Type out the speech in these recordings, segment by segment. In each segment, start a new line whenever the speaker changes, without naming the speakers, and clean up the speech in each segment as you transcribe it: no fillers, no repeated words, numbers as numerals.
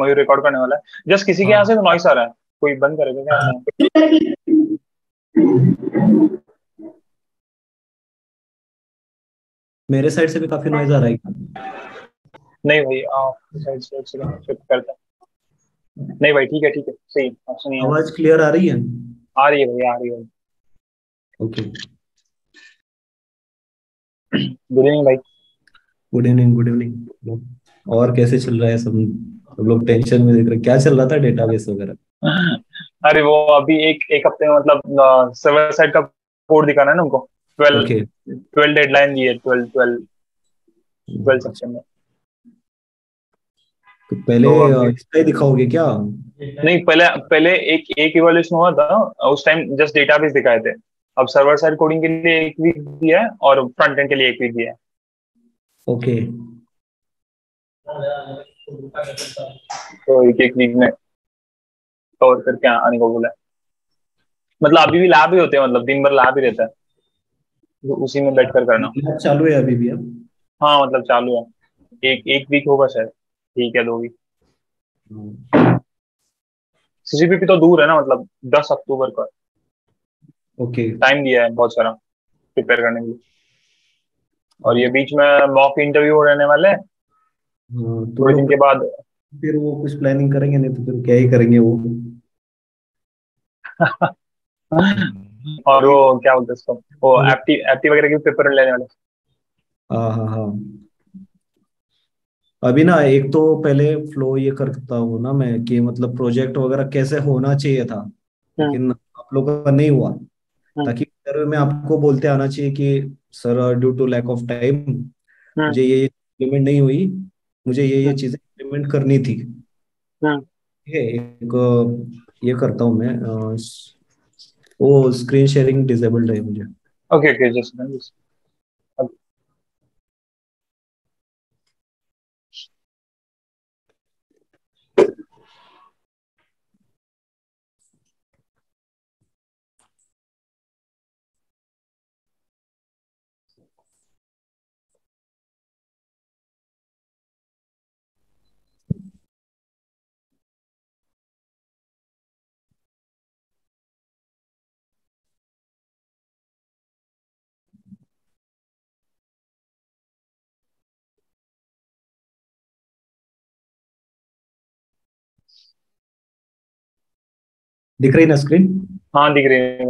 मयूर record करने वाला है। जस्ट किसी के यहाँ
हाँ,
से तो नॉइस आ रहा है, कोई बंद करेगा क्या अपना?
मेरे साइड से भी काफी नॉइज आ रहा है।
नहीं भाई, साइड से एक सेकंड चेक करते हैं। नहीं भाई, ठीक है ठीक है, सही ऑप्शन नहीं है।
आवाज क्लियर आ रही है?
आ रही है भाई, आ रही है।
ओके।
गुड इवनिंग भाई।
Good evening, good evening. और कैसे चल रहा है सब? सब लोग टेंशन में देख रहे, क्या चल रहा था डेटाबेस वगैरह?
अरे वो अभी एक एक हफ्ते में मतलब सर्वर साइड का कोड दिखाना है ना उनको। Twelve
okay.
12 डेडलाइन दी है, 12 सेक्शन में।
तो पहले
तो अभी
इसका ही दिखाओगे क्या?
नहीं, पहले पहले एक एक इवोल्यूशन हुआ था। उस टाइम जस्ट डेटाबेस दिखाए थे। अब सर्वर साइड कोडिंग के लिए एक वीक दिया है और फ्रंट एंड के लिए एक वीक दिया है।
ओके।
तो एक एक वीक में कवर करके आने को बोला है। मतलब अभी भी लैब ही होते हैं, मतलब दिन भर लैब ही रहता है, तो उसी में बैठ कर करना।
लैब चालू है अभी भी अब?
हाँ मतलब चालू है, एक एक वीक होगा शायद, ठीक है 2 वीक। सीसीपीपी तो दूर है ना, मतलब 10 अक्टूबर का
ओके।
टाइम दिया है बहुत सारा प्रिपेयर करने के लिए। और ये
हाँ,
बीच में मॉक इंटरव्यू रहने वाले हैं
तुम
थोड़े दिन
लोग
के बाद।
फिर वो कुछ प्लानिंग करेंगे, नहीं तो फिर क्या ही करेंगे वो।
और वो क्या बोलते हैं उसको, वो एप्टी एप्टी वगैरह के पेपर लेने वाले।
हाँ हाँ हाँ। अभी ना एक तो पहले फ्लो ये करता हूँ ना मैं कि मतलब प्रोजेक्ट वगैरह कैसे होना चाहिए था,
हम्म।
लेकिन आप लोगों का नहीं हुआ।
हम्म।
ताकि इंटरव्यू में आपको बोलते आना चाहिए कि sir, due to lack of time
hmm.
मुझे ये इम्प्लीमेंट नहीं हुई, मुझे ये
हम्म।
चीजें इम्प्लीमेंट करनी थी।
हम्म।
ठीक है, एक ये करता हूँ मैं, वो स्क्रीन शेयरिंग डिसेबल्ड है मुझे।
ओके ओके, जस्ट
दिख रही ना स्क्रीन?
हाँ दिख रही है।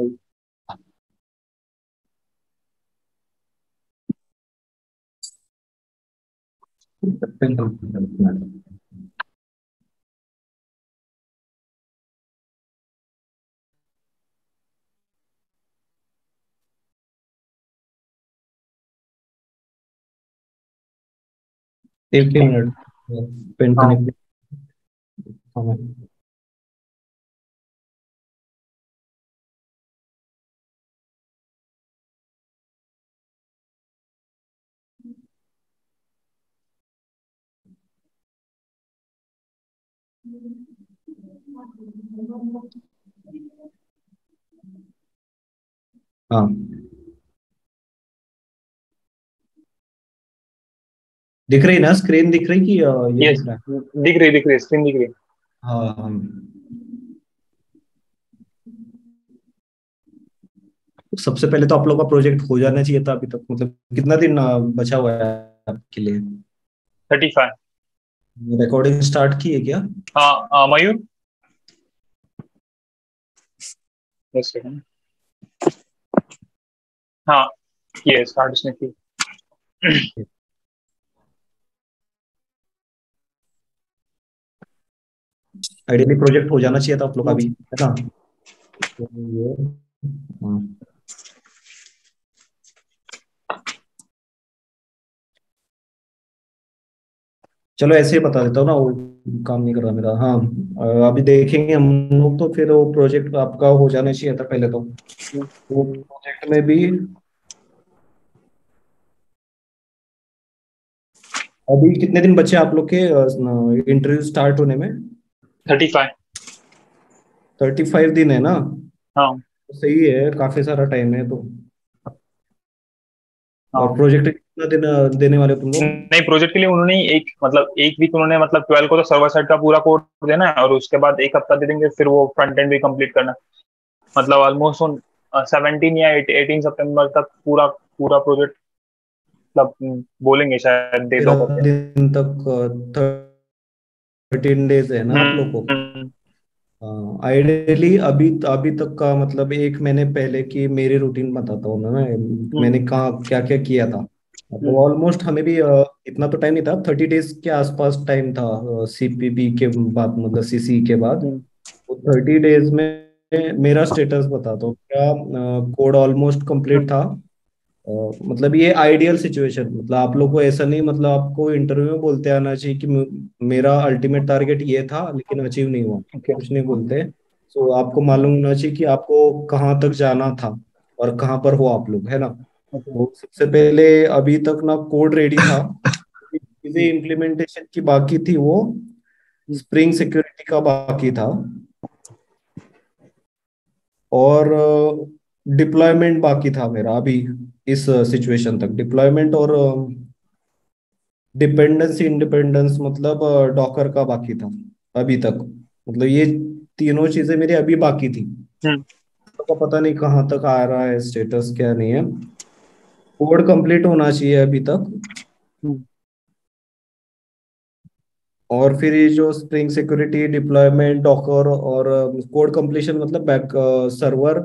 एक ही मिनट, पेन
हाँ
कनेक्ट। हाँ। हाँ, दिख रही ना स्क्रीन? दिख रही कि ये
यस,
दिख रहा है?
दिख रही है, स्क्रीन दिख रही है।
हाँ हाँ। सबसे पहले तो आप लोग का प्रोजेक्ट हो जाना चाहिए था अभी तक। मतलब कितना दिन बचा हुआ है आपके लिए?
35।
रिकॉर्डिंग स्टार्ट की है क्या?
हाँ मयूर, एक सेकंड। हाँ, ये स्टार्ट उसने की।
आइडियली प्रोजेक्ट हो जाना चाहिए था आप लोग का भी, है ना? तो ये, हाँ। चलो ऐसे ही बता देता हूँ ना, वो काम नहीं कर रहा मेरा। हाँ, अभी देखेंगे हम लोग, तो फिर वो प्रोजेक्ट आपका हो जाना चाहिए था पहले तो। वो प्रोजेक्ट में भी अभी कितने दिन बचे आप लोग के इंटरव्यू स्टार्ट होने में?
35।
35 दिन है ना?
हाँ
तो सही है, काफी सारा टाइम है तो। और
हाँ।
प्रोजेक्ट देने वाले हो तुम लोग?
नहीं, प्रोजेक्ट के लिए उन्होंने एक वीक उन्होंने 12 को तो सर्वर साइड का पूरा कोड देना है, और उसके बाद एक हफ्ता दे देंगे, फिर वो फ्रंट एंड भी कंप्लीट करना है। मतलब ऑलमोस्ट 17 या 18 सितंबर तक पूरा पूरा प्रोजेक्ट, बोलेंगे शायद दे दो
तेरह
करके।
दिन तक 13 डेज है ना आप लोग को?
हम्म।
आइडियली अभी अभी तक का मतलब 1 महीने पहले की मेरी रूटीन बताता हूँ ना मैं।
हम्म।
मैंने कहाँ क्या क्या किया था। मतलब
हम्म।
ऑलमोस्ट हमें भी इतना तो टाइम नहीं था, 30 डेज के आसपास टाइम था सीपीबी के बाद, मतलब सीसी के बाद।
हम्म।
तो 30 डेज में मेरा स्टेटस बताता हूँ क्या। कोड ऑलमोस्ट कंप्लीट
हम्म।
था। मतलब ये आइडियल सिचुएशन, मतलब आप लोग को ऐसा नहीं, मतलब आपको इंटरव्यू में बोलते आना चाहिए कि मेरा अल्टीमेट टारगेट ये था लेकिन अचीव नहीं हुआ,
ओके।
कुछ नहीं बोलते। तो आपको मालूम होना चाहिए कि आपको कहाँ तक जाना था और कहाँ पर हो आप लोग, है ना।
ओके।
तो सबसे पहले अभी तक ना कोड रेडी था, चीजें इम्प्लीमेंटेशन की बाकी थी, वो स्प्रिंग सिक्योरिटी का बाकी था, और डिप्लॉयमेंट बाकी था मेरा अभी। इस सिचुएशन तक डिप्लॉयमेंट और डिपेंडेंस इंडिपेंडेंस, मतलब डॉकर का बाकी था अभी तक। मतलब ये तीनों चीजें मेरी अभी बाकी थी।
हम्म।
तो पता नहीं कहाँ तक आ रहा है, स्टेटस क्या नहीं है। कोड कंप्लीट होना चाहिए अभी तक।
हम्म।
और फिर ये जो स्प्रिंग सिक्योरिटी, डिप्लॉयमेंट, डॉकर और कोड कंप्लीशन, मतलब back server,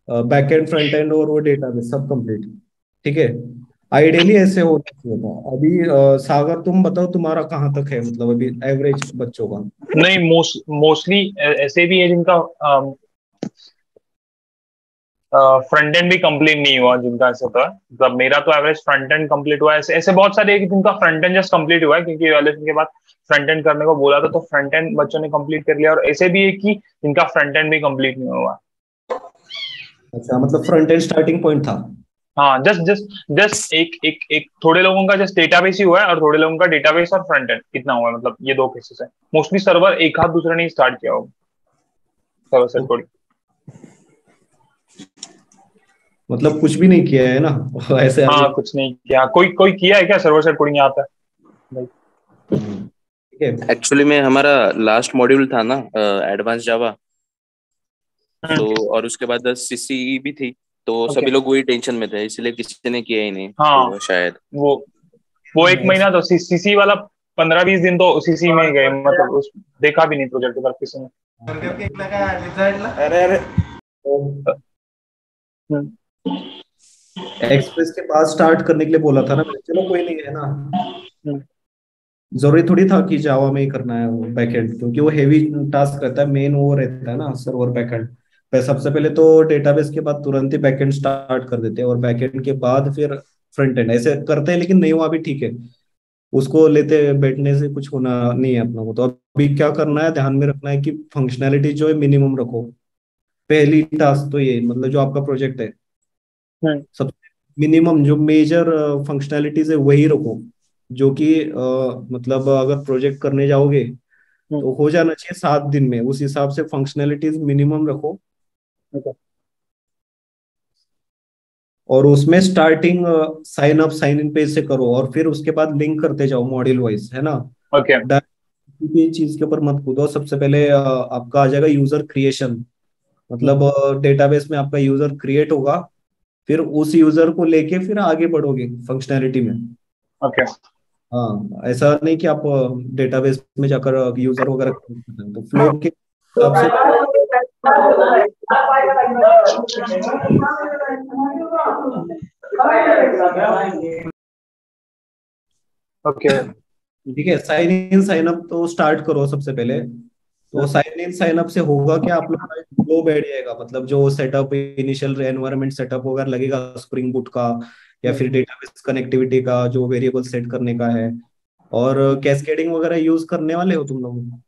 back and, front end और वो डेटाबेस सब कंप्लीट। ठीक है, आइडियली ऐसे होना चाहिए था अभी। सागर तुम बताओ तुम्हारा कहाँ तक है, मतलब अभी एवरेज बच्चों का?
नहीं, मोस्टली ऐसे भी है जिनका फ्रंट एंड भी कंप्लीट नहीं हुआ, जिनका ऐसा था। मतलब मेरा तो एवरेज फ्रंट एंड कंप्लीट हुआ है। ऐसे ऐसे बहुत सारे हैं कि जिनका फ्रंट एंड जस्ट कंप्लीट हुआ है, क्योंकि इवैल्यूएशन के बाद फ्रंट एंड करने को बोला था, तो फ्रंट एंड बच्चों ने कंप्लीट कर लिया। और ऐसे भी है कि जिनका फ्रंट एंड भी कंप्लीट नहीं हुआ।
अच्छा, मतलब फ्रंट एंड स्टार्टिंग पॉइंट था।
हाँ, जस्ट जस्ट जस्ट एक एक एक थोड़े लोगों का जस्ट डेटाबेस ही हुआ है, और थोड़े लोगों का डेटाबेस और फ्रंट एंड इतना हुआ है। मतलब ये दो केसेस है। मोस्टली सर्वर एक हाथ दूसरे ने स्टार्ट किया होगा, सर्वर साइड
तो
कोडिंग।
मतलब कुछ भी नहीं किया है ना ऐसे आगे?
हाँ, कुछ नहीं किया। कोई कोई किया है क्या सर्वर साइड कोडिंग यहाँ पे? नहीं।
ठीक है।
एक्चुअली में हमारा लास्ट मॉड्यूल था ना एडवांस जावा। तो और उसके बाद सीसी भी थी। तो
ओके।
सभी लोग वही टेंशन में थे, इसलिए किसी ने किया ही नहीं
हाँ,
तो शायद।
वो एक महीना तो सीसी वाला 15-20 दिन तो सीसी में ही गए। मतलब उस देखा भी नहीं प्रोजेक्ट पर किसी ने।
अरे अरे।
हम्म।
एक्सप्रेस के पास स्टार्ट करने के लिए बोला था ना मैंने, चलो कोई नहीं है ना।
हम्म।
जरूरी थोड़ी था कि जावा में ही करना है वो बैकएंड, क्योंकि वो हेवी टास्क रहता है, मेन वो रहता है ना सर्वर बैकएंड पे। सबसे पहले तो डेटाबेस के बाद तुरंत ही बैकएंड स्टार्ट कर देते हैं, और बैकएंड के बाद फिर फ्रंट एंड ऐसे करते हैं, लेकिन नहीं हुआ भी ठीक है। उसको लेते बैठने से कुछ होना नहीं है अपना को। तो अभी क्या करना है, ध्यान में रखना है कि फंक्शनैलिटी जो है मिनिमम रखो। पहली टास्क तो ये, मतलब जो आपका प्रोजेक्ट है,
हम्म।
सब मिनिमम जो मेजर फंक्शनैलिटीज है वही रखो। जो कि मतलब अगर प्रोजेक्ट करने जाओगे
हम्म।
तो हो जाना चाहिए 7 दिन में, उस हिसाब से फंक्शनैलिटीज मिनिमम रखो।
ओके।
और उसमें starting sign up sign in page से करो, और फिर उसके बाद लिंक करते जाओ मॉड्यूल वाइज, है ना।
ओके।
किसी चीज के ऊपर मत कूदो। सबसे पहले आपका आ जाएगा यूजर क्रिएशन,
हम्म।
मतलब डेटाबेस में आपका यूजर क्रिएट होगा। फिर उस यूजर को लेके फिर आगे बढ़ोगे फंक्शनैलिटी में।
ओके।
हाँ, ऐसा नहीं कि आप डेटाबेस में जाकर यूजर वगैरह create करते हैं। तो फ्लो के हिसाब से।
ओके।
ठीक है, साइन इन साइन अप तो स्टार्ट करो सबसे पहले। तो साइन इन साइन अप से होगा क्या, आप लोग का फ्लो बैठ जाएगा, मतलब जो सेटअप इनिशियल एनवायरनमेंट सेटअप वगैरह लगेगा स्प्रिंग बूट का, या फिर डेटाबेस कनेक्टिविटी का जो वेरिएबल सेट करने का है। और कैस्केडिंग वगैरह यूज करने वाले हो तुम लोग?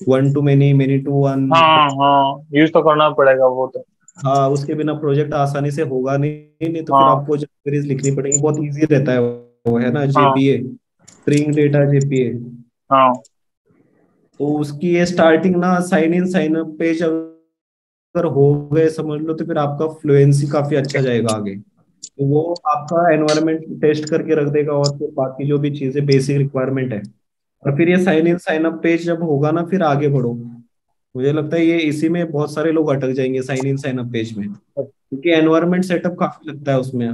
One to many, many to one?
हाँ हाँ, यूज तो करना पड़ेगा वो तो।
हाँ, उसके बिना प्रोजेक्ट आसानी से होगा नहीं। नहीं तो फिर
हाँ।
आपको जब क्वेरीज लिखनी पड़ेगी, बहुत इजी रहता है वो, है ना,
हाँ।
JPA, spring data JPA.
हाँ।
तो उसकी ये स्टार्टिंग ना sign in sign up page अगर हो गए समझ लो, तो फिर आपका फ्लुएंसी काफी अच्छा जाएगा आगे। तो वो आपका एनवायरनमेंट टेस्ट करके रख देगा, और फिर बाकी जो भी चीजें बेसिक रिक्वायरमेंट है। और फिर ये sign in sign up page जब होगा ना, फिर आगे बढ़ो। मुझे लगता है ये इसी में बहुत सारे लोग अटक जाएंगे, sign in sign up page में, क्योंकि एनवायरनमेंट सेटअप काफी लगता है उसमें।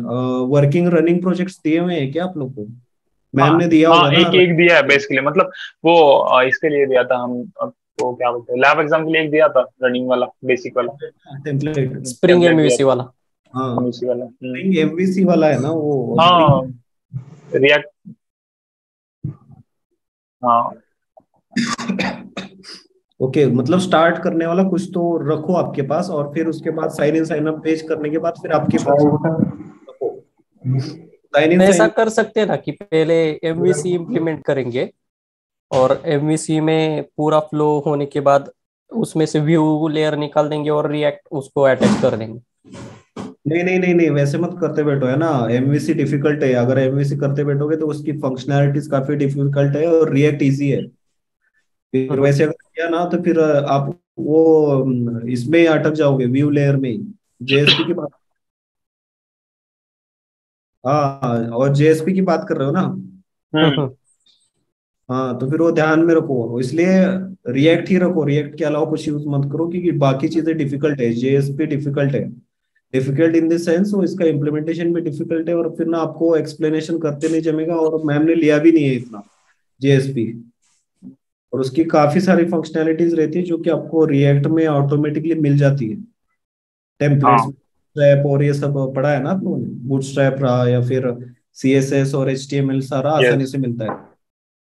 वर्किंग रनिंग प्रोजेक्ट्स दिए हुए हैं क्या आप लोग को?
हाँ
मैम ने दिया
हाँ,
होगा ना?
एक एक दिया है बेसिकली, मतलब वो इसके लिए दिया था हम, वो क्या बोलते हैं, लैब एग्जाम के लिए एक दिया था, रनिंग वाला, बेसिक वाला
टेम्पलेट।
स्प्रिंग
टेम्पलेट दिया
एमवीसी
था,
वाला।
हाँ,
इसी वाला।
स्प्रिंग एमवीसी वाला है ना वो स्प्रिंग।
हाँ, रिएक्ट। हाँ
ओके, मतलब स्टार्ट करने वाला कुछ तो रखो आपके पास, और फिर उसके बाद sign in sign up page करने के बाद फिर आपके पास रखो। साइन इन
ऐसा
साइन
कर सकते हैं ना कि पहले एमवीसी इम्प्लीमेंट करेंगे, और एमवीसी में पूरा फ्लो होने के बाद उसमें से व्यू लेयर निकाल देंगे और रिएक्ट उसको अटैच कर देंगे।
नहीं नहीं नहीं नहीं, वैसे मत करते बैठो, है ना। एमवीसी डिफिकल्ट है, अगर एमवीसी करते बैठोगे तो उसकी फंक्शनैलिटीज काफी डिफिकल्ट है, और रिएक्ट इजी है। फिर
हम्म।
वैसे अगर किया ना तो फिर आप वो इसमें ही अटक जाओगे, व्यू लेयर में ही। जेएसपी की बात, हाँ, और जेएसपी की बात कर रहे हो ना?
हम्म।
हम्म।
हाँ, तो फिर वो ध्यान में रखो, इसलिए रिएक्ट ही रखो, रिएक्ट के अलावा कुछ यूज मत करो, क्योंकि बाकी चीजें डिफिकल्ट है, जेएसपी डिफिकल्ट है। डिफिकल्ट इन द सेंस वो इसका इम्प्लीमेंटेशन भी डिफिकल्ट है, और फिर ना आपको एक्सप्लेनेशन करते नहीं जमेगा, और मैम ने लिया भी नहीं है इतना जेएसपी। और उसकी काफी सारी फंक्शनैलिटीज रहती है जो कि आपको रिएक्ट में ऑटोमेटिकली मिल जाती है। टेम्पलेट्स,
हाँ
बूटस्ट्रैप और ये सब पढ़ा है ना आप लोगों ने? बूटस्ट्रैप रहा, या फिर सीएसएस और एचटीएमएल, सारा आसानी
यस।
से मिलता है।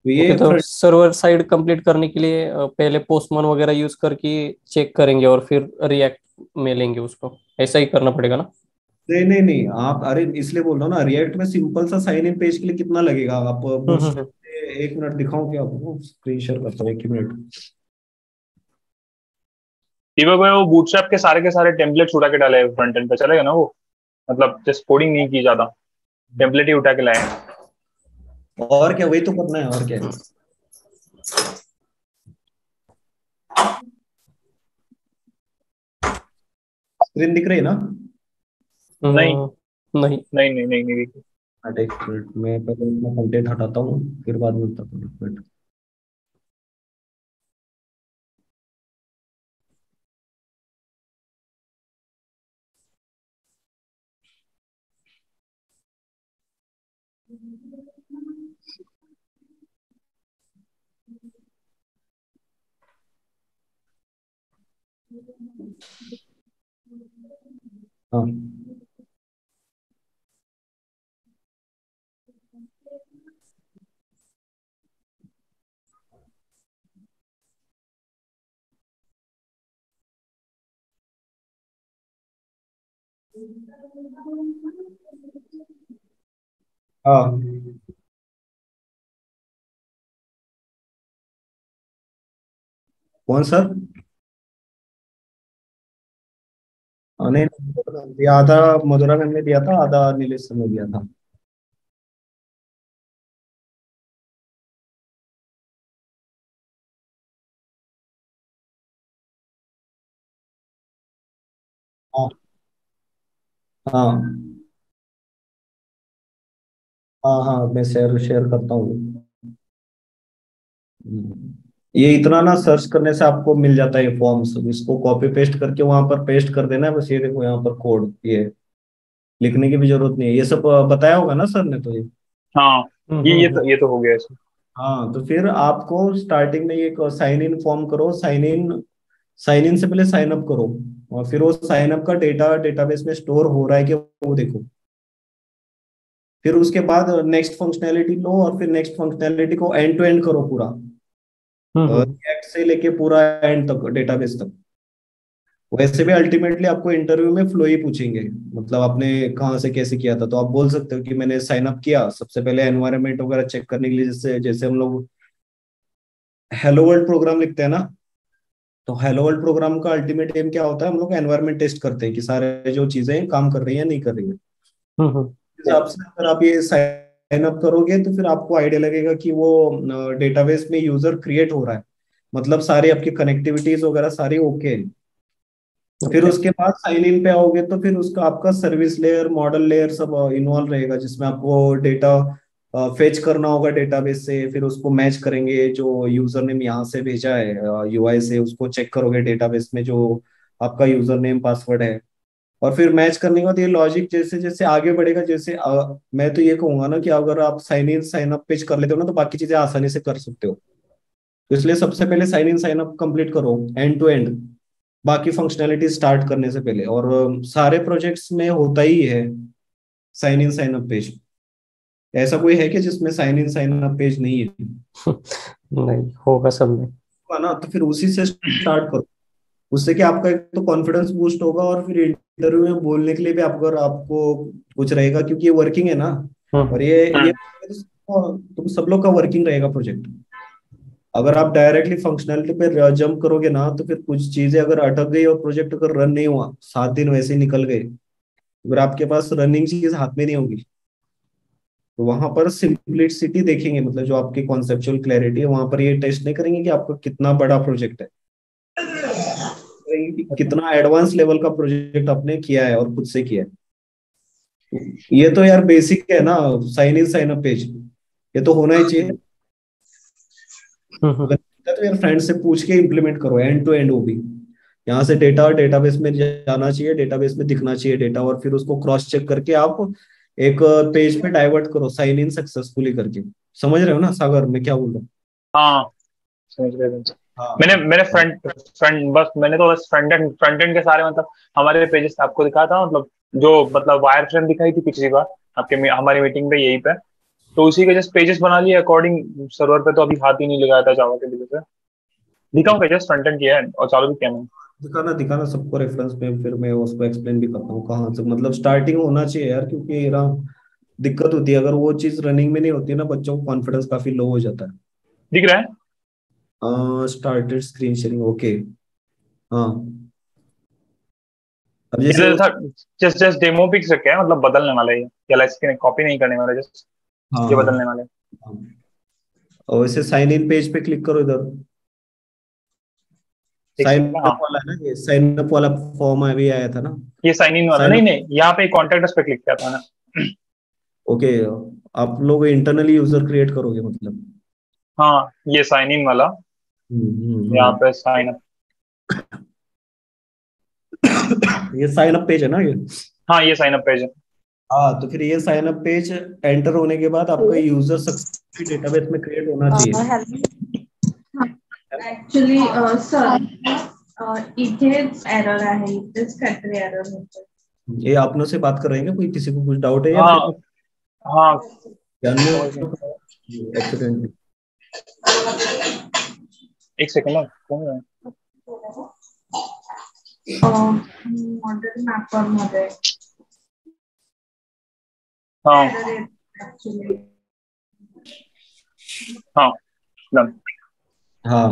तो ये
ओके, तो
फ्रंट।
सर्वर साइड कंप्लीट करने के लिए पहले पोस्टमैन वगैरह यूज करके चेक करेंगे और फिर रिएक्ट में लेंगे उसको, ऐसा ही करना पड़ेगा ना?
नहीं नहीं नहीं, आप अरे इसलिए बोल रहा हूँ ना, रिएक्ट में सिंपल सा साइन इन पेज के लिए कितना लगेगा? आप बूटस्ट्रैप
हम्म।
से, एक मिनट दिखाऊं क्या आपको? स्क्रीन शेयर करता हूँ, एक ही मिनट।
दीपक भाई, वो बूटस्ट्रैप के सारे टेम्पलेट्स उठा के डाले फ्रंट एंड पे, चलेगा ना वो? मतलब जस्ट कोडिंग नहीं की ज्यादा, टेम्पलेट ही उठा के लाए हैं।
और क्या, वही तो करना है, और क्या है। स्क्रीन दिख रही है ना?
नहीं
नहीं।
नहीं नहीं नहीं, नहीं देखी।
हाँ, एक मिनट, मैं पहले अपना कंटेंट हटाता हूँ, फिर बाद में बताता हूँ, एक मिनट। हाँ हाँ। कौन सर? नहीं नहीं, ये आधा मधुरा मैम ने दिया था, आधा नीलेश सर ने दिया था। हाँ हाँ हाँ हाँ, मैं शेयर शेयर करता हूँ। ये इतना ना सर्च करने से आपको मिल जाता है फॉर्म्स, इसको कॉपी पेस्ट करके वहां पर पेस्ट कर देना है बस। ये देखो यहाँ पर कोड, ये लिखने की भी जरूरत नहीं है, ये सब बताया होगा ना सर ने तो ये।
हाँ,
हम्म।
ये तो हो गया ऐसे।
हाँ, तो फिर आपको स्टार्टिंग में ये साइन इन फॉर्म करो, साइन इन से पहले साइन अप करो, और फिर वो साइन अप का डेटा डेटाबेस में स्टोर हो रहा है कि वो देखो। फिर उसके बाद नेक्स्ट फंक्शनैलिटी लो, और फिर नेक्स्ट फंक्शनैलिटी को एंड टू एंड करो पूरा,
हम्म।
रिएक्ट से लेके पूरा एंड तक, डेटाबेस तक। वैसे भी अल्टीमेटली आपको इंटरव्यू में फ्लो ही पूछेंगे, मतलब आपने कहाँ से कैसे किया था, तो आप बोल सकते हो कि मैंने साइन अप किया सबसे पहले एनवायरनमेंट वगैरह चेक करने के लिए, जैसे जैसे हम लोग हेलो वर्ल्ड प्रोग्राम लिखते हैं ना। तो हेलो वर्ल्ड प्रोग्राम का अल्टीमेट एम क्या होता है? हम लोग एनवायरनमेंट टेस्ट करते हैं कि सारे जो चीजें काम कर रही है नहीं कर रही है।
हम्म।
इस हिसाब से अगर आप ये साइन अप करोगे तो फिर आपको आइडिया लगेगा कि वो डेटाबेस में यूजर क्रिएट हो रहा है, मतलब सारी आपकी कनेक्टिविटीज वगैरह सारी ओके है। फिर
ओके।
उसके बाद साइन इन पे आओगे तो फिर उसका आपका सर्विस लेयर, मॉडल लेयर सब इन्वॉल्व रहेगा, जिसमें आपको डेटा फेच करना होगा डेटाबेस से, फिर उसको मैच करेंगे जो यूजर नेम यहाँ से भेजा है यूआई से, उसको चेक करोगे डेटाबेस में जो आपका यूजर नेम पासवर्ड है। और फिर मैच करने के बाद ये लॉजिक जैसे जैसे आगे बढ़ेगा, जैसे मैं तो ये कहूंगा ना कि अगर आप sign in sign up page कर लेते हो ना, तो बाकी चीजें आसानी से कर सकते हो। तो इसलिए सबसे पहले sign in sign up complete करो एंड टू एंड, बाकी फंक्शनैलिटी स्टार्ट करने से पहले। और सारे प्रोजेक्ट्स में होता ही है sign in sign up page. ऐसा कोई है कि जिसमें sign in sign up page नहीं है?
नहीं होगा सब में।
है ना, तो फिर उसी से स्टार्ट करो। उससे क्या आपका एक तो कॉन्फिडेंस बूस्ट होगा, और फिर इंटरव्यू में बोलने के लिए भी अगर आपको कुछ रहेगा, क्योंकि ये वर्किंग है ना। और
हम्म।
ये तुम सब लोग का वर्किंग रहेगा प्रोजेक्ट। अगर आप डायरेक्टली फंक्शनैलिटी पे जंप करोगे ना, तो फिर कुछ चीजें अगर अटक गई और प्रोजेक्ट अगर रन नहीं हुआ, 7 दिन वैसे ही निकल गए, अगर आपके पास रनिंग चीज हाथ में नहीं होगी, तो वहां पर सिंप्लिसिटी देखेंगे, मतलब जो आपकी कॉन्सेप्चुअल क्लैरिटी है, वहां पर ये टेस्ट नहीं करेंगे कि आपका कितना बड़ा प्रोजेक्ट है, करेंगे कि कितना एडवांस लेवल का प्रोजेक्ट आपने किया है और खुद से किया है। ये तो यार बेसिक है ना, sign in sign up page, ये तो होना ही चाहिए।
हम्म।
अगर नहीं है तो यार फ्रेंड से पूछ के इम्प्लीमेंट करो एंड टू एंड। वो भी यहाँ से डेटा डेटाबेस में जाना चाहिए, डेटाबेस में दिखना चाहिए डेटा, और फिर उसको क्रॉस चेक करके आप एक पेज पे डाइवर्ट करो साइन इन सक्सेसफुली करके। समझ रहे हो ना सागर, मैं क्या बोल रहा हूँ?
हाँ, समझ गए समझ गए।
हाँ
मैंने मैंने
हाँ
फ्रंट फ्रंट बस मैंने तो बस फ्रंट एंड के सारे मतलब हमारे पेजेस आपको दिखा था, मतलब जो मतलब वायर फ्रेम दिखाई थी पिछली बार हमारी मीटिंग पे यहीं पे, तो उसी के जस्ट पेजेस बना लिए अकॉर्डिंग सर्वर पे, तो अभी हाथ ही नहीं लगाया था जावा के वजह से। दिखाऊं पेजेस फ्रंट एंड किया है और चालू भी किया मैंने।
दिखाना दिखाना सबको रेफरेंस में, फिर मैं उसको एक्सप्लेन भी करता हूँ कहाँ से, मतलब स्टार्टिंग होना चाहिए यार, क्योंकि ये ना दिक्कत होती है अगर वो चीज रनिंग में नहीं होती है ना, बच्चों को कॉन्फिडेंस काफी लो हो जाता
दिख रहा है?
है। Started screen sharing, okay. हाँ, अब जैसे
ये था, जस्ट जस्ट डेमो पिक्स रखे हैं, मतलब बदलने वाला है ये, या इसके कॉपी नहीं करने वाला, जस्ट
हाँ
ये
हाँ
बदलने वाले हैं।
हाँ, और वैसे साइन इन पेज पे क्लिक करो इधर।
एक
साइन
सेकंड, हाँ।
अप वाला है ना, ये साइन अप वाला फॉर्म अभी आया था ना।
ये साइन इन वाला
साइन
नहीं,
अप,
नहीं, यहाँ पे कॉन्टेक्ट पे क्लिक किया था ना।
ओके। आप लोग इंटरनली यूजर क्रिएट करोगे मतलब?
हाँ, ये साइन इन वाला, यहाँ
हम्म।
पे साइन अप।
ये साइन अप पेज है ना ये?
हाँ, ये साइन अप पेज है।
हाँ, तो फिर ये साइन अप पेज एंटर होने के बाद आपका यूजर सक्सेसफुली डेटाबेस में क्रिएट होना चाहिए।
ऍक्च्युली सर, इथेच एरर आहे, इथेच काहीतरी एरर होतं.
ये आपनों से बात कर रहे हैं क्या? कोई किसी को कुछ डाउट है या
हाँ
फिर
हाँ,
जानने
समझ गए।
एक्सीडेंटली?
एक सेकंड ना, कौन है?
मॉडेल मॅपर मध्ये
हाँ
एरर येत ऍक्च्युली.
हाँ, डन।
हाँ,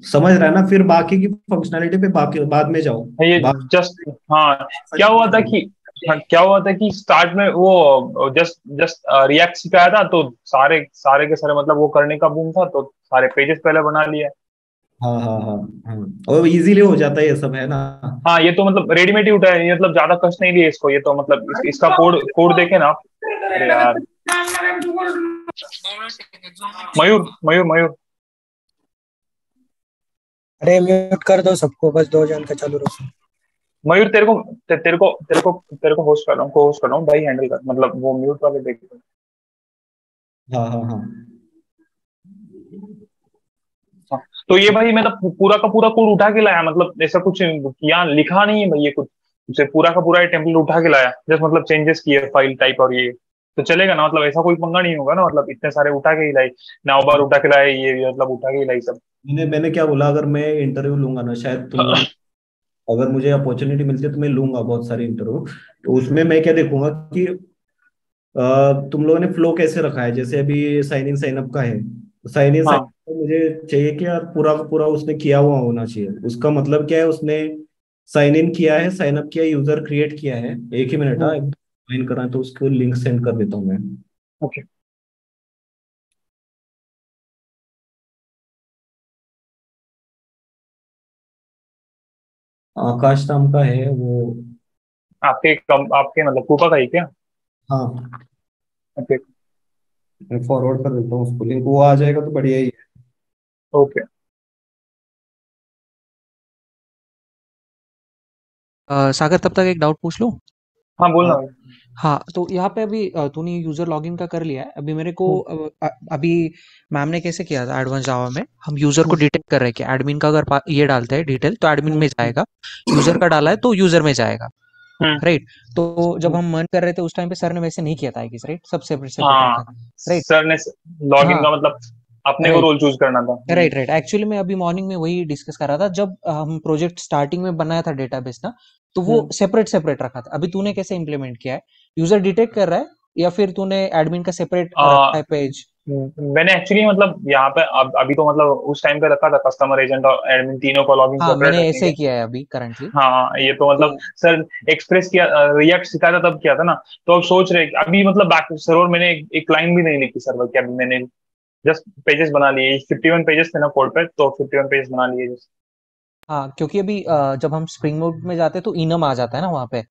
समझ रहा है ना, फिर बाकी की फंक्शनैलिटी पे बाकी बाद में जाओ।
ये जस्ट,
बाकी
हाँ, क्या हुआ था कि हाँ, क्या हुआ था कि स्टार्ट में वो जस्ट जस्ट रिएक्ट सिखाया था, तो सारे सारे के सारे मतलब वो करने का बूम था, तो सारे पेजेस पहले बना लिए।
हाँ हाँ हाँ हाँ, और इजीली हो जाता है ये सब, है ना।
हाँ, ये तो मतलब रेडीमेड ही उठा है, ये मतलब ज्यादा कष्ट नहीं लिए इसको, ये तो मतलब इसका कोड कोड देखे ना आप। अरे यार, मयूर मयूर मयूर,
अरे म्यूट कर दो सबको, बस 2 जन का चालू रखो.
मयूर तेरे को होस्ट कर रहा हूँ, को होस्ट कर रहा हूँ भाई, हैंडल कर, मतलब वो म्यूट वाले देख।
हाँ हाँ हाँ
हाँ, तो ये भाई मैं तो पूरा का पूरा कोड उठा के लाया, मतलब ऐसा कुछ किया लिखा नहीं है भाई, ये कुछ उसे पूरा का पूरा टेम्पलेट उठा के लाया, जस्ट मतलब चेंजेस किए फाइल टाइप और ये, तो चलेगा ना, मतलब ऐसा कोई पंगा नहीं होगा ना, मतलब इतने सारे उठा के ही लाई, नौ बार
हाँ।
उठा के लाए, ये मतलब उठा के ही लाई सब।
मैंने क्या बोला, अगर मैं इंटरव्यू लूंगा ना, शायद तुम लोग, अगर मुझे अपॉर्चुनिटी मिलती है तो मैं लूंगा बहुत सारे इंटरव्यू। तो उसमें मैं क्या देखूंगा कि तुम लोगों ने फ्लो कैसे रखा है। जैसे अभी साइन इन साइन अप का है, साइन इन साइन
हाँ,
अप मुझे चाहिए कि यार पूरा का पूरा उसने किया हुआ होना चाहिए। उसका मतलब क्या है, उसने साइन इन किया है, साइन अप किया, यूजर क्रिएट किया है। एक ही मिनट, हाँ, ज्वाइन करा है, तो उसको लिंक सेंड कर देता हूँ मैं।
ओके।
आकाश नाम का है वो।
आपके मतलब कूपा का ही क्या?
हाँ,
ओके।
मैं फॉरवर्ड कर देता हूँ उसको लिंक, वो आ जाएगा तो बढ़िया ही है।
ओके।
सागर, तब तक एक डाउट पूछ लूं?
हाँ बोलना
हाँ।
भाई।
हाँ, तो यहाँ पे अभी तूने यूजर लॉगिन का कर लिया है। अभी मेरे को अभी मैम ने कैसे किया था एडवांस जावा में, हम यूजर को डिटेक्ट कर रहे हैं कि एडमिन का अगर ये डालते हैं डिटेल तो एडमिन में जाएगा, यूजर का डाला है तो यूजर में जाएगा,
हम्म।
राइट? तो जब हम मन कर रहे थे उस टाइम पे सर ने वैसे नहीं किया था, राइट? सब सेपरेट सेपरेट रखा
हाँ,
था, राइट?
सर ने लॉगिन
हाँ,
का मतलब अपने को
राइट
रोल चूज करना था।
Right right. एक्चुअली मैं अभी मॉर्निंग में वही डिस्कस कर रहा था, जब हम प्रोजेक्ट स्टार्टिंग में बनाया था डेटाबेस ना, तो वो
हम्म।
सेपरेट सेपरेट रखा था। अभी तूने कैसे इम्प्लीमेंट किया है? यूजर डिटेक्ट कर रहा है या फिर तूने एडमिन का सेपरेट रखा है पेज?
मैंने एक्चुअली मतलब यहाँ पे अभी तो मतलब उस टाइम पे रखा था कस्टमर एजेंट और एडमिन तीनों को लॉगिन
हाँ,
सेपरेट
मैंने ऐसे
रखेंगे।
ही किया है अभी करंटली।
हाँ, ये तो
तो
मतलब सर एक्सप्रेस किया, रिएक्ट सिखाया था तब किया था ना। तो अब सोच रहे कि अभी मतलब बैक सर्वर मैंने एक लाइन भी नहीं लिखी सर्वर की, अभी मैंने जस्ट पेजेस बना लिए। 51 पेजेस थे ना कोड पे, तो 51 पेजेस बना लिए जस्ट।
हाँ, क्योंकि अभी जब हम स्प्रिंग बोट में जाते हैं तो इनम आ जाता है ना वहाँ पे,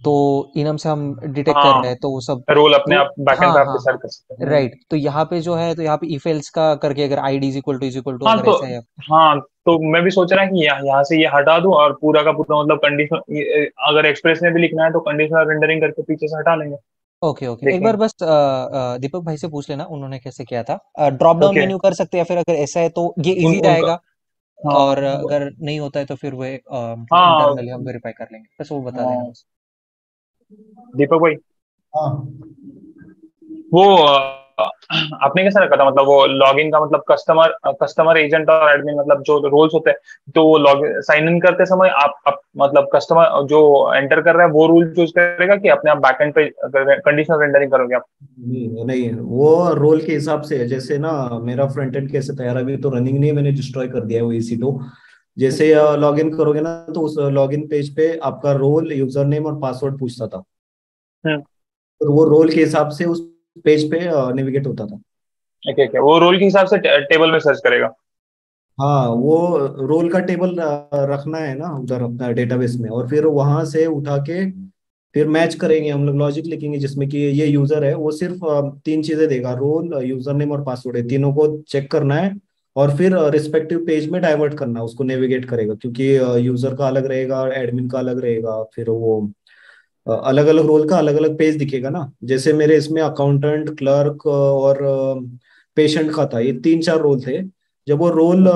तो इनम से हम डिटेक्ट कर रहे
हाँ,
हैं तो वो सब।
रोल अपने
तो
आप बैकएंड
हाँ
पे आप
हाँ हाँ,
डिसाइड कर सकते हैं।
राइट। तो यहाँ पे जो है, तो यहाँ पे इफ एल्स का करके अगर आईडी इज इक्वल टू
हाँ
अगर
तो
ऐसा है।
हाँ तो मैं भी सोच रहा है कि यहाँ से ये हटा दूं और पूरा का पूरा मतलब कंडीशनल, अगर एक्सप्रेस में भी लिखना है तो कंडीशनल रेंडरिंग करके पीछे से हटा लेंगे।
ओके ओके, एक बार
देखेंगे।
बस दीपक भाई से पूछ लेना उन्होंने कैसे किया था। Drop down
okay.
मेन्यू कर सकते हैं, या फिर अगर ऐसा है तो ये इजी
उनका।
रहेगा।
हाँ।
और अगर नहीं होता है तो फिर वो मतलब
हाँ।
इंटरनली हम वेरीफाई कर लेंगे, बस वो बता देना
हाँ,
बस।
दीपक भाई,
हाँ,
वो आपने कैसा रखा था मतलब वो लॉगिन का मतलब कस्टमर एजेंट और एडमिन मतलब जो रोल्स होते हैं, तो वो लॉग साइन इन करते समय आप मतलब कस्टमर जो एंटर कर रहा है वो रूल चूज करेगा कि अपने आप बैकएंड पे कंडीशनल रेंडरिंग करोगे आप?
नहीं नहीं, वो रोल के हिसाब से है। जैसे ना, मेरा फ्रंट एंड कैसे तैयार अभी तो रनिंग नहीं है, मैंने डिस्ट्रॉय कर दिया है वो EC2। जैसे लॉगिन करोगे ना तो उस लॉगिन पेज पे आपका रोल, यूजर नेम और पासवर्ड पूछता था,
हम्म।
और वो रोल के हिसाब से उस पेज पे नेविगेट होता था।
ओके ओके, वो रोल के हिसाब से टेबल में सर्च करेगा।
हाँ, वो रोल का टेबल रखना है ना उधर अपना डेटाबेस में, और फिर वहां से उठा के फिर मैच करेंगे हम लोग, लॉजिक लिखेंगे जिसमें कि ये यूजर है, वो सिर्फ तीन चीजें देगा, रोल, यूजर नेम और पासवर्ड है, तीनों को चेक करना है। और फिर रिस्पेक्टिव पेज में डाइवर्ट करना है, उसको नेविगेट करेगा, क्योंकि यूजर का अलग रहेगा, एडमिन का अलग रहेगा, फिर वो अलग अलग रोल का अलग अलग पेज दिखेगा ना। जैसे मेरे इसमें अकाउंटेंट, क्लर्क और पेशेंट का था, ये तीन चार रोल थे। जब वो रोल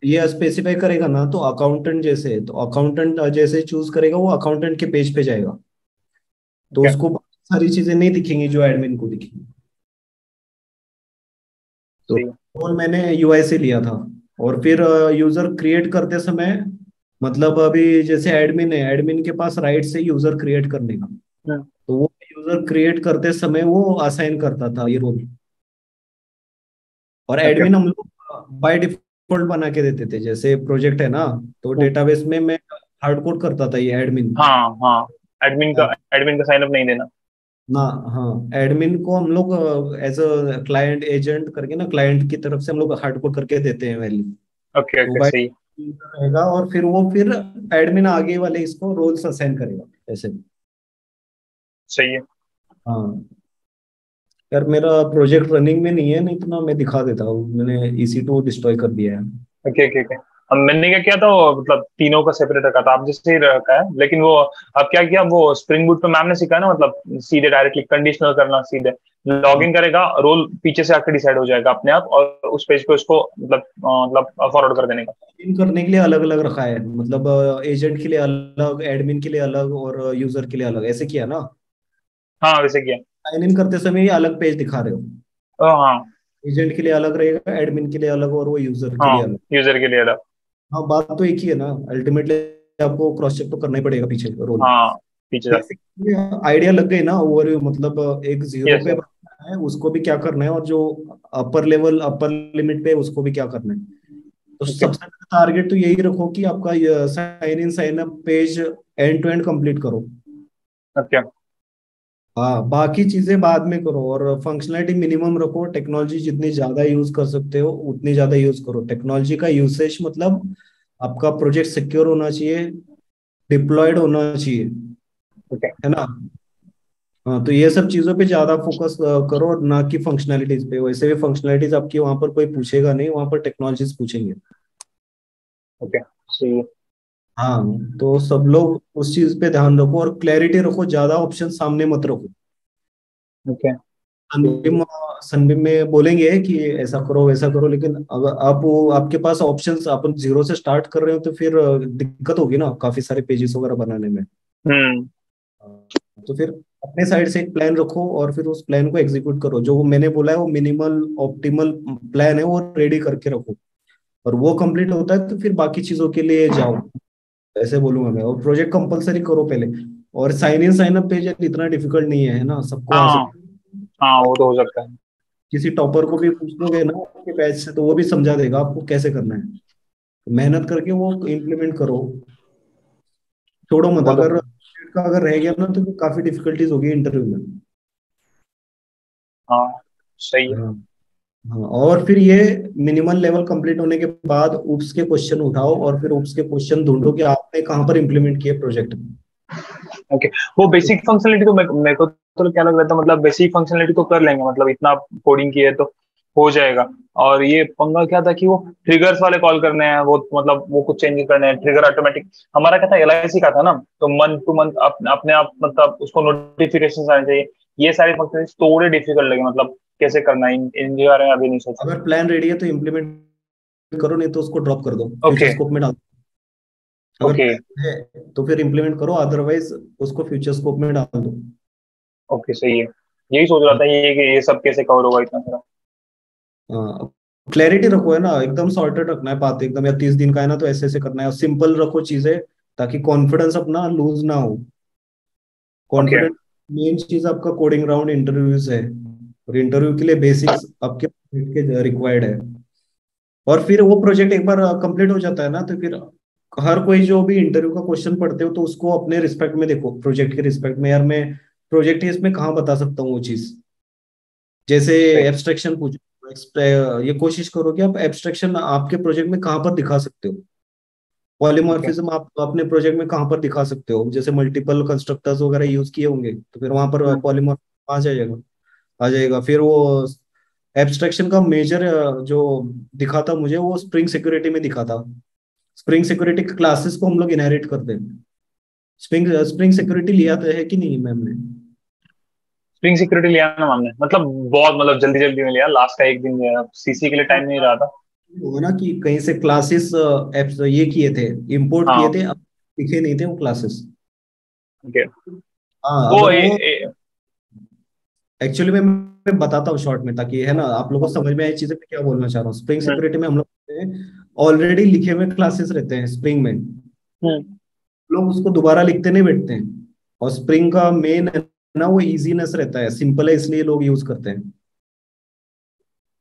ये स्पेसिफाई करेगा ना, तो अकाउंटेंट जैसे है, तो अकाउंटेंट जैसे चूज करेगा वो अकाउंटेंट के पेज पे जाएगा, तो
ओके।
उसको सारी चीजें नहीं दिखेंगी जो एडमिन को दिखेंगी। तो
सही है।
रोल मैंने UI से लिया था। और फिर यूजर क्रिएट करते समय, मतलब अभी जैसे एडमिन है, एडमिन के पास राइट से यूजर क्रिएट करने का,
हम्म।
तो वो यूजर क्रिएट करते समय वो असाइन करता था ये रोल। और
ओके।
एडमिन हम लोग बाय डिफॉल्ट बना के देते थे। जैसे प्रोजेक्ट है ना, तो डेटाबेस में मैं हार्ड कोड करता था ये एडमिन
हाँ हाँ, एडमिन का साइन अप नहीं देना।
ना। हाँ, एडमिन को हम लोग एज अ क्लाइंट एजेंट करके ना, क्लाइंट की तरफ से हम लोग हार्ड कोड करके देते हैं वैल्यू।
ओके
तो
ओके,
बाय
सही।
रहेगा, और फिर वो फिर एडमिन आगे वाले इसको रोल्स असाइन करेगा ऐसे।
सही है।
हाँ यार, मेरा प्रोजेक्ट रनिंग में नहीं है, नहीं तो ना मैं दिखा देता हूँ, मैंने EC2 डिस्ट्रॉय कर दिया है।
Okay okay okay. अब मैंने क्या किया था वो मतलब तीनों का सेपरेट रखा था, आप जैसे ही रखा है, लेकिन वो अब क्या किया, वो स्प्रिंग बूट पे मैम ने सिखाया ना मतलब सीधे डायरेक्टली कंडीशनल करना, सीधे लॉगिन करेगा, रोल पीछे से आके डिसाइड हो जाएगा अपने आप, और उस पेज पे उसको मतलब फॉरवर्ड कर देने का।
इन करने के लिए अलग अलग रखा है, मतलब एजेंट के लिए अलग, एडमिन के लिए अलग, और यूजर के लिए अलग, ऐसे किया ना।
हाँ, वैसे किया।
साइन इन करते समय ये अलग पेज दिखा रहे हो,
हाँ
एजेंट के लिए अलग रहेगा, एडमिन के लिए अलग, और वो यूजर के
हाँ,
लिए अलग।
यूजर के लिए अलग।
हाँ, बात तो एक ही है ना, अल्टीमेटली आपको क्रॉस चेक तो करना ही पड़ेगा पीछे रोल।
हाँ, पीछे जाके।
बेसिकली आइडिया लग गई ना, ओवर मतलब एक जीरो
यस
पे
सर।
बनाना है, उसको भी क्या करना है, और जो अपर लेवल, अपर लिमिट पे उसको भी क्या करना है। तो
ओके।
सबसे पहले टारगेट तो यही रखो कि आपका sign in sign up page end to end complete करो।
ओके।
हाँ, बाकी चीजें बाद में करो, और फंक्शनलिटी मिनिमम रखो। टेक्नोलॉजी जितनी ज्यादा यूज कर सकते हो उतनी ज्यादा यूज करो। टेक्नोलॉजी का यूसेज मतलब आपका प्रोजेक्ट सिक्योर होना चाहिए, डिप्लॉयड होना चाहिए,
ओके।
है ना। हाँ, तो ये सब चीजों पे ज्यादा फोकस करो, और ना कि फंक्शनैलिटीज पे। वैसे भी फंक्शनैलिटीज आपकी वहां पर कोई पूछेगा नहीं, वहां पर टेक्नोलॉजीज पूछेंगे।
ओके, सही है।
हाँ, तो सब लोग उस चीज पे ध्यान रखो और क्लैरिटी रखो, ज्यादा ऑप्शन सामने मत रखो।
ओके।
सनबिम सनबिम में बोलेंगे कि ऐसा करो वैसा करो, लेकिन अगर आप वो आपके पास ऑप्शंस, अपन जीरो से स्टार्ट कर रहे हो तो फिर दिक्कत होगी ना काफी सारे पेजेस वगैरह बनाने में।
हम्म।
तो फिर अपने साइड से एक प्लान रखो और फिर उस प्लान को एग्जीक्यूट करो। जो वो मैंने बोला है वो मिनिमल ऑप्टिमल प्लान है, वो रेडी करके रखो। और वो कंप्लीट होता है तो फिर बाकी चीजों के लिए जाओ, ऐसे बोलूंगा मैं। और प्रोजेक्ट कंपलसरी करो पहले। और sign in sign up page इतना डिफिकल्ट नहीं है ना, सबको आ
हाँ
सकता है।
हाँ, वो तो हो सकता है।
किसी टॉपर को भी पूछ लोगे ना आपके बैच से, तो वो भी समझा देगा आपको कैसे करना है। मेहनत करके वो इम्प्लीमेंट करो, छोड़ो मत।
वो तो
अगर का अगर रह गया ना तो फिर काफी डिफिकल्टीज होगी इंटरव्यू में।
हाँ, सही है।
हाँ। हाँ, और फिर ये मिनिमल लेवल कंप्लीट होने के बाद उप्स के क्वेश्चन उठाओ, और फिर उप्स के क्वेश्चन ढूंढो कि आपने कहाँ पर इम्प्लीमेंट किए प्रोजेक्ट में।
ओके। वो बेसिक फंक्शनलिटी तो मेरे को तो क्या लग रहा था, मतलब बेसिक फंक्शनलिटी तो कर लेंगे, मतलब इतना कोडिंग की है तो हो जाएगा। और ये पंगा क्या था कि वो ट्रिगर्स वाले कॉल करने हैं, वो मतलब वो कुछ चेंज करने हैं, ट्रिगर ऑटोमेटिक। हमारा क्या था, LIC का था ना, तो मंथ टू मंथ अपने आप मतलब उसको नोटिफिकेशन आने चाहिए। ये सारे फंक्शन थोड़े डिफिकल्ट लगे, मतलब कैसे करना है इनके बारे में अभी नहीं सोचा।
अगर प्लान रेडी है तो इम्प्लीमेंट करो, नहीं तो उसको ड्रॉप कर दो, फ्यूचर
ओके।
स्कोप में डाल दो। अगर
ओके।
plan है तो फिर इम्प्लीमेंट करो, अदरवाइज उसको फ्यूचर स्कोप में डाल दो।
ओके, सही है। यही सोच रहा था ये कि ये सब कैसे कवर होगा इतना सारा।
हाँ, क्लैरिटी रखो, है ना, एकदम सॉर्टेड रखना है बात एकदम। या 30 दिन का है ना तो ऐसे ऐसे करना है, और सिंपल रखो चीजें, ताकि कॉन्फिडेंस अपना लूज ना हो।
ओके।
कॉन्फिडेंस मेन चीज आपका कोडिंग राउंड इंटरव्यूज है, और इंटरव्यू के लिए बेसिक्स आपके रिक्वायर्ड है। और फिर वो प्रोजेक्ट एक बार कंप्लीट हो जाता है ना, तो फिर हर कोई जो भी इंटरव्यू का क्वेश्चन पढ़ते हो तो उसको अपने रिस्पेक्ट में देखो, प्रोजेक्ट के रिस्पेक्ट में। यार मैं प्रोजेक्ट ही इसमें कहाँ बता सकता हूँ वो चीज। जैसे
सही।
एब्स्ट्रैक्शन पूछो, ये कोशिश करो कि आप एब्स्ट्रैक्शन आपके प्रोजेक्ट में कहाँ पर दिखा सकते हो।
ओके।
पॉलीमॉर्फिज्म आप अपने प्रोजेक्ट में कहाँ पर दिखा सकते हो, जैसे मल्टीपल कंस्ट्रक्टर्स वगैरह यूज किए होंगे तो फिर वहां पर
हम्म।
पॉलीमॉर्फिज्म आ जाएगा। फिर वो एब्स्ट्रैक्शन का मेजर जो दिखा था मुझे, वो स्प्रिंग सिक्योरिटी में दिखा था। स्प्रिंग सिक्योरिटी क्लासेस को हम लोग इनहेरिट करते हैं। स्प्रिंग स्प्रिंग सिक्योरिटी लिया तो है कि नहीं मैम ने?
स्प्रिंग सिक्योरिटी लिया ना हमने, मतलब बहुत मतलब जल्दी जल्दी में लिया, लास्ट का एक दिन लिया, CC के लिए टाइम नहीं रहा था।
होगा ना कि कहीं से क्लासेस एप्स ये किए थे, इंपोर्ट किए
हाँ।
थे, अब दिखे नहीं थे वो क्लासेस।
ओके।
हाँ,
वो
अगर वो एक्चुअली मैं बताता हूँ शॉर्ट में, ताकि है ना आप लोगों को समझ में आए चीजें मैं क्या बोलना चाह रहा हूँ। स्प्रिंग
हम्म।
सिक्योरिटी में हम लोग ऑलरेडी लिखे हुए क्लासेस रहते हैं स्प्रिंग में,
हम्म।
लोग उसको दोबारा लिखते नहीं बैठते हैं। और स्प्रिंग का मेन है ना वो इजीनेस रहता है, सिंपल है, इसलिए लोग यूज करते हैं।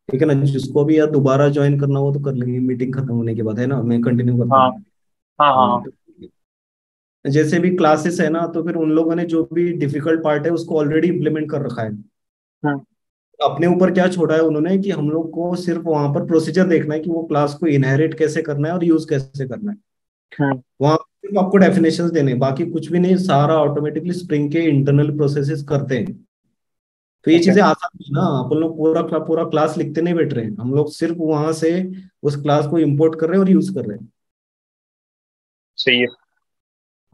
ठीक है ना, जिसको भी यार दोबारा ज्वाइन करना हो तो कर लेंगे मीटिंग खत्म होने के बाद, है ना, मैं कंटिन्यू करता
हाँ
हूँ।
हाँ हाँ
हाँ,
हाँ।
तो जैसे भी क्लासेस है ना, तो फिर उन लोगों ने जो भी डिफिकल्ट पार्ट है उसको ऑलरेडी इम्प्लीमेंट कर रखा है।
हम्म।
अपने ऊपर क्या छोड़ा है उन्होंने कि हम लोग को सिर्फ वहां पर प्रोसीजर देखना है कि वो क्लास को इनहेरिट कैसे करना है और यूज कैसे करना है।
हम्म।
वहां पर सिर्फ आपको डेफिनेशंस देने हैं, बाकी कुछ भी नहीं, सारा ऑटोमेटिकली स्प्रिंग के इंटरनल प्रोसेसेस करते हैं। तो ये
ओके,
चीजें आसान है ना, अपन लोग पूरा क्लास लिखते नहीं बैठ रहे हैं, हम लोग सिर्फ वहां से उस क्लास को इंपोर्ट कर रहे हैं और यूज कर रहे हैं।
सही है।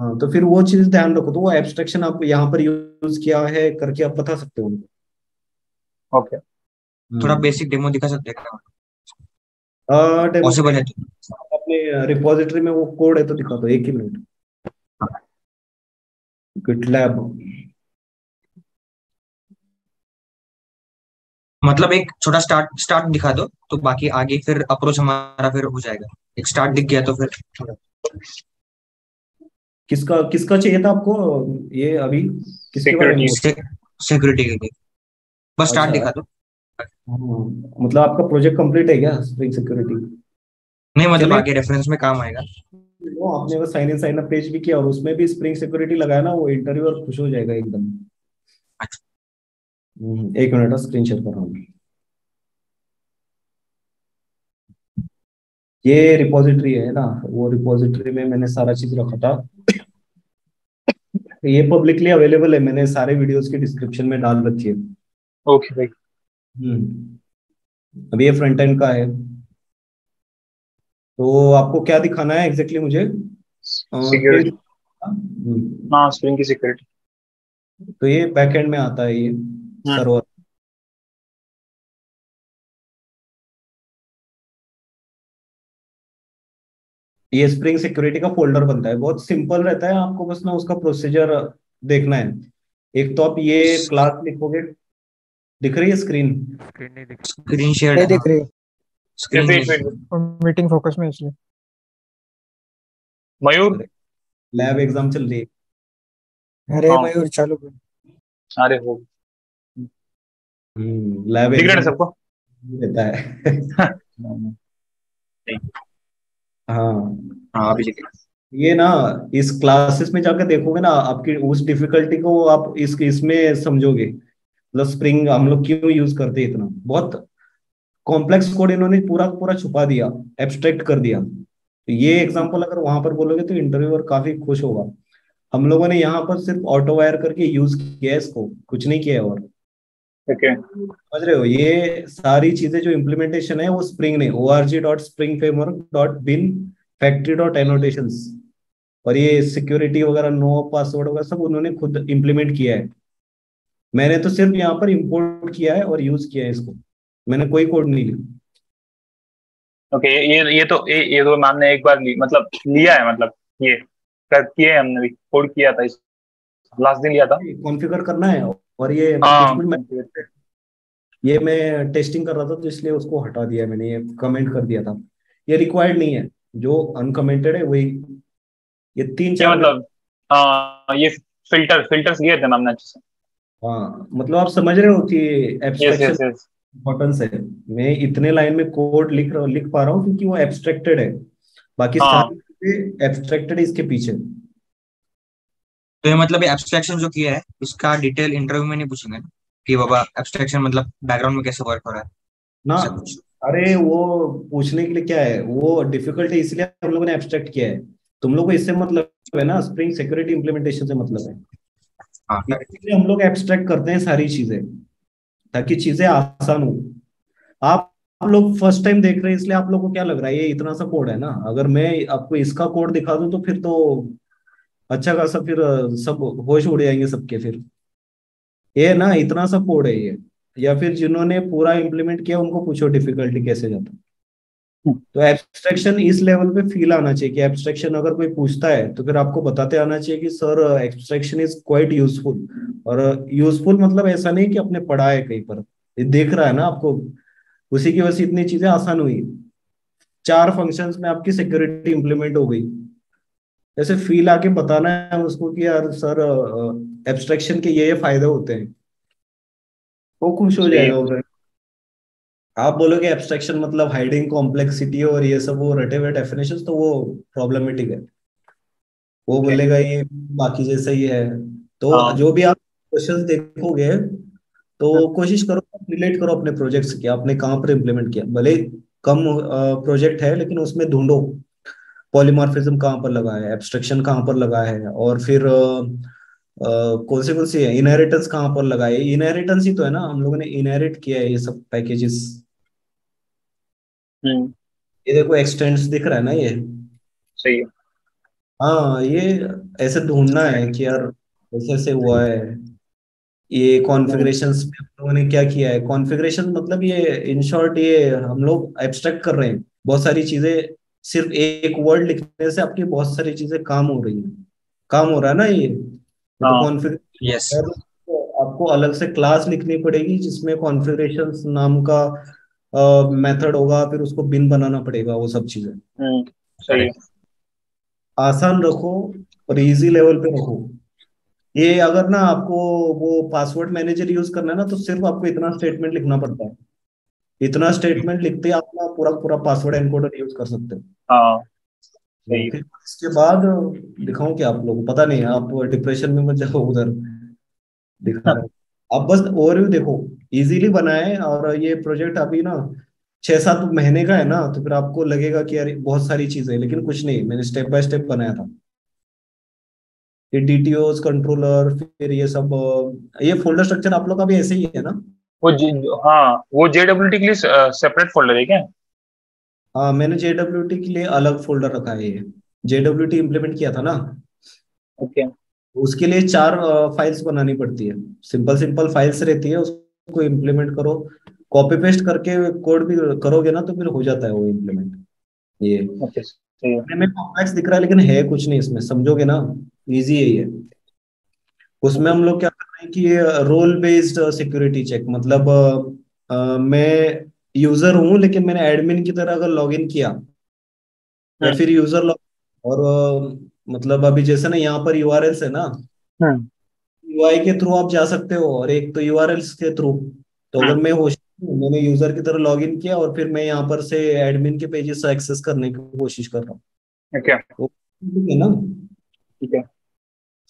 हाँ, तो फिर वो चीज ध्यान रखो, तो वो एब्स्ट्रैक्शन आप यहाँ पर यूज किया है करके आप बता सकते हो उनको।
ओके।
थोड़ा
हम्म।
बेसिक डेमो दिखा सकते हैं क्या?
डेमो
पॉसिबल है तो।
अपने रिपोजिटरी में वो कोड है तो दिखा दो, एक ही मिनट। गिटलैब।
मतलब एक छोटा स्टार्ट स्टार्ट दिखा दो तो बाकी आगे फिर अप्रोच हमारा फिर हो जाएगा। एक स्टार्ट दिख गया तो फिर
किसका किसका चाहिए था आपको ये अभी, किसके बारे में
सिक्योरिटी।
बोल?
सिक्योरिटी के लिए बस स्टार्ट
अच्छा।
दिखा दो।
मतलब आपका प्रोजेक्ट कंप्लीट है क्या स्प्रिंग सिक्योरिटी?
नहीं मतलब
चले,
आगे रेफरेंस में काम आएगा।
वो आपने वो sign in sign up page भी किया और उसमें भी स्प्रिंग सिक्योरिटी लगाया ना, वो इंटरव्यू और खुश हो जाएगा एकदम।
अच्छा।
एक मिनट स्क्रीन शेयर कर रहा हूँ। ये रिपोजिटरी है ना, वो रिपोजिटरी में मैंने सारा चीज रखा था। ये पब्लिकली अवेलेबल है, मैंने सारे वीडियोस की डिस्क्रिप्शन में डाल रखी है।
ओके भाई।
अभी ये फ्रंट एंड का है। तो आपको क्या दिखाना है एग्जैक्टली मुझे?
सिक्योरिटी।
हम्म,
हाँ, स्प्रिंग की सिक्योरिटी।
तो ये बैक एंड में आता है ये
हम्म।
सर्वर। ये स्प्रिंग सिक्योरिटी का फोल्डर बनता है, बहुत सिंपल रहता है, आपको बस ना उसका प्रोसीजर देखना है। एक तो आप ये क्लास लिखोगे, दिख रही है स्क्रीन?
स्क्रीन नहीं दिख
स्क्रीन शेयर
नहीं
है ना,
दिख रही।
स्क्रीन
वेट
नहीं।
वेट।
मीटिंग फोकस में इसलिए।
मयूर।
लैब एग्जाम चल रही है।
अरे
हाँ।
मयूर चालू कर।
अरे हो।
लैब
दिख रहा है ना
एग्जाम
सबको?
रहता है।
हम्म।
हाँ,
हाँ अभी लिखे।
ये ना इस क्लासेस में जाकर देखोगे ना, आपकी उस डिफिकल्टी को आप इसमें समझोगे। मतलब स्प्रिंग हम लोग क्यों यूज करते हैं, इतना बहुत कॉम्प्लेक्स कोड इन्होंने पूरा पूरा छुपा दिया, एब्स्ट्रैक्ट कर दिया। तो ये एग्जांपल अगर वहां पर बोलोगे तो इंटरव्यूअर काफी खुश होगा। हम लोगों ने यहाँ पर सिर्फ ऑटो वायर करके यूज किया है इसको, कुछ नहीं किया है। और
ओके।
समझ रहे हो, ये सारी चीजें जो इम्प्लीमेंटेशन है वो स्प्रिंग ने org.springframework.bin factory.annotations, और ये सिक्योरिटी वगैरह नो पासवर्ड वगैरह सब उन्होंने खुद इंप्लीमेंट किया है। मैंने तो सिर्फ यहाँ पर इंपोर्ट किया है और यूज किया है इसको, मैंने कोई कोड नहीं लिखा।
ओके, ये तो मैम ने एक बार मतलब लिया है, मतलब ये किए हैं, हमने भी कोड किया था इस लास्ट दिन लिया था।
कॉन्फ़िगर करना है, और ये कुछ
हाँ।
कुछ ये मैं टेस्टिंग कर रहा था तो इसलिए उसको हटा दिया मैंने, ये कमेंट कर दिया था। ये रिक्वायर्ड नहीं है, जो अनकमेंटेड है वही। ये तीन
ये
चार
मतलब ये फिल्टर्स लिए थे मैम ने अच्छे से।
हाँ, मतलब आप समझ रहे हो कि
yes
abstraction
yes yes.
Importance है। मैं इतने लाइन में कोड लिख पा रहा हूँ क्योंकि वो एब्स्ट्रैक्टेड है, बाकी
हाँ
सारी चीजें एब्स्ट्रैक्टेड है इसके पीछे।
तो ये मतलब एब्स्ट्रैक्शन जो किया है इसका डिटेल इंटरव्यू में नहीं पूछेंगे ना, कि बाबा एब्स्ट्रैक्शन मतलब बैकग्राउंड में कैसे वर्क हो रहा है,
ना,
ऐसा कुछ?
अरे वो पूछने के लिए क्या है, वो डिफिकल्ट है इसलिए हम लोगों ने एब्स्ट्रैक्ट किया है। तुम लोग को इससे मतलब है ना, स्प्रिंग सिक्योरिटी इंप्लीमेंटेशन से मतलब है।
हाँ करेक्ट।
इसलिए हम लोग एब्स्ट्रैक्ट करते हैं सारी चीजें, ताकि चीजें आसान हो। आप लोग फर्स्ट टाइम देख रहे हैं इसलिए आप लोगों को क्या लग रहा है ये इतना सा कोड है ना, अगर मैं आपको इसका कोड दिखा दूं तो फिर तो अच्छा खासा फिर सब होश उड़ जाएंगे सबके फिर। ये ना इतना सा कोड है ये, या फिर जिन्होंने पूरा इम्प्लीमेंट किया उनको पूछो डिफिकल्टी कैसे जाता। तो एब्स्ट्रैक्शन इस लेवल पे फील आना चाहिए कि एब्स्ट्रैक्शन अगर कोई पूछता है तो फिर आपको बताते आना चाहिए कि sir abstraction is quite useful. और यूजफुल मतलब ऐसा नहीं कि आपने पढ़ा है कहीं पर, ये देख रहा है ना आपको, उसी की वजह से इतनी चीजें आसान हुई। 4 फंक्शंस में आपकी सिक्योरिटी इंप्लीमेंट हो गई। ऐसे फील आके बताना है उसको कि यार सर एब्स्ट्रैक्शन के ये फायदे होते हैं, वो खुश हो
सही है।
जाएगा उधर। आप बोलोगे एब्स्ट्रैक्शन मतलब हाइडिंग कॉम्प्लेक्सिटी और ये सब वो रटे हुए डेफिनेशन, तो वो प्रॉब्लमेटिक है। वो
ओके।
बोलेगा ये बाकी जैसा ही है। तो
हाँ।
जो भी आप क्वेश्चन देखोगे तो कोशिश करो, रिलेट करो अपने प्रोजेक्ट से कि आपने कहाँ पर इम्प्लीमेंट किया। भले कम प्रोजेक्ट है लेकिन उसमें ढूंढो पॉलीमॉर्फिज्म कहाँ पर लगा है, एब्स्ट्रैक्शन कहाँ पर लगा है, और फिर कौन सी है इनहेरिटेंस कहाँ पर लगा है। इनहेरिटेंस ही तो है ना, हम लोगों ने इनहेरिट किया है ये सब पैकेजेस।
हम्म।
ये देखो एक्सटेंड्स दिख रहा है ना ये।
सही है।
हाँ, ये ऐसे ढूंढना है कि यार ऐसे ऐसे हुआ है। ये
हम्म।
कॉन्फ़िगरेशंस में हम लोगों ने क्या किया है, कॉन्फ़िगरेशन मतलब ये इन शॉर्ट ये हम लोग एब्स्ट्रैक्ट कर रहे हैं बहुत सारी चीजें। सिर्फ एक वर्ड लिखने से आपकी बहुत सारी चीजें काम हो रही हैं, काम हो रहा है ना ये तो
हाँ।
यस।
कॉन्फ़िगरेशन आपको अलग से क्लास लिखनी पड़ेगी जिसमें कॉन्फ़िगरेशंस नाम का मेथड होगा, फिर उसको बिन बनाना पड़ेगा, वो सब चीजें।
सही है।
करेक्ट।
आसान रखो और इजी लेवल पे रखो। ये अगर ना आपको वो पासवर्ड मैनेजर यूज करना है ना, तो सिर्फ आपको इतना स्टेटमेंट लिखना पड़ता है। इतना स्टेटमेंट लिखते ही आप ना पूरा पूरा पासवर्ड एनकोडर यूज कर सकते हो।
हाँ।
वो
सही है।
फिर इसके बाद दिखाऊं क्या आप लोगों को, पता नहीं आप डिप्रेशन में मत जाओ उधर, दिखा रहा हूँ। आप बस ओवरव्यू देखो, इजीली बना है। और ये प्रोजेक्ट अभी ना 6-7 महीने का है ना, तो फिर आपको लगेगा कि यार बहुत सारी चीजें, लेकिन कुछ नहीं, मैंने स्टेप बाय स्टेप बनाया था। ये डीटीओस कंट्रोलर, फिर ये सब ये फोल्डर स्ट्रक्चर आप लोग का भी ऐसे ही है ना?
वो हाँ, वो JWT के लिए सेपरेट फोल्डर है क्या?
हाँ, मैंने JWT के लिए अलग फोल्डर रखा है। ये JWT इम्प्लीमेंट किया था ना,
ओके।
उसके लिए 4 फाइल्स बनानी पड़ती है। सिंपल सिंपल फाइल्स रहती है, उसको इम्प्लीमेंट करो, कॉपी पेस्ट करके कोड भी करोगे ना तो फिर हो जाता है वो इम्प्लीमेंट। ये
ओके, सही है।
में कॉम्प्लेक्स दिख रहा है लेकिन है कुछ नहीं इसमें, समझोगे ना, इजी है ये। उसमें हम लोग क्या कर रहे हैं कि रोल बेस्ड सिक्योरिटी चेक, मतलब मैं यूजर हूँ लेकिन मैंने एडमिन की तरह अगर लॉगिन किया, या
हम्म।
फिर यूजर लॉग, और मतलब अभी जैसे ना यहाँ पर यूआरएल्स है ना,
हम्म।
यूआई के थ्रू आप जा सकते हो, और एक तो यूआरएल्स के थ्रू। तो अगर
हम्म।
मैं होस्ट हूँ, मैंने यूजर की तरह लॉगिन किया और फिर मैं यहाँ पर से एडमिन के पेजेस एक्सेस करने की कोशिश कर रहा हूँ,
ओके।
तो ठीक है ना?
ठीक है,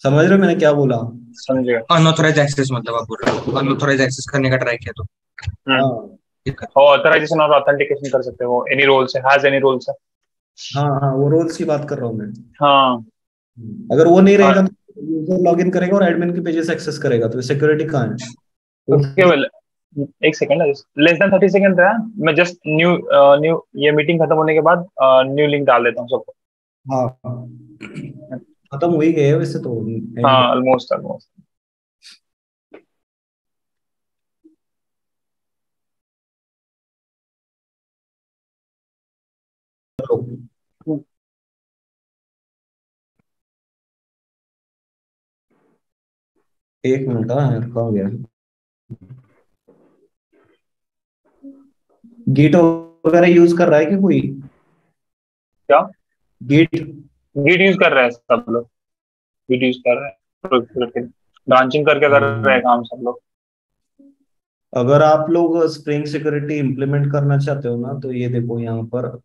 समझ रहे हो मैंने क्या बोला?
समझे।
अनऑथराइज एक्सेस मतलब आप बोल रहे हो, अनऑथराइज एक्सेस करने का ट्राई किया तो
हम्म।
हाँ
दिक्कत।
और ऑथराइजेशन और ऑथेंटिकेशन कर सकते हो, एनी रोल से, हैज एनी रोल से।
हाँ हाँ, वो रोल्स की बात कर रहा हूँ मैं।
हाँ।
अगर वो नहीं रहेगा
हाँ,
तो यूजर लॉगिन करेगा और एडमिन के पेजेस एक्सेस करेगा, तो सिक्योरिटी कहाँ है?
ओके, वेल, एक सेकेंड, लेस देन 30 सेकेंड रहा। मैं जस्ट न्यू न्यू ये मीटिंग खत्म होने के बाद न्यू लिंक डाल देता हूँ सबको।
हाँ खत्म हो ही गए हैं वैसे तो,
हाँ,
एंड
ऑलमोस्ट ऑलमोस्ट।
करो। एक मिनट, हाँ यार कहाँ गया? गिट वगैरह यूज कर रहा है कि कोई?
क्या?
गिट?
गिट यूज कर रहे हैं सब लोग, गिट यूज कर रहे हैं, ब्रांचिंग करके कर रहे हैं काम सब लोग।
अगर आप लोग स्प्रिंग सिक्योरिटी इंप्लीमेंट करना चाहते हो ना, तो ये देखो यहाँ पर,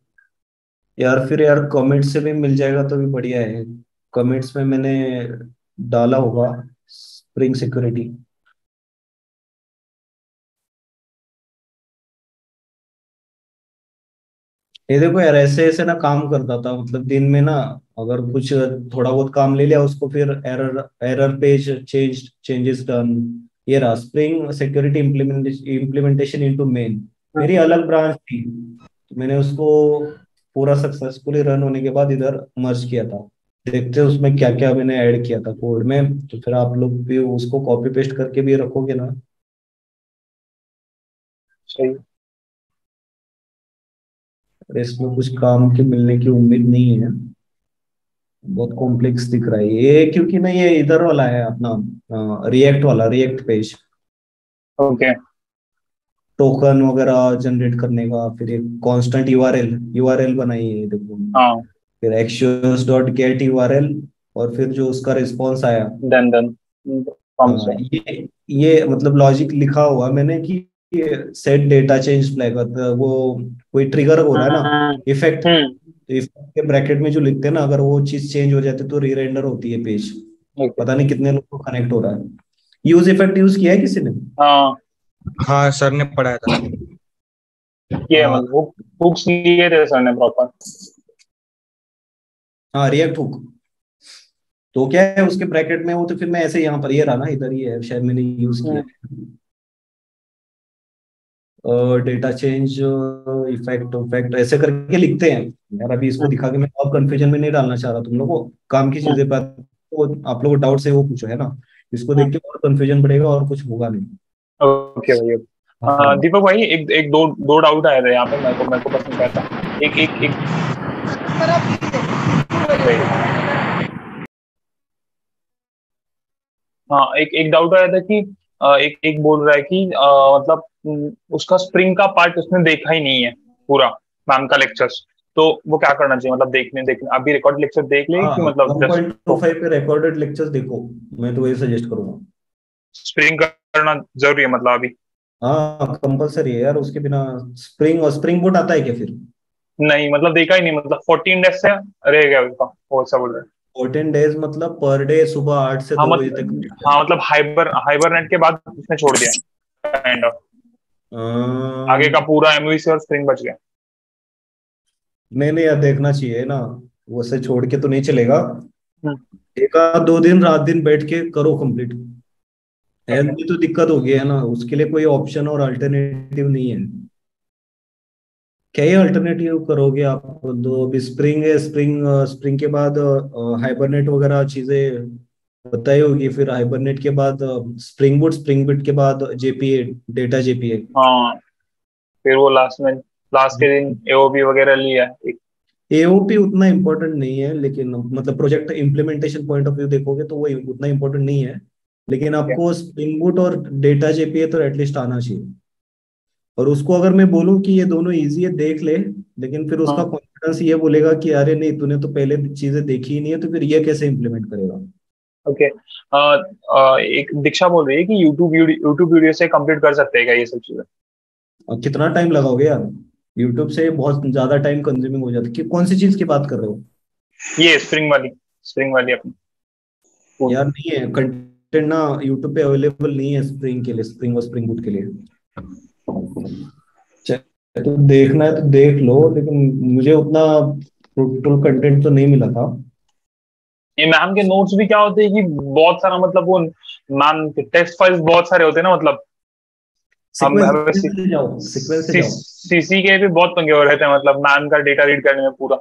यार फिर यार कमिट से भी मिल जाएगा तो भी बढ़िया है। कमिट्स में मैंने डाला होगा स्प्रिंग सिक्योरिटी। ये देखो यार, ऐसे ऐसे ना काम करता था, मतलब दिन में ना, अगर कुछ थोड़ा बहुत काम ले लिया उसको, फिर error error page changes done. ये रहा spring security implementation into main. मेरी अलग ब्रांच थी, तो मैंने उसको पूरा सक्सेसफुली रन होने के बाद इधर मर्ज किया था। देखते हैं उसमें क्या क्या मैंने ऐड किया था कोड में, तो फिर आप लोग भी उसको कॉपी पेस्ट करके भी रखोगे ना।
सही।
और इसमें कुछ काम के मिलने की उम्मीद नहीं है, बहुत कॉम्प्लेक्स दिख रहा है ये, क्योंकि ना ये इधर वाला है अपना रिएक्ट वाला, रिएक्ट पेज,
ओके।
टोकन वगैरह जनरेट करने का, फिर एक कांस्टेंट यूआरएल यूआरएल बनाई है देखो,
हाँ,
फिर एक्शंस डॉट गेट यूआरएल, और फिर जो उसका रिस्पॉन्स आया।
देन फ्रॉम से।
ये मतलब लॉजिक लिखा हुआ मैंने कि सेट डेटा चेंज फ्लैग, वो कोई ट्रिगर हो रहा है ना,
हम्म।
इफेक्ट,
हम्म।
तो इफेक्ट के ब्रैकेट में जो लिखते हैं ना, अगर वो चीज चेंज हो जाती है तो रीरेंडर होती है पेज।
ओके।
पता नहीं कितने लोग को कनेक्ट हो रहा है। यूज इफेक्ट यूज किया है किसी ने?
हाँ,
हाँ सर ने पढ़ाया था।
ये
हाँ
मतलब हुक्स लिए थे सर ने प्रॉपर।
हाँ, रिएक्ट हुक। तो क्या है उसके ब्रैकेट में, वो तो फिर मैं ऐसे यहाँ पर, ये रहा ना, इधर ही है शायद, मैंने यूज किया है डेटा चेंज इफेक्ट इफेक्ट ऐसे करके लिखते हैं। यार अभी इसको दिखा के मैं और कंफ्यूजन में नहीं डालना चाह रहा तुम लोगों को, काम की चीजें पर तो आप लोगों को डाउट से वो पूछो है ना, इसको देख के और कंफ्यूजन बढ़ेगा और कुछ होगा नहीं।
ओके भाई।
हाँ
दीपक भाई, एक एक दो दो डाउट आए थे यहाँ पे, मेरे को बस नहीं कहता। एक एक एक wait। हाँ, एक एक डाउट आया था कि एक एक बोल रहा है कि मतलब उसका स्प्रिंग का पार्ट उसने देखा ही नहीं है पूरा, मैम का लेक्चर्स। तो वो क्या करना चाहिए, मतलब देखने देखने अभी रिकॉर्ड लेक्चर देख ले
हाँ,
कि मतलब जस्ट
1.25 पे रिकॉर्डेड लेक्चर्स देखो, मैं तो वही सजेस्ट करूंगा।
स्प्रिंग करना जरूरी है मतलब अभी?
हाँ कंपलसरी है यार, उसके बिना स्प्रिंग, और स्प्रिंग बूट आता है क्या फिर?
नहीं, मतलब देखा ही नहीं, मतलब 14 डेज से रह गया उसका, वो ऐसा बोल रहे हैं।
14 डेज मतलब पर डे सुबह 8 से
हाँ
2 बजे तक?
मतलब, हाँ मतलब हाइबरनेट के बाद उसने छोड़ दिया काइंड ऑफ। आगे का पूरा एमवीसी और स्प्रिंग बच गया।
नहीं नहीं यार, देखना चाहिए ना, वो से छोड़ के तो नहीं चलेगा।
हम्म,
एक आध दो दिन रात दिन बैठ के करो कंप्लीट। Health
okay.
में तो दिक्कत हो गई है ना, उसके लिए कोई ऑप्शन और अल्टरनेटिव नहीं है। क्या ही अल्टरनेटिव करोगे आप? दो अभी स्प्रिंग है, स्प्रिंग स्प्रिंग के बाद हाइबरनेट वगैरह चीजें बताई होगी, फिर हाइबरनेट के बाद स्प्रिंग बूट के बाद जेपीए, डेटा जेपीए।
हाँ, फिर वो लास्ट के दिन एओबी वगैरह लिया एक।
एओपी उतना इम्पोर्टेंट नहीं है, लेकिन मतलब project implementation point of view देखोगे तो वो उतना इम्पोर्टेंट नहीं है। लेकिन
क्या?
आपको स्प्रिंग बूट और डेटा जेपीए तो एटलीस्ट आना चाहिए। और उसको अगर मैं बोलूं कि ये दोनों इजी है देख ले, लेकिन फिर उसका
हाँ,
कॉन्फिडेंस ये बोलेगा कि अरे नहीं, तूने तो पहले चीजें देखी ही नहीं है, तो फिर ये कैसे इम्प्लीमेंट करेगा?
ओके। एक दीक्षा बोल रही है कि यूट्यूब वीडियो से कंप्लीट कर सकते हैं क्या ये सब चीजें?
और कितना टाइम लगाओगे यार? यूट्यूब से बहुत ज्यादा टाइम कंज्यूमिंग हो जाता है। कि कौन सी चीज की बात कर रहे हो?
ये स्प्रिंग वाली अपनी
यार नहीं है कंटेंट ना, यूट्यूब पे अवेलेबल नहीं है स्प्रिंग के लिए, स्प्रिंग और स्प्रिंग बूट के लिए। चाहे तो देखना है तो देख लो, लेकिन मुझे उतना फ्रूटफुल कंटेंट तो नहीं मिला था।
ये मैम के नोट्स भी क्या होते हैं कि बहुत सारा मतलब वो मैम के टेक्स्ट फाइल्स बहुत सारे होते हैं ना, मतलब हम
सीक्वेंस
हमें
से जाओ, सीक्वेंस से जाओ।
सीसी के भी बहुत पंगे हो रहे थे, मतलब मैम का डेटा रीड करने में पूरा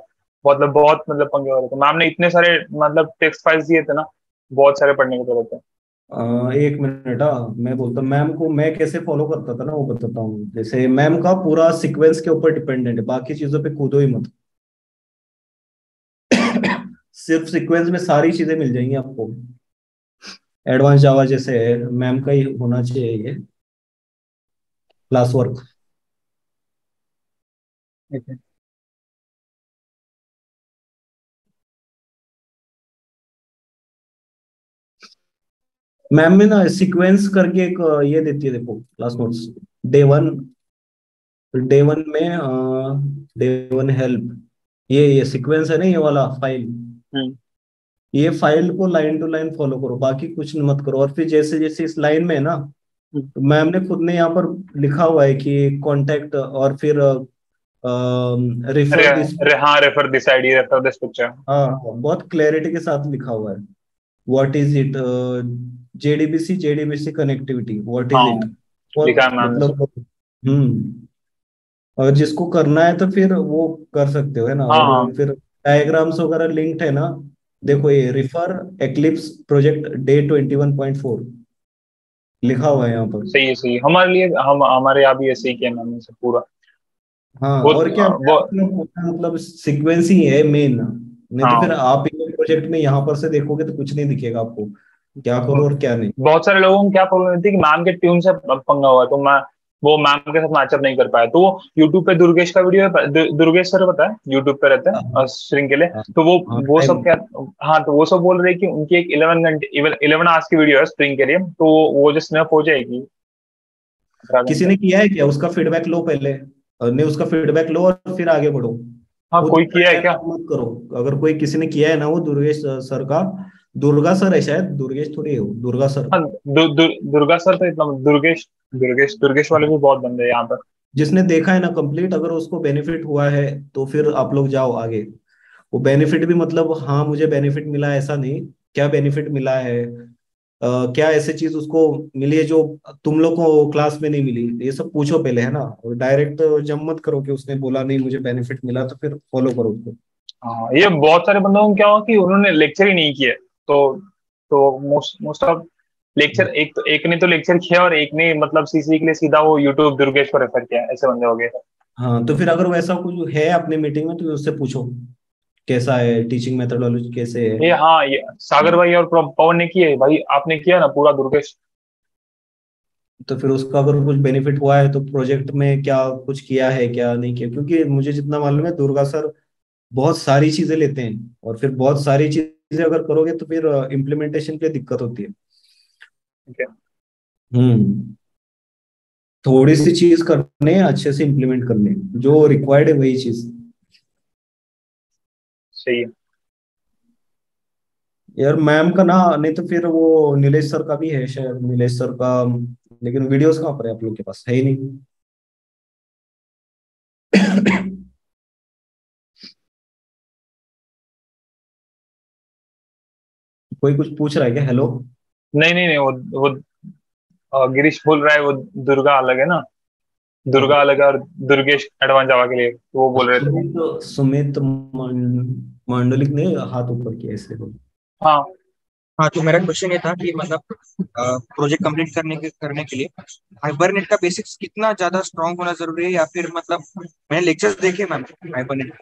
बहुत मतलब पंगे हो रहे थे। मैम ने इतने सारे मतलब टेक्स्ट फाइल्स दिए थे ना, बहुत सारे पढ़ने की जरूरत है।
एक मिनट, मैं बोलता हूँ मैम को मैं कैसे फॉलो करता था ना, वो बताता हूँ। जैसे मैम का पूरा सीक्वेंस के ऊपर डिपेंडेंट है, बाकी चीजों पे कूदो ही मत। सिर्फ सीक्वेंस में सारी चीजें मिल जाएंगी आपको। एडवांस जावा जैसे है, मैम का ही होना चाहिए ये क्लास वर्क।
ठीक है।
मैम में ना सीक्वेंस करके एक ये देती है, देखो क्लास नोट्स। डे 1, डे 1 में डे 1 हेल्प, ये सीक्वेंस है ना, ये वाला फाइल।
हम्म।
ये फाइल को लाइन टू लाइन फॉलो करो, बाकी कुछ मत करो। और फिर जैसे जैसे इस लाइन में है ना,
हम्म।
तो मैम ने खुद ने यहाँ पर लिखा हुआ है कि कांटेक्ट, और फिर
अरे
रिफर दिस।
अरे हाँ, refer this ID, refer this picture.
हाँ हाँ, बहुत क्लैरिटी के साथ लिखा हुआ है। What is it, JDBC connectivity, what is
हाँ,
इट।
लिखा
बहुत
है मैम ने सब।
मतलब, अगर जिसको करना है तो फिर वो कर सकते हो, है ना।
हाँ
और
हाँ,
फिर डायग्राम्स वगैरह लिंक्ड है ना। देखो ये रिफर एक्लिप्स प्रोजेक्ट डे 21.4 लिखा हुआ है यहाँ पर।
सही है हमारे लिए, हम हमारे यहाँ भी ऐसे ही किया मैम ने सब पूरा।
हाँ,
वो
और क्या
वो
मतलब सीक्वेंस ही है मेन। नहीं तो फिर
हाँ,
आप प्रोजेक्ट में यहाँ पर से देखोगे तो कुछ नहीं दिखेगा आपको, क्या करो और क्या नहीं।
बहुत सारे लोगों को क्या प्रॉब्लम होती है कि मैम के ट्यून से पंगा हुआ, तो मैं वो मैम के साथ मैचअप नहीं कर पाया। तो वो यूट्यूब पे दुर्गेश का वीडियो है, दुर्गेश सर पता है, यूट्यूब पे रहते हैं
हाँ
स्ट्रिंग के लिए।
हाँ
तो
हाँ,
वो सब
टाइम।
क्या, हाँ, तो वो सब बोल रहे हैं कि उनकी एक 11 घंटे 11 आवर्स की वीडियो है स्प्रिंग के लिए, तो वो जो स्नैप हो जाएगी 18 घंटे।
किसी ने किया है क्या उसका फीडबैक लो पहले, नहीं उसका फीडबैक लो और फिर आगे बढ़ो।
हाँ,
खुद
कोई किया है
करने
क्या?
का मत करो। अगर कोई किसी ने किया है ना, वो दुर्गेश सर का, दुर्गा सर है शायद, दुर्गेश थोड़ी है वो, दुर्गा सर।
हाँ, दुर्गा सर तो इतना, दुर्गेश वाले भी बहुत बंदे हैं यहाँ पर।
जिसने देखा है ना कंप्लीट, अगर उसको बेनिफिट हुआ है तो फिर आप लोग जाओ आगे। वो बेनिफिट भी मतलब, हाँ मुझे बेनिफिट मिला है ऐसा नहीं, क्या बेनिफिट मिला है, क्या ऐसी चीज उसको मिली है जो तुम लोग को क्लास में नहीं मिली, ये सब पूछो पहले, है ना। और डायरेक्ट जम मत करो कि उसने बोला नहीं मुझे बेनिफिट मिला तो फिर फॉलो करो उसको।
हाँ, ये बहुत सारे बंदों को क्या हुआ कि उन्होंने लेक्चर ही नहीं किए। तो मोस्ट मोस्ट ऑफ लेक्चर, एक ने तो लेक्चर किया और एक ने मतलब सीसी के लिए सीधा वो यूट्यूब दुर्गेश को रेफर किया, ऐसे बंदे हो गए थे।
हाँ, तो फिर अगर वैसा कुछ है अपनी मीटिंग में तो उससे पूछो कैसा है, टीचिंग मेथोडोलॉजी कैसे है।
ये हाँ, ये सागर भाई और पवन ने किए भाई, आपने किया ना पूरा दुर्गेश?
तो फिर उसका अगर कुछ बेनिफिट हुआ है तो प्रोजेक्ट में क्या कुछ किया है क्या नहीं किया, क्योंकि मुझे जितना मालूम है दुर्गा सर बहुत सारी चीजें लेते हैं, और फिर बहुत सारी चीजें अगर करोगे तो फिर इम्प्लीमेंटेशन के लिए दिक्कत होती है।
ठीक है।
हम्म। थोड़ी सी चीज करने हैं, अच्छे से इम्प्लीमेंट करने हैं। जो रिक्वायर्ड है वही चीज।
सही है।
यार मैम का ना, नहीं तो फिर वो नीलेश सर का भी है शायद, नीलेश सर का। लेकिन वीडियोस कहाँ पर है आप लोग के पास, है ही नहीं। कोई कुछ पूछ रहा है क्या? हेलो।
नहीं नहीं नहीं, वो गिरीश बोल रहा है वो दुर्गा अलग है ना,
हाँ,
दुर्गा अलग है और दुर्गेश एडवांस जावा के लिए, तो वो बोल रहे थे वो।
सुमित मांडलिक ने हाथ ऊपर किया इसलिए बोल।
हाँ
हाँ, तो मेरा क्वेश्चन ये था कि मतलब प्रोजेक्ट कंप्लीट करने के लिए हाइबरनेट का बेसिक्स कितना ज्यादा स्ट्रांग होना जरूरी है, या फिर मतलब मैंने लेक्चर्स देखे मैम हाइबरनेट,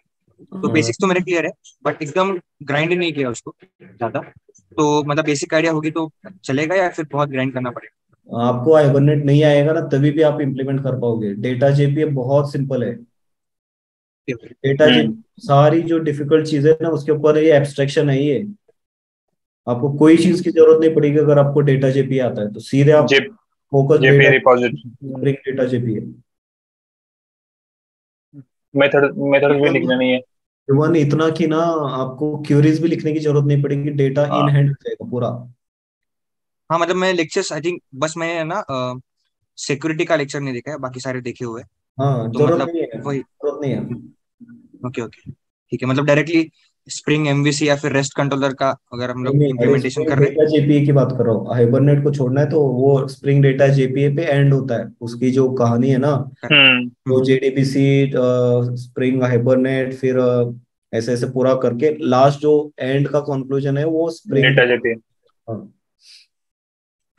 तो बेसिक्स तो मेरे क्लियर है, बट एकदम ग्राइंड नहीं किया उसको ज्यादा, तो मतलब बेसिक आइडिया होगी तो चलेगा या फिर बहुत ग्राइंड करना पड़ेगा?
आपको हाइबरनेट नहीं आएगा ना, तभी भी आप इम्प्लीमेंट कर पाओगे। डेटा जेपीए बहुत सिंपल है। डेटा
हम्म
जेपी सारी जो डिफिकल्ट चीजें है ना, उसके ऊपर ये एब्स्ट्रैक्शन है ये। आपको कोई चीज की जरूरत नहीं पड़ेगी अगर आपको डेटा जेपी आता है, तो सीधे आप
J
focus
JP
data
repository
bring data JP है।
मेथड भी लिखना नहीं है।
इवन इतना कि ना, आपको क्यूरीज भी लिखने की जरूरत नहीं पड़ेगी, डेटा इन
हाँ
हैंड हो जाएगा पूरा।
हाँ, मतलब मैं लेक्चर्स आई थिंक बस मैंने ना सिक्योरिटी का लेक्चर नहीं देखा है, बाकी सारे देखे हुए हैं,
हाँ,
तो
जरूरत
मतलब
नहीं है,
वही।
जरूरत नहीं है।
ओके ओके, ठीक है, मतलब डायरेक्टली स्प्रिंग एमवीसी या फिर रेस्ट कंट्रोलर का अगर हम
नहीं
लोग
नहीं, अरे
इम्प्लीमेंटेशन
स्प्रिंग
कर रहे हैं।
डेटा जेपीए की बात कर रहा हूँ। हाइबरनेट को छोड़ना है तो वो स्प्रिंग डेटा जेपीए पे एंड होता है, उसकी जो कहानी है ना, वो
हम्म,
जेडीबीसी, स्प्रिंग हाइबरनेट, फिर ऐसे ऐसे पूरा करके लास्ट जो एंड का कंक्लूजन है वो स्प्रिंग
डेटा
डेटा।
जेपी।
हाँ।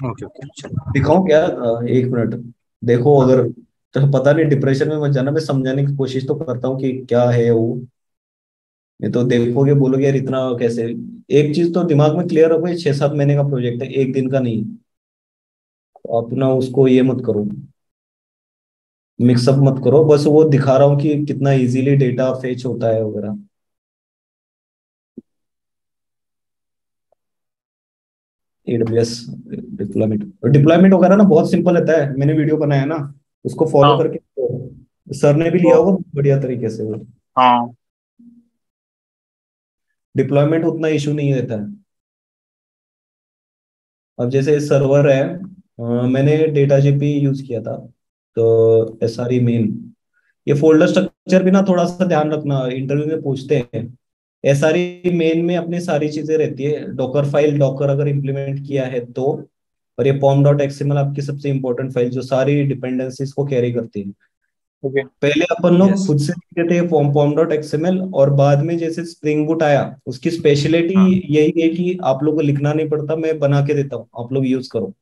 ओके ओके, चलो।
दिखाऊं क्या? एक मिनट। देखो, अगर तो पता नहीं, डिप्रेशन में मत जाना, मैं समझाने की कोशिश तो करता हूँ कि क्या है वो। ये तो देखोगे बोलोगे यार इतना कैसे। एक चीज तो दिमाग में क्लियर रखो, ये 6-7 महीने का प्रोजेक्ट है, एक दिन का नहीं। तो अपना उसको ये मत करो, मिक्सअप मत करो। बस वो दिखा रहा हूँ कि कितना इजीली डेटा फेच होता है वगैरह। एडब्ल्यूएस डिप्लॉयमेंट, डिप्लॉयमेंट वगैरह ना बहुत सिंपल रहता है, मैंने वीडियो बनाया ना, उसको फॉलो
हाँ
करके सर ने भी लिया
वो
होगा बढ़िया तरीके से वो।
हाँ
डिप्लॉयमेंट उतना इशू नहीं रहता है। अब जैसे सर्वर है, मैंने डेटा जेपी यूज किया था, तो एसआरई मेन, ये फोल्डर स्ट्रक्चर भी ना थोड़ा सा ध्यान रखना, इंटरव्यू में पूछते हैं। एसआरई मेन में अपनी सारी चीजें रहती है, डॉकर फाइल, डॉकर अगर इम्प्लीमेंट किया है तो। और ये पॉम डॉट एक्सएमएल आपकी सबसे इंपॉर्टेंट फाइल, जो सारी डिपेंडेंसीज को कैरी करती है।
ओके।
पहले अपन लोग
यस।
खुद से लिखते थे पॉम पॉम डॉट एक्सएमएल, और बाद में जैसे स्प्रिंग बूट आया, उसकी स्पेशलिटी
हाँ।
यही है कि आप लोग को लिखना नहीं पड़ता, मैं बना के देता हूँ, आप लोग यूज करो।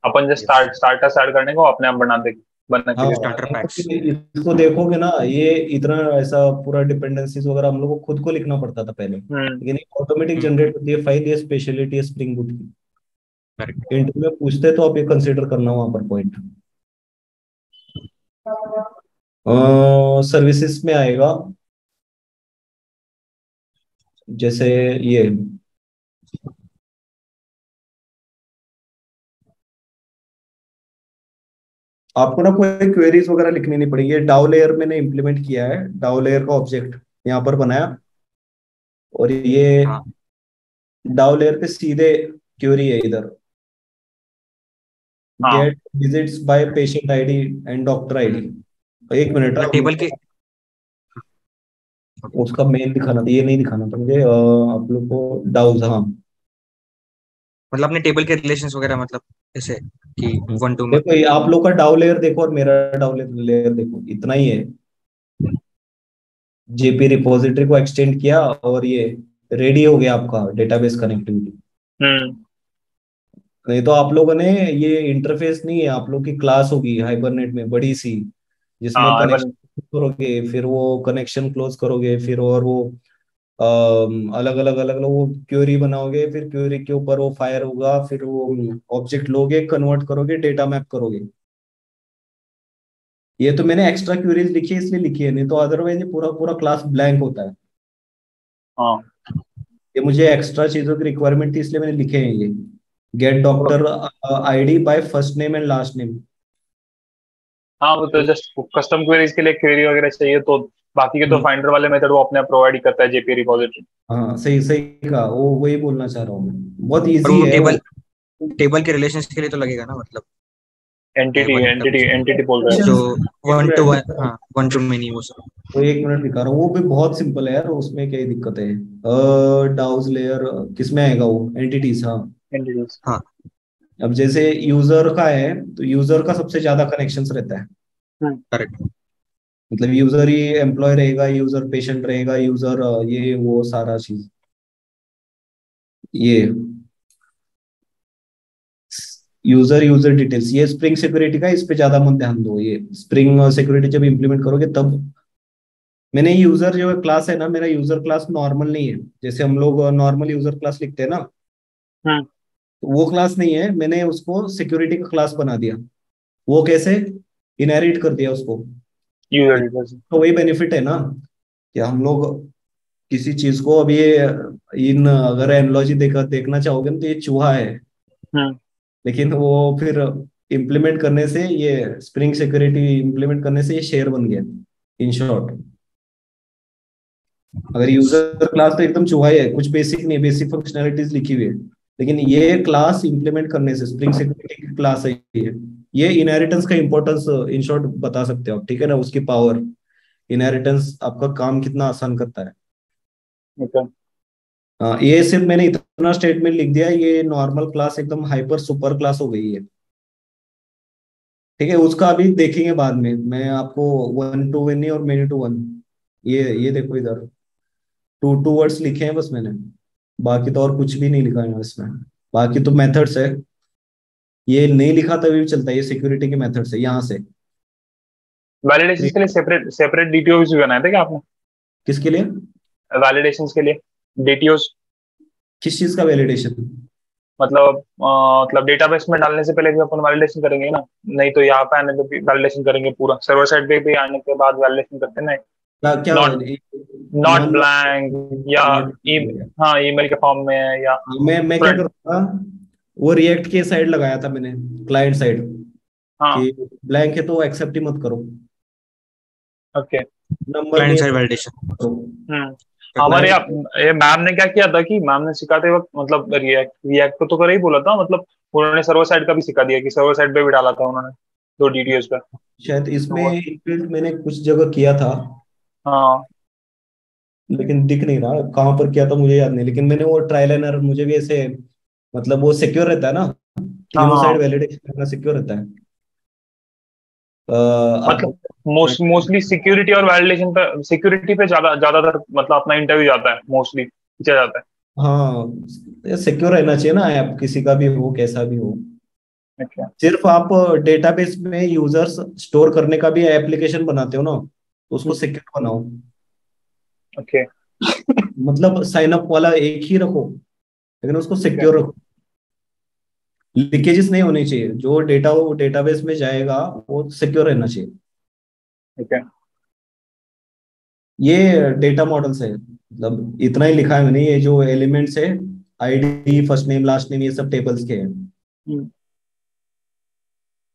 अपन जस्ट
यस।
स्टार्टर स्टार्ट करने को अपने आप बना के
हाँ,
देता है।
Starter PACS.
इसको देखोगे ना, ये इतना ऐसा पूरा डिपेंडेंसीज वगैरह हम लोग को खुद को लिखना पड़ता था पहले,
हम्म
लेकिन ऑटोमेटिक जनरेट होती है फाइल। ये स्पेशलिटी है स्प्रिंग बूट की।
करेक्ट।
इंटरव्यू में पूछते तो आप ये कंसिडर करना वहां पर पॉइंट। सर्विसेज में आएगा, जैसे ये आपको ना कोई क्वेरीज वगैरह लिखनी नहीं पड़ेगी। डाउ लेयर मैंने इंप्लीमेंट किया है, डाउ लेयर का ऑब्जेक्ट यहाँ पर बनाया, और ये
हाँ,
डाउ लेयर पे सीधे क्वेरी है इधर,
हाँ
get visits by patient ID and doctor ID. एक मिनट,
मतलब टेबल के।
उसका मेन दिखाना था, ये नहीं दिखाना था मुझे। आप लोग को डाउज, हाँ।
मतलब अपने टेबल के रिलेशंस वगैरह, मतलब ऐसे कि वन टू।
देखो, ये आप लोग का डाउ लेयर देखो और मेरा डाउ लेयर देखो, इतना ही है। जेपी रिपोजिटरी को एक्सटेंड किया, और ये रेडी हो गया आपका डेटाबेस कनेक्टिविटी।
हम्म
नहीं तो आप लोगों ने, ये इंटरफेस नहीं है, आप लोग की क्लास होगी हाइबरनेट में बड़ी सी, जिसमें
हाँ
कनेक्शन
अपन
करोगे, फिर वो कनेक्शन क्लोज करोगे, फिर और वो अलग अलग अलग अलग वो क्वेरी बनाओगे, फिर क्वेरी के ऊपर वो फायर होगा, फिर वो ऑब्जेक्ट लोगे, कन्वर्ट करोगे, डेटा मैप करोगे। ये तो मैंने एक्स्ट्रा क्वेरीज लिखी है इसलिए लिखी है, नहीं तो अदरवाइज ये पूरा पूरा क्लास ब्लैंक होता है।
हाँ
ये मुझे एक्स्ट्रा चीजों की रिक्वायरमेंट थी इसलिए मैंने लिखे हैं ये। Get doctor ID by first name and last name.
हाँ, वो तो जस्ट कस्टम क्वेरीज के लिए क्वेरी वगैरह चाहिए तो, बाकी के तो फाइंडर वाले मेथड वो अपने आप प्रोवाइड ही करता है जेपी रिपोजिटरी।
हाँ, सही सही कहा, वो वही बोलना चाह रहा हूँ मैं, बहुत
और
इजी
वो
है वो।
टेबल टेबल के रिलेशंस के लिए तो लगेगा ना, मतलब
एंटिटी
One का
एंटिटी
कुछ
एंटिटी बोल रहे हैं।
जो वन टू वन,
मिनट,
हाँ वन टू मेनी वो सब।
वो 1 मिनट दिखा रहा हूँ, वो भी बहुत सिंपल है यार, उसमें क्या ही दिक्कत है। डाउज लेयर किस में आएगा, वो एंटिटीज, हाँ।
एंटिटीज।
हाँ
अब जैसे यूजर का है तो यूजर का सबसे ज्यादा कनेक्शंस रहता है।
करेक्ट।
मतलब यूजर ही एम्प्लॉय रहेगा, यूजर पेशेंट रहेगा, यूजर ये वो सारा चीज। ये यूजर यूजर डिटेल्स, ये स्प्रिंग सिक्योरिटी का, इस पे ज्यादा मत ध्यान दो। ये स्प्रिंग सिक्योरिटी जब इम्प्लीमेंट करोगे तब। मैंने यूजर जो क्लास है ना, मेरा यूजर क्लास नॉर्मल नहीं है, जैसे हम लोग नॉर्मल यूजर क्लास लिखते हैं ना,
हम्म।
तो वो क्लास नहीं है, मैंने उसको सिक्योरिटी का क्लास बना दिया। वो कैसे, इनहेरिट कर दिया उसको।
User details.
तो वही बेनिफिट है ना, कि हम लोग किसी चीज को, अब ये इन अगर एनोलॉजी देखना चाहोगे ना, तो ये चूहा है,
हम्म।
लेकिन वो फिर इम्प्लीमेंट करने से, ये स्प्रिंग सिक्योरिटी इम्प्लीमेंट करने से ये शेयर बन गया, इन शॉर्ट। अगर यूजर क्लास तो एकदम चूहा ही है, कुछ बेसिक नहीं, बेसिक फंक्शनैलिटीज लिखी हुई है, लेकिन ये क्लास इंप्लीमेंट करने से, स्प्रिंग सिक्योरिटी की क्लास है ये इनहेरिटेंस का इंपॉर्टेंस इन शॉर्ट बता सकते हो आप, ठीक है ना, उसकी पावर। इनहेरिटेंस आपका काम कितना आसान करता है।
ओके।
ये सिर्फ मैंने इतना स्टेटमेंट लिख दिया, ये नॉर्मल क्लास एकदम हाइपर सुपर क्लास हो गई है, ठीक है। उसका अभी देखेंगे बाद में, मैं आपको वन टू वन और मेनी टू वन, ये देखो इधर, टू टू वर्ड्स लिखे हैं बस मैंने, बाकी तो और कुछ भी नहीं लिखा है इसमें। बाकी तो मेथड्स है, ये नहीं लिखा तभी भी चलता है, ये सिक्योरिटी के मेथड्स है यहाँ से।
वैलिडेशन के लिए सेपरेट सेपरेट डीटीओज भी बनाए थे क्या आपने?
किसके लिए?
वैलिडेशंस के लिए डीटीओज।
किस चीज का वैलिडेशन?
मतलब मतलब डेटाबेस में डालने से पहले भी अपन वैलिडेशन करेंगे ना, नहीं तो यहाँ पे आने पे भी वैलिडेशन करेंगे पूरा, सर्वर साइड पे भी आने के बाद वैलिडेशन करते हैं ना।
क्या क्या
नॉट नॉट
नॉन
ब्लैंक या
नॉट।
हाँ ईमेल के फॉर्म में है या
मैं क्या
फ्रंट।
करूँगा, वो रिएक्ट के साइड लगाया था मैंने, क्लाइंट साइड,
हाँ
कि ब्लैंक है तो एक्सेप्ट ही मत करो,
ओके।
नंबर नहीं
क्लाइंट
है
साइड
तो
वैलिडेशन।
करो।
हमारे
क्लाइंट
ये मैम ने क्या किया था कि मैम ने सिखाते वक्त मतलब रिएक्ट रिएक्ट को तो कर ही बोला था, मतलब उन्होंने सर्वर साइड का भी सिखा दिया कि सर्वर साइड पे भी डाला था उन्होंने दो डीटीएस पे।
शायद इसमें
तो
इनबिल्ट मैंने कुछ जगह किया था,
हाँ
लेकिन दिख नहीं रहा कहाँ पर किया था, मुझे याद नहीं, लेकिन मैंने वो ट्रायल एंड एरर, मुझे भी ऐसे, मतलब वो सिक्योर रहता है ना,
हाँ
तीनों साइड
हाँ।
वैलिडेशन करना सिक्योर रहता है। आप
मतलब मोस्टली सिक्योरिटी और वैलिडेशन पे, सिक्योरिटी पे ज्यादातर मतलब अपना इंटरव्यू जाता है, मोस्टली पूछा जाता है।
हाँ, सिक्योर रहना चाहिए ना ऐप, किसी का भी हो कैसा भी हो।
ओके।
सिर्फ आप डेटाबेस में यूजर्स स्टोर करने का भी एप्लीकेशन बनाते हो ना, तो उसको सिक्योर बनाओ।
ओके।
मतलब साइन अप वाला एक ही रखो, लेकिन उसको
ओके।
सिक्योर रखो। लीकेजेस नहीं होनी चाहिए, जो डेटा वो डेटाबेस में जाएगा वो सिक्योर रहना चाहिए।
ओके।
ये डेटा मॉडल्स है, मतलब इतना ही लिखा है मैंने, ये जो एलिमेंट्स है, ID, first name, last name, ये सब टेबल्स के हैं।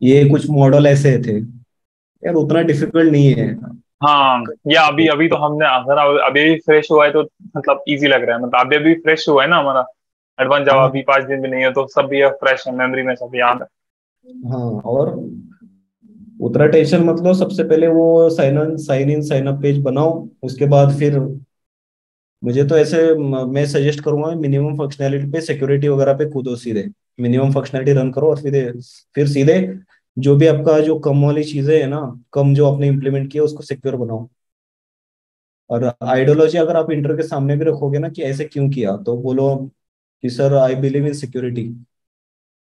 ये कुछ मॉडल ऐसे थे यार, उतना डिफिकल्ट नहीं है।
हाँ या अभी अभी तो हमने अगर अभी भी फ्रेश हुआ है तो मतलब इजी लग रहा है, मतलब अभी अभी फ्रेश हुआ है ना हमारा एडवांस जावा,
हाँ
अभी 5 दिन भी नहीं है तो सब ये फ्रेश है, मेमोरी में सब याद है।
हाँ, और उतना टेंशन मत लो, सबसे पहले वो sign in sign up page बनाओ, उसके बाद फिर मुझे तो ऐसे मैं सजेस्ट करूंगा मिनिमम फंक्शनैलिटी पे, सिक्योरिटी वगैरह पे कूदो सीधे, मिनिमम फंक्शनैलिटी रन करो, और फिर सीधे जो भी आपका जो कम वाली चीजें है ना, कम जो आपने इम्प्लीमेंट किया उसको सिक्योर बनाओ। और आइडियोलॉजी अगर आप इंटर के सामने भी रखोगे ना कि ऐसे क्यों किया, तो बोलो कि sir I believe in security,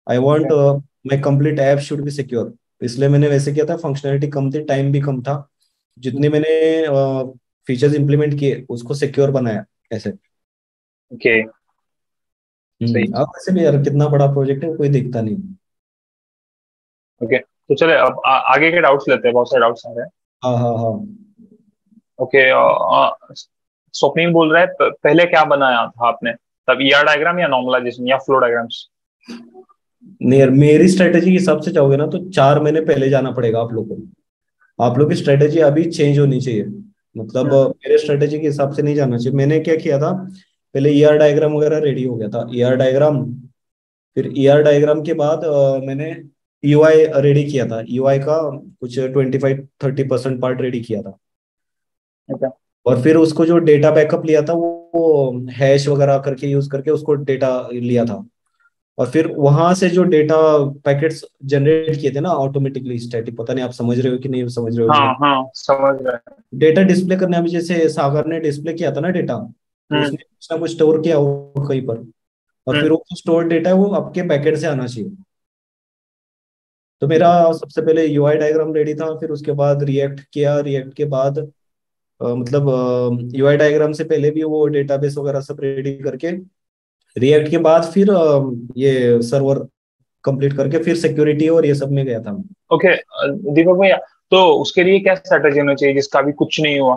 I want my complete app should be secure, इसलिए मैंने वैसे किया था। फंक्शनैलिटी कम थी, टाइम भी कम था, जितने मैंने फीचर्स इंप्लीमेंट किए उसको सिक्योर बनाया ऐसे।
ओके सही।
अब वैसे भी यार कितना बड़ा प्रोजेक्ट है, कोई दिखता नहीं।
ओके तो चले अब आगे के डाउट्स लेते हैं, बहुत सारे डाउट्स आ रहे हैं।
हाँ हाँ हाँ।
ओके स्वप्निल बोल रहा है पहले क्या बनाया था आपने, तब ईआर डायग्राम या नॉर्मलाइजेशन या फ्लो डायग्राम्स?
नहीं यार, मेरी स्ट्रेटेजी के हिसाब से जाओगे ना तो 4 महीने पहले जाना पड़ेगा आप लोगों को। आप लोग की स्ट्रेटेजी अभी चेंज होनी चाहिए, मतलब मेरे स्ट्रेटेजी के हिसाब से नहीं जाना चाहिए। मैंने क्या किया था, पहले ईआर डायग्राम वगैरह रेडी हो गया था, ईआर डायग्राम, फिर ईआर डायग्राम के बाद मैंने यूआई रेडी किया था, यूआई का कुछ 25-30% पार्ट रेडी किया था।
Okay.
और फिर उसको जो डेटा बैकअप लिया था वो हैश वगैरह करके यूज करके उसको डेटा लिया था। और फिर वहां से जो डेटा पैकेट्स जनरेट किए थे ना ऑटोमेटिकली स्टैटिक, पता नहीं आप समझ रहे हो कि नहीं समझ रहे हो।
हाँ हाँ समझ रहे हैं।
डेटा डिस्प्ले करने में जैसे सागर ने डिस्प्ले किया था ना डेटा, तो
हम्म
उसने कुछ ना कुछ स्टोर किया हो कहीं पर, और फिर
हम्म
वो स्टोर डेटा है वो आपके बैकेंड से आना चाहिए। तो मेरा सबसे पहले यूआई डायग्राम रेडी था, फिर उसके बाद रिएक्ट किया, रिएक्ट के बाद मतलब यूआई डायग्राम से पहले भी वो डेटाबेस वगैरह सब रेडी करके, रिएक्ट के बाद फिर ये सर्वर कंप्लीट करके फिर सिक्योरिटी और ये सब में गया था मैं।
ओके दीपक भैया, तो उसके लिए क्या स्ट्रेटेजी होनी चाहिए जिसका अभी कुछ नहीं हुआ?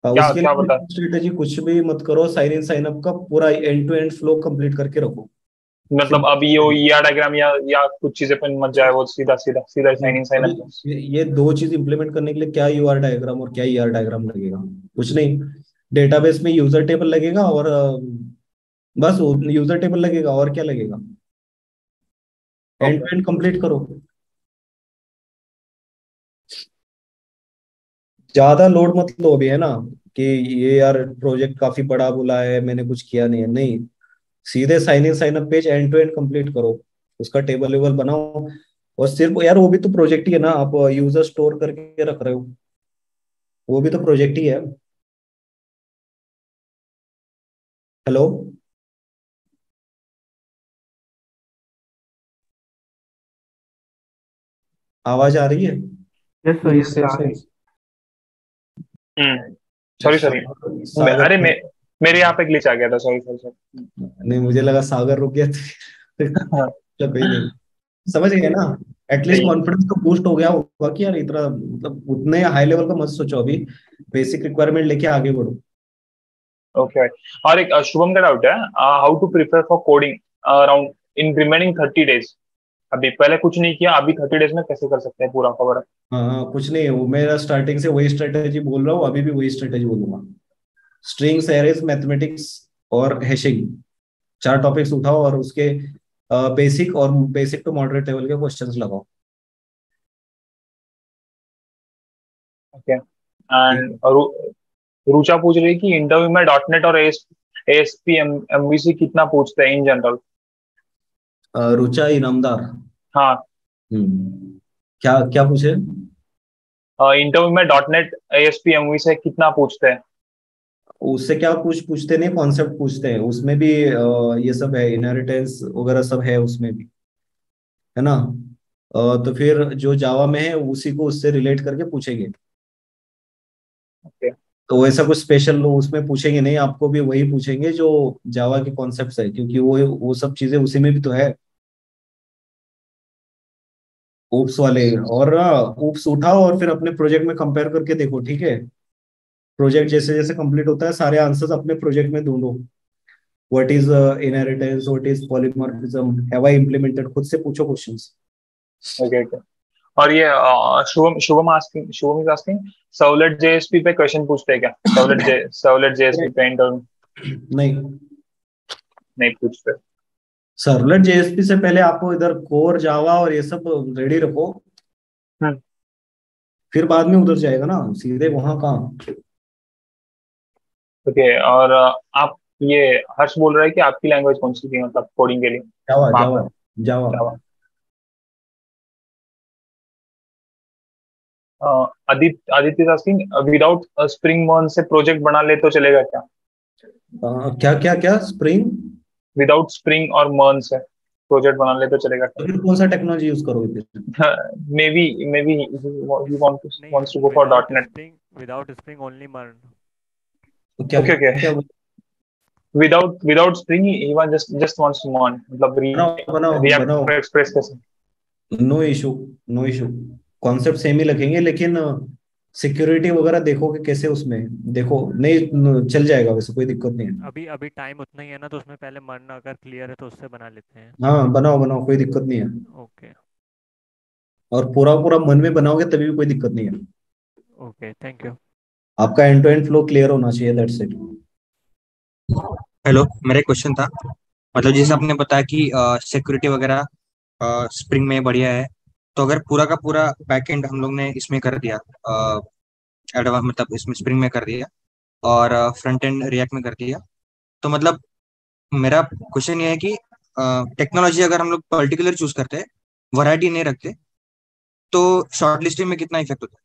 क्या
उसके
क्या
लिए
बता?
स्ट्रेटेजी कुछ भी मत करो, साइन इन साइन अप का पूरा end to end flow complete करके रखो।
मतलब अभी ये डायग्राम या कुछ चीजें पर मत जाए, वो सीधा सीधा सीधा साइन इन साइन अप।
ये दो चीज इंप्लीमेंट करने के लिए क्या यूआर डायग्राम और क्या ईआर डायग्राम लगेगा, कुछ नहीं। डेटाबेस में यूजर टेबल लगेगा और बस यूजर टेबल लगेगा और क्या लगेगा। एंड टू एंड कंप्लीट करो। ज्यादा लोड मत लो अभी, है ना, कि ये यार प्रोजेक्ट काफी बड़ा बोला है मैंने कुछ किया नहीं है, नहीं। सीधे sign in sign up page end to end complete करो, उसका टेबल वेबल बनाओ। और सिर्फ यार वो भी तो प्रोजेक्ट ही है ना, आप यूजर स्टोर करके रख रहे हो, वो भी तो प्रोजेक्ट ही है। हेलो, आवाज आ रही है?
Yes sir, yes sir.
Sorry sorry, अरे मेरे यहाँ पे ग्लिच आ गया था, सॉरी सॉरी सॉरी।
नहीं, मुझे लगा सागर रुक गया
हाँ,
चलो कोई नहीं, समझ गए ना। एटलीस्ट
नहीं,
कॉन्फिडेंस तो बूस्ट हो गया होगा कि यार इतना मतलब उतने हाई लेवल का मत सोचो अभी, बेसिक रिक्वायरमेंट लेके आगे बढ़ो।
ओके। और एक शुभम का डाउट है, how to prepare for coding around in remaining 30 days? अभी पहले कुछ नहीं किया, अभी 30 days में कैसे कर सकते हैं पूरा कवर?
हाँ हाँ, कुछ नहीं, वो मेरा स्टार्टिंग से वही स्ट्रेटेजी बोल रहा हूँ, अभी भी वही स्ट्रेटेजी बोलूंगा। स्ट्रिंग्स, एरेज, मैथमेटिक्स और हैशिंग, 4 टॉपिक्स उठाओ और उसके बेसिक और बेसिक टू मॉडरेट लेवल के क्वेश्चंस लगाओ।
ओके।
ठीक
एंड रुचा पूछ रही है कि इंटरव्यू में डॉटनेट और एएसपी एमवीसी कितना पूछते हैं इन जनरल?
रुचा इनामदार।
हाँ,
क्या क्या पूछे?
इंटरव्यू में डॉटनेट एएसपी एमवीसी से कितना पूछते हैं?
उससे क्या पूछते नहीं, कॉन्सेप्ट पूछते हैं, उसमें भी ये सब है, इनहेरिटेंस वगैरह सब है उसमें भी, है ना। तो फिर जो जावा में है उसी को उससे रिलेट करके पूछेंगे।
ओके
तो वैसा कुछ स्पेशल लोग उसमें पूछेंगे नहीं, आपको भी वही पूछेंगे जो जावा के कॉन्सेप्ट्स है, क्योंकि वो सब चीजें उसी में भी तो है। ओप्स वाले, और ओप्स उठाओ और फिर अपने प्रोजेक्ट में कंपेयर करके देखो, ठीक है। प्रोजेक्ट जैसे जैसे कंप्लीट होता है सारे आंसर्स अपने प्रोजेक्ट में ढूंढो। What is inheritance, what is polymorphism, have I implemented, खुद से पूछो क्वेश्चंस।
Okay okay. और ये Shubham is asking, servlet JSP पे क्वेश्चन पूछते हैं क्या? सर्वलेट जेएसपी पे इंटरव्यू
नहीं,
नहीं पूछते?
सर्वलेट जेएसपी से पहले आपको इधर कोर जावा और ये सब रेडी रखो,
हम्म
फिर बाद में उधर जाएगा ना, सीधे वहां कहाँ।
ओके। और आप ये हर्ष बोल रहा है कि आपकी लैंग्वेज कौन सी थी मतलब कोडिंग के लिए?
जावा
वहाँ
जावा
पर
जावा।
जावा। आदित्य आस्किंग, विदाउट स्प्रिंग मर्न से प्रोजेक्ट बना ले तो चलेगा क्या?
क्या क्या क्या स्प्रिंग?
विदाउट स्प्रिंग और मर्न से प्रोजेक्ट बना ले तो चलेगा
तो
क्या?
फिर कौन सा टेक्नोलॉजी यूज करोगे फिर?
मे बी he
नहीं,
wants to go for .NET.
Without spring only मर्न।
तो क्या
Okay, okay.
क्या
Without Spring, he just wants to learn. मतलब
बनाओ बनाओ बनाओ,
React Express कैसे?
No issue, no issue. Concept same ही रखेंगे, लेकिन सिक्योरिटी वगैरह देखो कि कैसे, उसमें देखो, नहीं चल जाएगा वैसे, कोई दिक्कत नहीं है।
अभी अभी टाइम उतना ही है ना, तो उसमें पहले मर्न अगर क्लियर है तो उससे बना लेते हैं।
हाँ बनाओ बनाओ, कोई दिक्कत नहीं है।
ओके
और पूरा पूरा मन में बनाओगे तभी भी कोई दिक्कत नहीं है।
Okay, thank you.
आपका end to end flow clear होना चाहिए, दैट्स इट।
हेलो, मेरा एक क्वेश्चन था। मतलब जैसे आपने बताया कि सिक्योरिटी वगैरह स्प्रिंग में बढ़िया है, तो अगर पूरा का पूरा बैकएंड हम लोग ने इसमें कर दिया, एडवांस मतलब इसमें स्प्रिंग में कर दिया, और फ्रंट एंड रिएक्ट में कर दिया, तो मतलब मेरा क्वेश्चन ये है कि टेक्नोलॉजी अगर हम लोग पर्टिकुलर चूज करते हैं, वैरायटी नहीं रखते, तो शॉर्ट लिस्टिंग में कितना इफेक्ट होता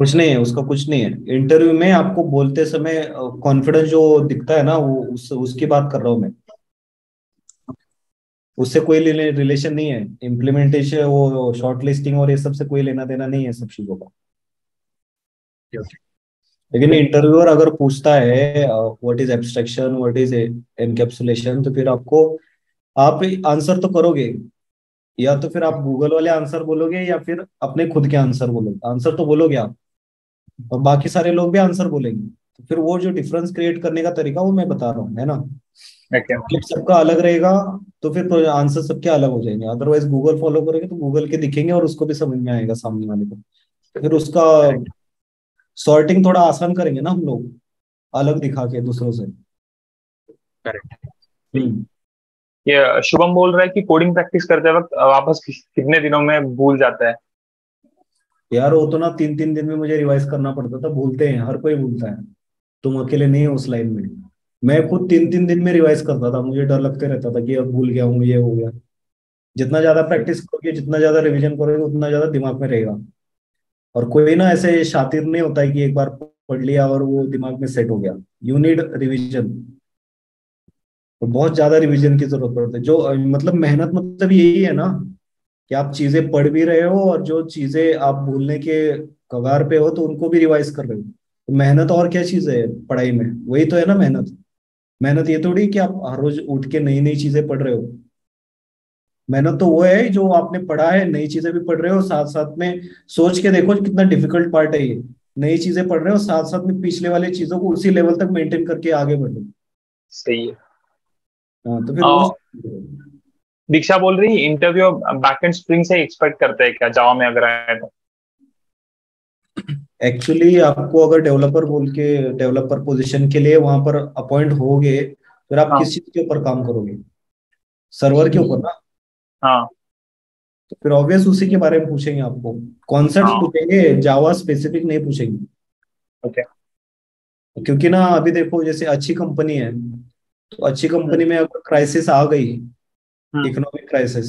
कुछ नहीं है उसका, कुछ नहीं है। इंटरव्यू में आपको बोलते समय कॉन्फिडेंस जो दिखता है ना, वो उसकी बात कर रहा हूँ मैं। उससे कोई रिलेशन नहीं है। इम्प्लीमेंटेशन, वो शॉर्ट लिस्टिंग और ये सब से कोई लेना देना नहीं है सब चीजों का।
है?
लेकिन इंटरव्यूअर अगर पूछता है what is abstraction, what is encapsulation, तो फिर आपको, आप आंसर तो करोगे, या तो फिर आप गूगल वाले आंसर बोलोगे या फिर अपने खुद के आंसर बोलोगे। आंसर तो बोलोगे आप, और बाकी सारे लोग भी आंसर बोलेंगे। तो फिर वो जो डिफरेंस क्रिएट करने का तरीका वो मैं बता रहा हूँ, है ना।
ओके।
जब सबका अलग रहेगा तो फिर आंसर सबके अलग हो जाएंगे। अदरवाइज गूगल फॉलो करेंगे तो गूगल के दिखेंगे और उसको भी समझ में आएगा सामने वाले को। तो फिर उसका सॉर्टिंग थोड़ा आसान करेंगे ना हम लोग, अलग दिखा के दूसरों से।
करेक्ट।
हम्म।
ये शुभम बोल रहा है कि कोडिंग प्रैक्टिस करते वक्त वापस कितने दिनों में भूल जाता है?
यार वो तो ना 3-3 दिन में मुझे रिवाइज करना पड़ता था। भूलते हैं, हर कोई भूलता है, तुम अकेले नहीं हो उस लाइन में। मैं खुद 3-3 दिन में रिवाइज करता था, मुझे डर लगते रहता था कि अब भूल गया हूँ, ये हो गया। जितना ज्यादा प्रैक्टिस करोगे, जितना ज्यादा रिवीजन करोगे, उतना ज्यादा दिमाग में रहेगा। और कोई ना ऐसे शातिर नहीं होता है कि एक बार पढ़ लिया और वो दिमाग में सेट हो गया। You need revision. तो बहुत ज्यादा रिवीजन की जरूरत पड़ती है। जो मतलब मेहनत मतलब यही है ना, कि आप चीजें पढ़ भी रहे हो और जो चीजें आप भूलने के कगार पे हो तो उनको भी रिवाइज कर रहे हो। तो मेहनत और क्या चीज है पढ़ाई में? वही तो है ना मेहनत। मेहनत ये थोड़ी कि आप हर रोज उठ के नई नई चीजें पढ़ रहे हो। मेहनत तो वो है जो आपने पढ़ा है, नई चीजें भी पढ़ रहे हो साथ साथ में। सोच के देखो कितना डिफिकल्ट पार्ट है ये। नई चीजें पढ़ रहे हो साथ साथ में, पिछले वाली चीजों को उसी लेवल तक मेंटेन करके आगे बढ़ रहे हो।
सही है।
हाँ, तो फिर वो।
अ, दीक्षा बोल रही इंटरव्यू बैकएंड स्प्रिंग से एक्सपेक्ट करते हैं क्या जावा में अगर आए तो?
एक्चुअली आपको अगर डेवलपर बोल के, डेवलपर पोजीशन के लिए वहां पर अपॉइंट होगे, फिर आप
हाँ
किस चीज के ऊपर काम करोगे? सर्वर के ऊपर ना।
हाँ
तो फिर ऑब्वियस उसी के बारे में पूछेंगे आपको। कॉन्सेप्ट
हाँ।
पूछेंगे, जावा स्पेसिफिक नहीं पूछेंगे।
ओके।
क्योंकि ना अभी देखो, जैसे अच्छी कंपनी है, तो अच्छी कंपनी में अगर क्राइसिस आ गई,
हम्म।
इकोनॉमिक क्राइसिस,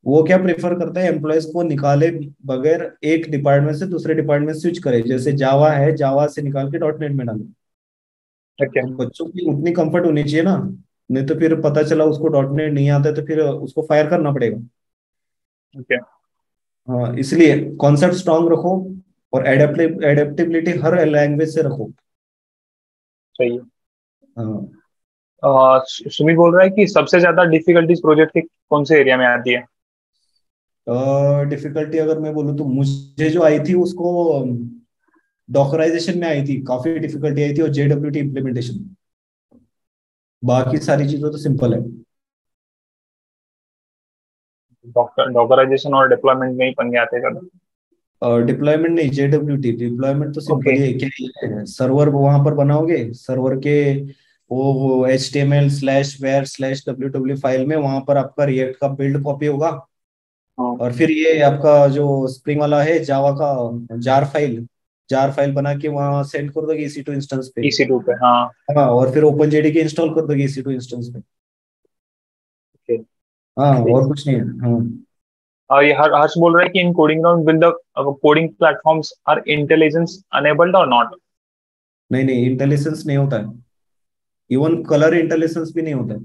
वो क्या प्रेफर करता है? एम्प्लॉयज को निकाले बगैर एक डिपार्टमेंट से दूसरे डिपार्टमेंट स्विच करे। जैसे जावा है, जावा से निकाल के डॉट नेट में डाले।
ओके।
तो बच्चों की उतनी कंफर्ट होनी चाहिए ना। नहीं तो फिर पता चला उसको डॉट नेट नहीं आता है तो फिर उसको फायर करना पड़ेगा।
ओके।
हाँ, इसलिए कॉन्सेप्ट स्ट्रांग रखो, और एडेप्टेबिलिटी हर लैंग्वेज से रखो।
सही है।
हाँ।
सुमित बोल रहा है कि सबसे ज्यादा डिफिकल्टीज प्रोजेक्ट के कौन से एरिया में आती है?
डिफिकल्टी अगर मैं बोलूँ तो मुझे जो आई थी उसको डॉकराइजेशन में आई थी, काफी डिफिकल्टी आई थी, और JWT इम्प्लीमेंटेशन। बाकी सारी चीजें तो सिंपल है।
डॉकराइजेशन और डिप्लॉयमेंट में ही पंगे आते हैं ज्यादा।
डिप्लॉयमेंट नहीं, JWT डिप्लॉयमेंट तो
ओके।
सिंपल ही है। क्या है, सर्वर वहां पर बनाओगे, सर्वर के वो HTML/var/ww फाइल में वहां पर आपका रिएक्ट का बिल्ड कॉपी होगा।
हाँ।
और फिर ये आपका जो स्प्रिंग वाला है जावा का, जार फाइल बना के वहां सेंड कर दोगे EC2 इंस्टेंस पे।
EC2 पे, हाँ।
हाँ, और फिर OpenJDK इंस्टॉल कर दोगे EC2 इंस्टेंस पे।
ओके।
हाँ,
सही।
और कुछ नहीं है। हाँ।
और ये हर्ष बोल रहा है कि in coding ground will the coding platforms are intelligence enabled और नॉट?
नहीं नहीं, इंटेलिजेंस नहीं होता है। इवन कलर इंटेलिजेंस भी नहीं होता है।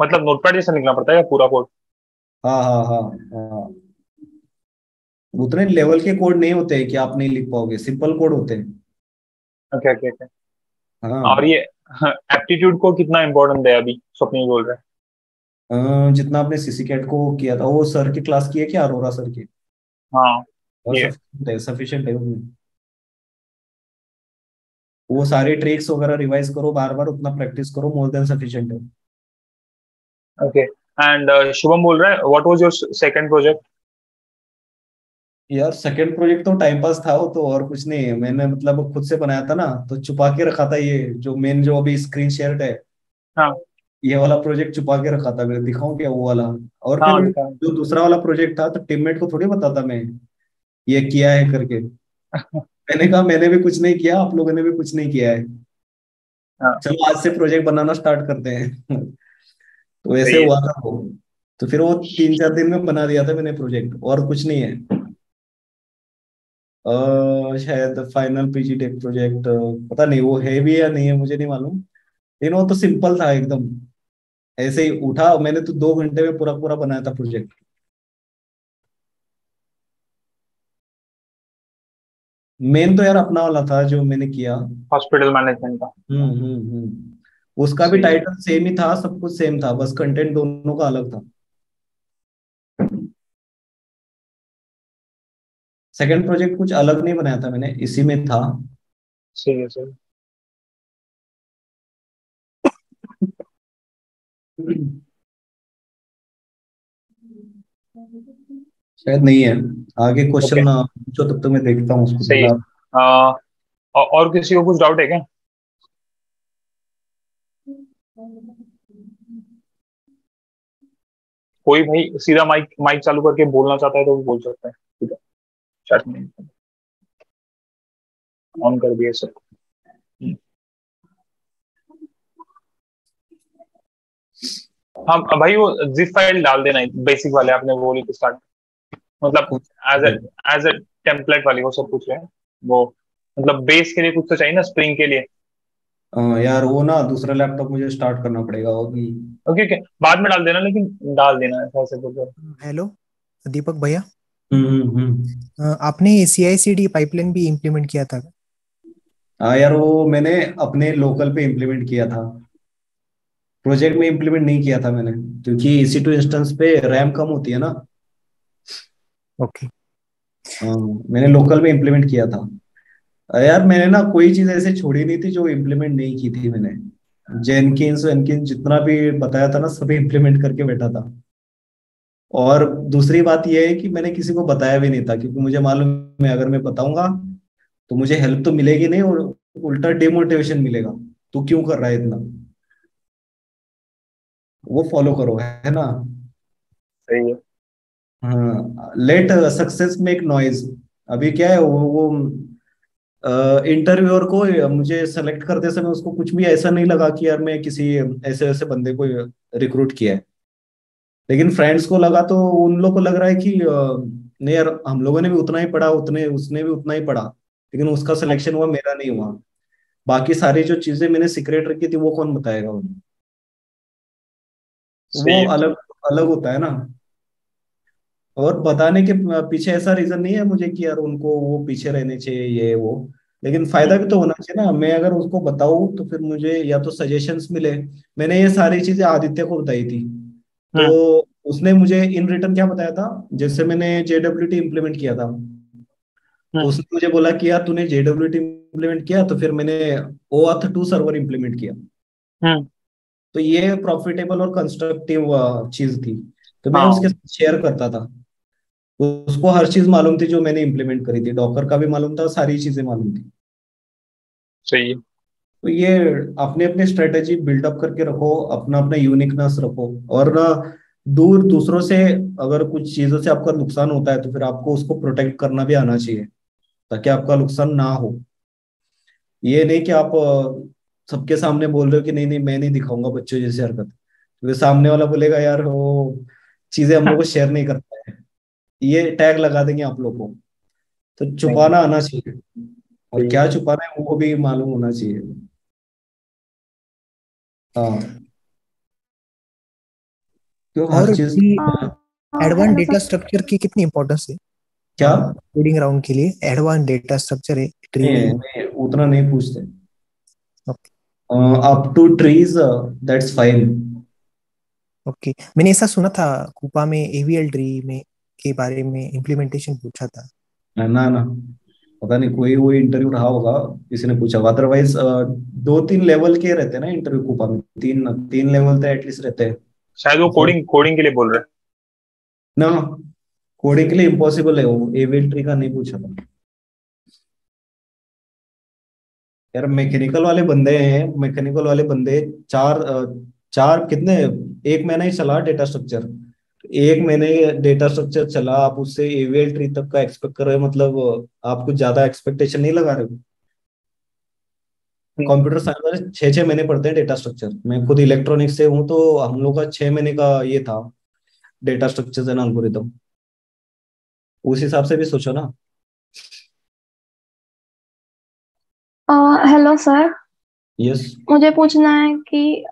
मतलब नोटपैड जैसा लिखना पड़ता है या पूरा कोड?
हाँ हाँ हाँ हाँ। उतने लेवल के कोड नहीं होते हैं कि आप नहीं लिख पाओगे, सिंपल कोड होते हैं।
Okay okay okay. और
हाँ।
ये एप्टीट्यूड को कितना इंपॉर्टेंट है अभी स्वप्निल बोल रहा है?
जितना आपने CC कैट को किया था, वो सर की क्लास की है क्या, अरोरा सर की?
हाँ।
और
ये
सफिशिएंट है उसमें। वो सारे ट्रिक्स वगैरह रिवाइज करो बार बार, उतना प्रैक्टिस करो, मोर देन सफिशिएंट है।
ओके। एंड शुभम बोल रहा है what was your second project?
यार सेकंड प्रोजेक्ट तो टाइम पास था, वो तो और कुछ नहीं है। मैंने मतलब खुद से बनाया था ना, तो छुपा के रखा था ये जो मेन, जो अभी स्क्रीन शेयर है।
हाँ
ये वाला प्रोजेक्ट छुपा के रखा था मैं, दिखाऊं क्या वो वाला? और फिर
हाँ दिखा।
जो दूसरा वाला प्रोजेक्ट था तो टीममेट को थोड़ी बताता मैं ये किया है करके। मैंने कहा मैंने भी कुछ नहीं किया, आप लोगों ने भी कुछ नहीं किया है,
हाँ
चलो आज से प्रोजेक्ट बनाना स्टार्ट करते हैं। तो ऐसे
सही है।
हुआ था वो। तो फिर वो 3-4 दिन में बना दिया था मैंने प्रोजेक्ट, और कुछ नहीं है। शायद फाइनल पीजी टेक प्रोजेक्ट, पता नहीं वो है भी या नहीं है, मुझे नहीं मालूम। लेकिन वो तो सिंपल था एकदम, ऐसे ही उठा मैंने तो 2 घंटे में पूरा पूरा बनाया था प्रोजेक्ट। मेन तो यार अपना वाला था जो मैंने किया।
हॉस्पिटल मैनेजमेंट का।
उसका भी
सही है।
टाइटल सेम ही था, सब कुछ सेम था, बस कंटेंट दोनों का अलग था। सेकंड प्रोजेक्ट कुछ अलग नहीं बनाया था मैंने, इसी में था।
सही है सही है।
शायद नहीं है। आगे
ओके
क्वेश्चन पूछो, तब तक मैं देखता हूँ उसको
सही है।
पूरा।
और किसी को कुछ डाउट है क्या? कोई भाई सीधा माइक माइक चालू करके बोलना चाहता है तो वो बोल सकता है, ठीक है। चैट में ऑन कर दिया सब। हाँ भाई वो जिप फाइल डाल देना, बेसिक वाले आपने वो बोली स्टार्ट, मतलब एज एज ए टेम्पलेट वाली वो सब पूछ रहे हैं वो, मतलब बेस के लिए कुछ तो चाहिए ना, स्प्रिंग के लिए।
यार वो ना दूसरा लैपटॉप मुझे स्टार्ट करना पड़ेगा वो भी।
ओके ओके बाद में डाल देना, लेकिन डाल देना ऐसा ऐसे कुछ।
हेलो दीपक भैया,
हम्म।
आपने CI/CD पाइपलाइन भी इम्प्लीमेंट किया था?
हाँ यार वो मैंने अपने लोकल पे इम्प्लीमेंट किया था, प्रोजेक्ट में इम्प्लीमेंट नहीं किया था मैंने, क्योंकि EC2 इंस्टेंस पे रैम कम होती है ना।
ओके।
मैंने लोकल में इम्प्लीमेंट किया था। यार मैंने ना कोई चीज ऐसे छोड़ी नहीं थी जो इम्प्लीमेंट नहीं की थी मैंने। जेनकिंस वेनकिंस जितना भी बताया था ना, सभी इम्प्लीमेंट करके बैठा था। और दूसरी बात यह है कि मैंने किसी को बताया भी नहीं था, क्योंकि मुझे मालूम है अगर मैं बताऊंगा तो मुझे हेल्प तो मिलेगी नहीं, और उल्टा डिमोटिवेशन मिलेगा। तू क्यों कर रहा है इतना, वो फॉलो करो, है ना।
सही है।
हाँ, लेट सक्सेस मेक नॉइज। अभी क्या है वो इंटरव्यूअर को मुझे सेलेक्ट करते समय उसको कुछ भी ऐसा नहीं लगा कि यार मैं किसी ऐसे ऐसे बंदे को रिक्रूट किया है। लेकिन फ्रेंड्स को लगा, तो उन लोग को लग रहा है कि नहीं यार, हम लोगों ने भी उतना ही पढ़ा, उतने उसने भी उतना ही पढ़ा, लेकिन उसका सिलेक्शन हुआ, मेरा नहीं हुआ। बाकी सारी जो चीजें मैंने सीक्रेट रखी थी वो कौन बताएगा उन्हें? वो
सही है।
अलग अलग होता है ना। और बताने के पीछे ऐसा रीजन नहीं है मुझे कि यार उनको वो पीछे रहने चाहिए ये वो, लेकिन फायदा भी तो होना चाहिए ना। मैं अगर उसको बताऊं तो फिर मुझे या तो सजेशंस मिले। मैंने ये सारी चीजें आदित्य को बताई थी, तो
हम्म
उसने मुझे इन रिटर्न क्या बताया था, जैसे मैंने JWT इम्प्लीमेंट किया था, तो
हम्म
उसने मुझे बोला कि यार तूने JWT इम्प्लीमेंट किया, तो फिर मैंने OAuth 2 सर्वर इम्प्लीमेंट किया।
हम्म।
तो ये प्रॉफिटेबल और कंस्ट्रक्टिव चीज थी, तो मैं उसके
हाँ
साथ शेयर करता था। उसको हर चीज मालूम थी जो मैंने इम्प्लीमेंट करी थी, डॉकर का भी मालूम था, सारी चीजें मालूम थी।
सही है।
तो ये अपने अपने स्ट्रेटेजी बिल्डअप करके रखो, अपना अपना यूनिकनेस रखो, और ना दूर दूसरों से अगर कुछ चीजों से आपका नुकसान होता है तो फिर आपको उसको प्रोटेक्ट करना भी आना चाहिए, ताकि आपका नुकसान ना हो। ये नहीं कि आप सबके सामने बोल रहे हो कि नहीं नहीं मैं नहीं दिखाऊंगा बच्चों जैसी हरकत, तो वे सामने वाला बोलेगा यार वो चीजें हम लोग को शेयर नहीं करता है, ये टैग लगा देंगे आप लोग को। तो
नहीं
छुपाना आना चाहिए, और
सही है।
क्या छुपाना है वो भी मालूम होना चाहिए। हाँ, क्यों हर
और
चीज।
एडवांस डेटा स्ट्रक्चर की कितनी इंपॉर्टेंस है
क्या?
कोडिंग राउंड के लिए? एडवांस डेटा स्ट्रक्चर है, ट्री।
नहीं, नहीं उतना नहीं पूछते। Up to trees that's fine.
Okay, मैंने ऐसा सुना था कूपा में AVL ट्री में के बारे में इम्प्लीमेंटेशन पूछा था।
ना ना, पता नहीं कोई वो इंटरव्यू रहा होगा, किसी ने पूछा होगा, अदरवाइज 2-3 लेवल के रहते हैं ना इंटरव्यू कूपा में, 3 लेवल तो एटलीस्ट रहते हैं।
शायद वो
और
कोडिंग कोडिंग के लिए बोल रहे
ना, कोडिंग के लिए इम्पॉसिबल है, वो एवियल ट्री का नहीं पूछा था। यार मैकेनिकल वाले बंदे हैं, मैकेनिकल वाले बंदे 4 चार कितने, एक महीना ही चला डेटा स्ट्रक्चर। एक महीने डेटा स्ट्रक्चर चला, आप उससे एवीएल ट्री तक का एक्सपेक्ट कर रहे हो, मतलब आप कुछ ज्यादा एक्सपेक्टेशन नहीं लगा रहे हो। कंप्यूटर साइंस वाले 6-6 महीने पढ़ते हैं डेटा स्ट्रक्चर। मैं खुद इलेक्ट्रॉनिक्स से हूँ, तो हम लोग का 6 महीने का ये था डेटा स्ट्रक्चर एंड एल्गोरिथम। उस हिसाब से भी सोचो ना।
Hello sir,
yes.
मुझे पूछना है कि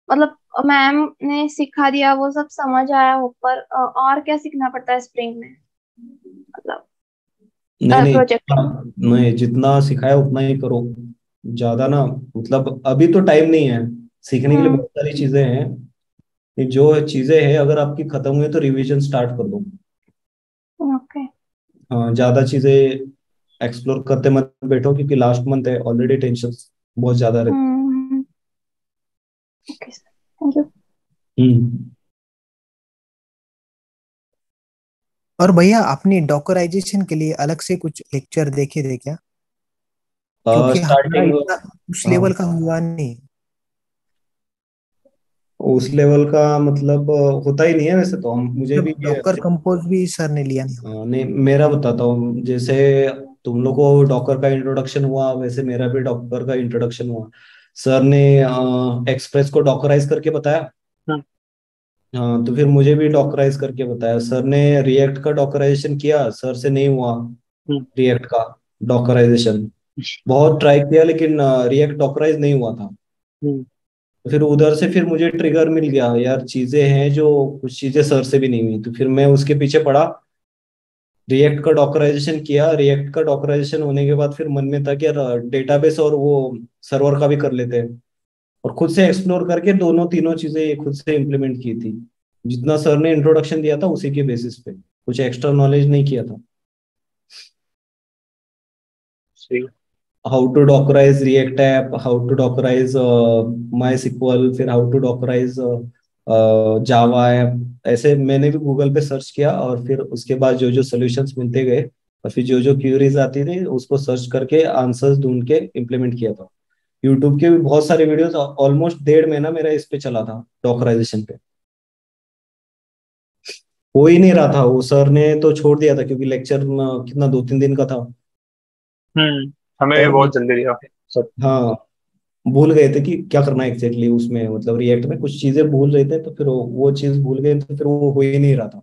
मतलब मैम ने सिखा दिया वो सब समझ आया हो, पर और क्या सीखना पड़ता है स्प्रिंग में, मतलब
नहीं नहीं,
प्रोजेक्ट में?
नहीं जितना सिखाया उतना ही करो, ज्यादा ना। मतलब अभी तो टाइम नहीं है, सीखने के लिए
हम्म।
बहुत सारी चीजें हैं। ये जो चीजें हैं अगर आपकी खत्म हुई तो रिवीजन स्टार्ट कर दो।
ओके।
हाँ, ज्यादा चीजें एक्सप्लोर करते मत बैठो, क्योंकि लास्ट मंथ है, ऑलरेडी टेंशन बहुत ज्यादा रहती।
हम्म। Okay sir, thank you.
Hmm.
और भैया आपने डॉकराइजेशन के लिए अलग से कुछ लेक्चर देखे थे क्या? क्योंकि हमारा
स्टार्टिंग,
इतना उस
हाँ,
लेवल का हुआ नहीं।
उस लेवल का मतलब होता ही नहीं है वैसे तो। हम मुझे भी
जब डॉकर कंपोज भी सर ने लिया नहीं।
नहीं, मेरा बताता हूँ। जैसे तुम लोग को डॉकर का इंट्रोडक्शन हुआ, वैसे मेरा भी डॉकर का इंट्रोडक्शन हुआ। सर ने एक्सप्रेस को डॉकराइज करके बताया।
हम्म।
हाँ, तो फिर मुझे भी डॉकराइज करके बताया। सर ने रिएक्ट का डॉकराइजेशन किया, सर से नहीं हुआ।
हम्म।
रिएक्ट का डॉकराइजेशन बहुत ट्राई किया, लेकिन रिएक्ट डॉकराइज नहीं हुआ था।
हम्म।
तो फिर उधर से फिर मुझे ट्रिगर मिल गया, यार चीजें हैं जो कुछ चीजें सर से भी नहीं हुई। तो फिर मैं उसके पीछे पड़ा, रिएक्ट का डॉकराइजेशन किया। रिएक्ट का डॉकराइजेशन होने के बाद फिर मन में था कि यार डेटाबेस और वो सर्वर का भी कर लेते हैं, और खुद से एक्सप्लोर करके दोनों तीनों चीजें खुद से इम्प्लीमेंट की थी। जितना सर ने इंट्रोडक्शन दिया था उसी के बेसिस पे, कुछ एक्स्ट्रा नॉलेज नहीं किया था।
सही।
How to dockerise React app, how to dockerise MySQL, फिर how to dockerise Java app. ऐसे मैंने भी गूगल पे सर्च किया, और फिर उसके बाद जो जो सोल्यूशंस मिलते गए, और फिर जो जो क्यूरीज आती थी उसको सर्च करके आंसर्स ढूंढ के इम्प्लीमेंट किया था। यूट्यूब के भी बहुत सारे वीडियोस, ऑलमोस्ट 1.5 महीना मेरा इस पे चला था, डॉकराइजेशन पे। हो ही नहीं रहा था, वो सर ने तो छोड़ दिया था, क्योंकि लेक्चर कितना 2-3 दिन का था।
हमें भी
और
बहुत जल्दी दिया सब।
हाँ, भूल गए थे कि क्या करना है एग्जैक्टली उसमें, मतलब रिएक्ट में कुछ चीजें भूल रहे थे, तो फिर वो चीज भूल गए, तो फिर वो हो ही नहीं रहा था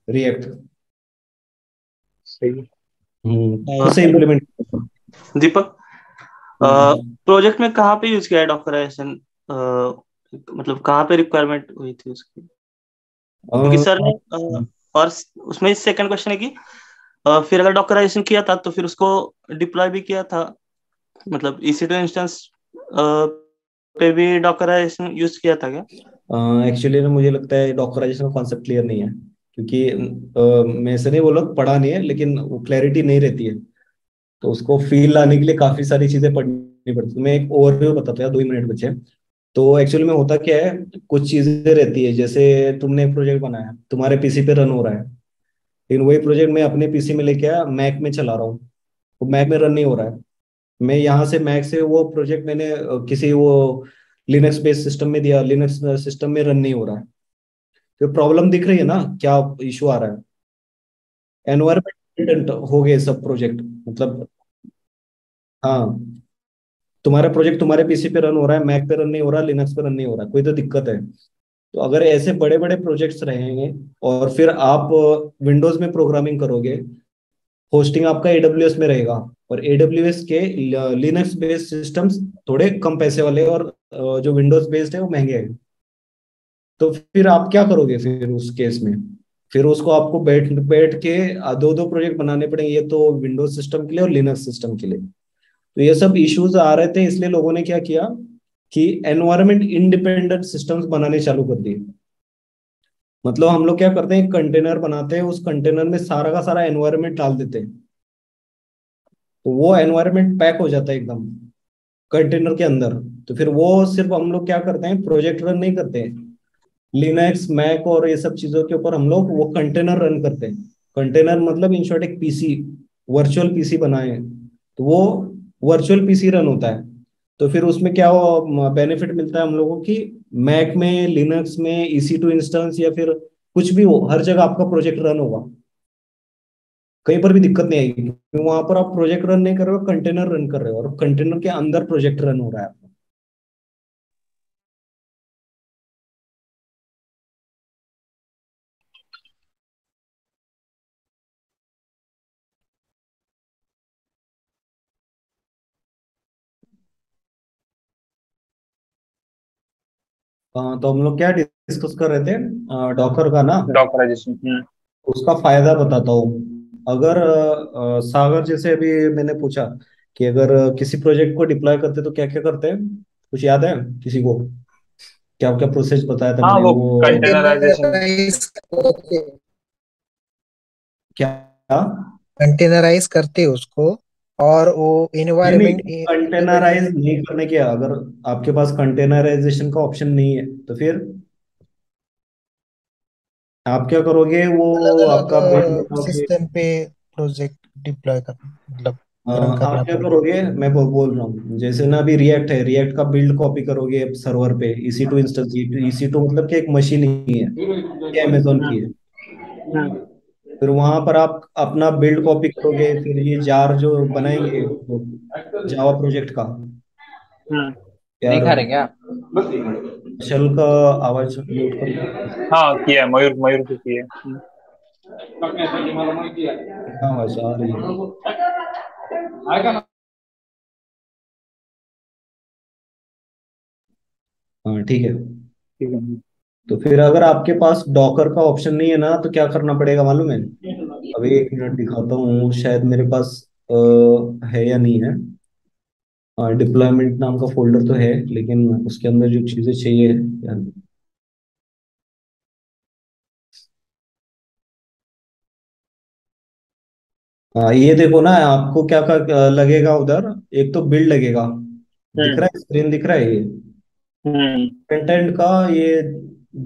रिएक्ट।
सही।
खुद से इम्प्लीमेंट।
दीपक,
हम्म।
प्रोजेक्ट में कहाँ पे यूज किया है डॉकराइजेशन? मतलब कहाँ पे रिक्वायरमेंट हुई थी उसकी? क्योंकि सर ने और उसमें सेकंड क्वेश्चन है कि फिर अगर डॉकराइजेशन किया था तो फिर उसको डिप्लॉय भी किया था, मतलब EC2 इंस्टेंस पे भी डॉकराइजेशन यूज किया था क्या?
एक्चुअली ना मुझे लगता है डॉकराइजेशन का कॉन्सेप्ट क्लियर नहीं है, क्योंकि मैं ऐसे नहीं बोला पढ़ा नहीं है, लेकिन वो क्लैरिटी नहीं रहती है। तो उसको फील लाने के लिए काफी सारी चीजें पढ़नी पड़ती है। मैं एक ओवरव्यू बताता हूँ, 2 ही मिनट बचे। तो एक्चुअली में होता क्या है, कुछ चीजें रहती है। जैसे तुमने एक प्रोजेक्ट बनाया, तुम्हारे पीसी पे रन हो रहा है, लेकिन वही प्रोजेक्ट मैं अपने पीसी में लेके आया, मैक में चला रहा हूँ, वो मैक में रन नहीं हो रहा है। मैं यहाँ से मैक से वो प्रोजेक्ट मैंने किसी वो लिनक्स बेस्ड सिस्टम में दिया, लिनक्स सिस्टम में रन नहीं हो रहा है। तो प्रॉब्लम दिख रही है ना, क्या इशू आ रहा है। एनवायरमेंट हो गए सब प्रोजेक्ट, मतलब हाँ, तुम्हारा प्रोजेक्ट तुम्हारे पीसी पे रन हो रहा है, मैक पे रन नहीं हो रहा, लिनक्स पे रन नहीं हो रहा, कोई तो दिक्कत है। तो अगर ऐसे बड़े बड़े प्रोजेक्ट्स रहेंगे, और फिर आप विंडोज में प्रोग्रामिंग करोगे, होस्टिंग आपका AWS में रहेगा, और AWS के लिनक्स बेस्ड सिस्टम्स थोड़े कम पैसे वाले, और जो विंडोज बेस्ड है वो महंगे हैं। तो फिर आप क्या करोगे फिर उस केस में? फिर उसको आपको बैठ बैठ के दो दो प्रोजेक्ट बनाने पड़ेंगे, ये तो विंडोज सिस्टम के लिए और लिनक्स सिस्टम के लिए। तो ये सब इश्यूज आ रहे थे, इसलिए लोगों ने क्या किया कि एनवायरमेंट इंडिपेंडेंट सिस्टम्स बनाने चालू कर दिए। मतलब हम लोग क्या करते हैं, कंटेनर बनाते हैं, उस कंटेनर में सारा का सारा एनवायरमेंट डाल देते हैं, तो वो एनवायरमेंट पैक हो जाता है एकदम कंटेनर के अंदर। तो फिर वो सिर्फ हम लोग क्या करते हैं, प्रोजेक्ट रन नहीं करते हैं लिनक्स मैक और ये सब चीजों के ऊपर, हम लोग वो कंटेनर रन करते हैं। कंटेनर मतलब इन शॉर्ट एक पीसी, वर्चुअल पीसी बनाए हैं, तो वो वर्चुअल पीसी रन होता है। तो फिर उसमें क्या बेनिफिट मिलता है हम लोगों की, मैक में, लिनक्स में, EC2 इंस्टेंस या फिर कुछ भी हो, हर जगह आपका प्रोजेक्ट रन होगा, कहीं पर भी दिक्कत नहीं आएगी, क्योंकि वहां पर आप प्रोजेक्ट रन नहीं कर रहे हो, कंटेनर रन कर रहे हो, और कंटेनर के अंदर प्रोजेक्ट रन हो रहा है आपका। तो हम लोग क्या डिस्कस कर रहे थे, डॉकर का ना।
डॉकराइजेशन।
उसका फायदा बताता हूँ। अगर सागर जैसे अभी मैंने पूछा कि अगर किसी प्रोजेक्ट को डिप्लॉय करते तो क्या क्या करते हैं, कुछ याद है किसी को? क्या क्या प्रोसेस बताया था
हाँ,
मैंने
वो
वो?
कंटेनराइजेशन।
क्या?
कंटेनराइज करते उसको, और वो
नहीं नहीं,
इन्वायरमेंट
कंटेनराइज नहीं करने के, अगर आपके पास कंटेनराइजेशन का ऑप्शन नहीं है तो फिर आप क्या करोगे, वो
अलग अलग
आपका बिल्ड बनाओगे।
सिस्टम पे प्रोजेक्ट डिप्लॉय कर, मतलब रन करना
आप क्या
पड़ेगा।
करोगे, मैं बोल रहा हूँ, जैसे ना अभी रिएक्ट है, रिएक्ट का बिल्ड कॉपी करोगे सर्वर पे, EC2 इंस्टेंस। EC2 मतलब कि एक मशीन ही है, ये अमेजोन की है। फिर वहां पर आप अपना बिल्ड कॉपी करोगे, फिर ये जार जो बनाएंगे जावा प्रोजेक्ट का।
नहीं
यार
खा रहे क्या?
शल का आवाज म्यूट कर लो।
हाँ, किया है, मयूर मयूर को किया है।
हाँ आवाज आ रही है। हाँ ठीक है।
ठीक है।
तो फिर अगर आपके पास डॉकर का ऑप्शन नहीं है ना, तो क्या करना पड़ेगा मालूम है? अभी 1 मिनट दिखाता हूँ, शायद मेरे पास है या नहीं है। डिप्लॉयमेंट नाम का फोल्डर तो है, लेकिन उसके अंदर जो चीजें चाहिए यार। ये देखो ना, आपको क्या क्या लगेगा उधर। एक तो बिल्ड लगेगा, दिख रहा है, स्क्रीन दिख रहा है ये
हम्म।
कंटेंट का, ये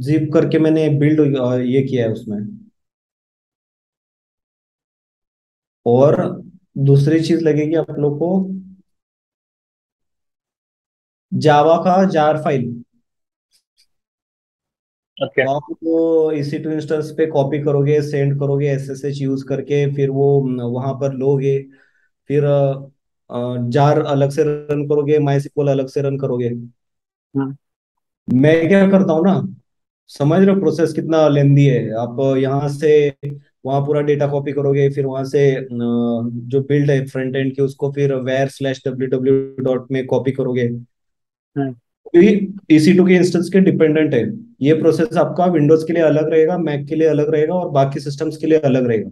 जिप करके मैंने बिल्ड ये किया है उसमें। और दूसरी चीज लगेगी आप लोग को, जावा का जार फाइल।
ओके।
तो आप वो EC2 इंस्टेंस पे कॉपी करोगे, सेंड करोगे SSH यूज करके, फिर वो वहां पर लोगे, फिर जार अलग से रन करोगे, MySQL अलग से रन करोगे। मैं क्या करता हूँ ना, समझ रहे हो प्रोसेस कितना लेंदी है? आप यहाँ से वहाँ पूरा डेटा कॉपी करोगे, फिर वहां से जो बिल्ड है फ्रंट एंड की, उसको फिर where/www डॉट में कॉपी करोगे। EC2 के इंस्टेंस के डिपेंडेंट है। ये प्रोसेस आपका विंडोज के लिए अलग रहेगा, मैक के लिए अलग रहेगा, और बाकी सिस्टम्स के लिए अलग रहेगा।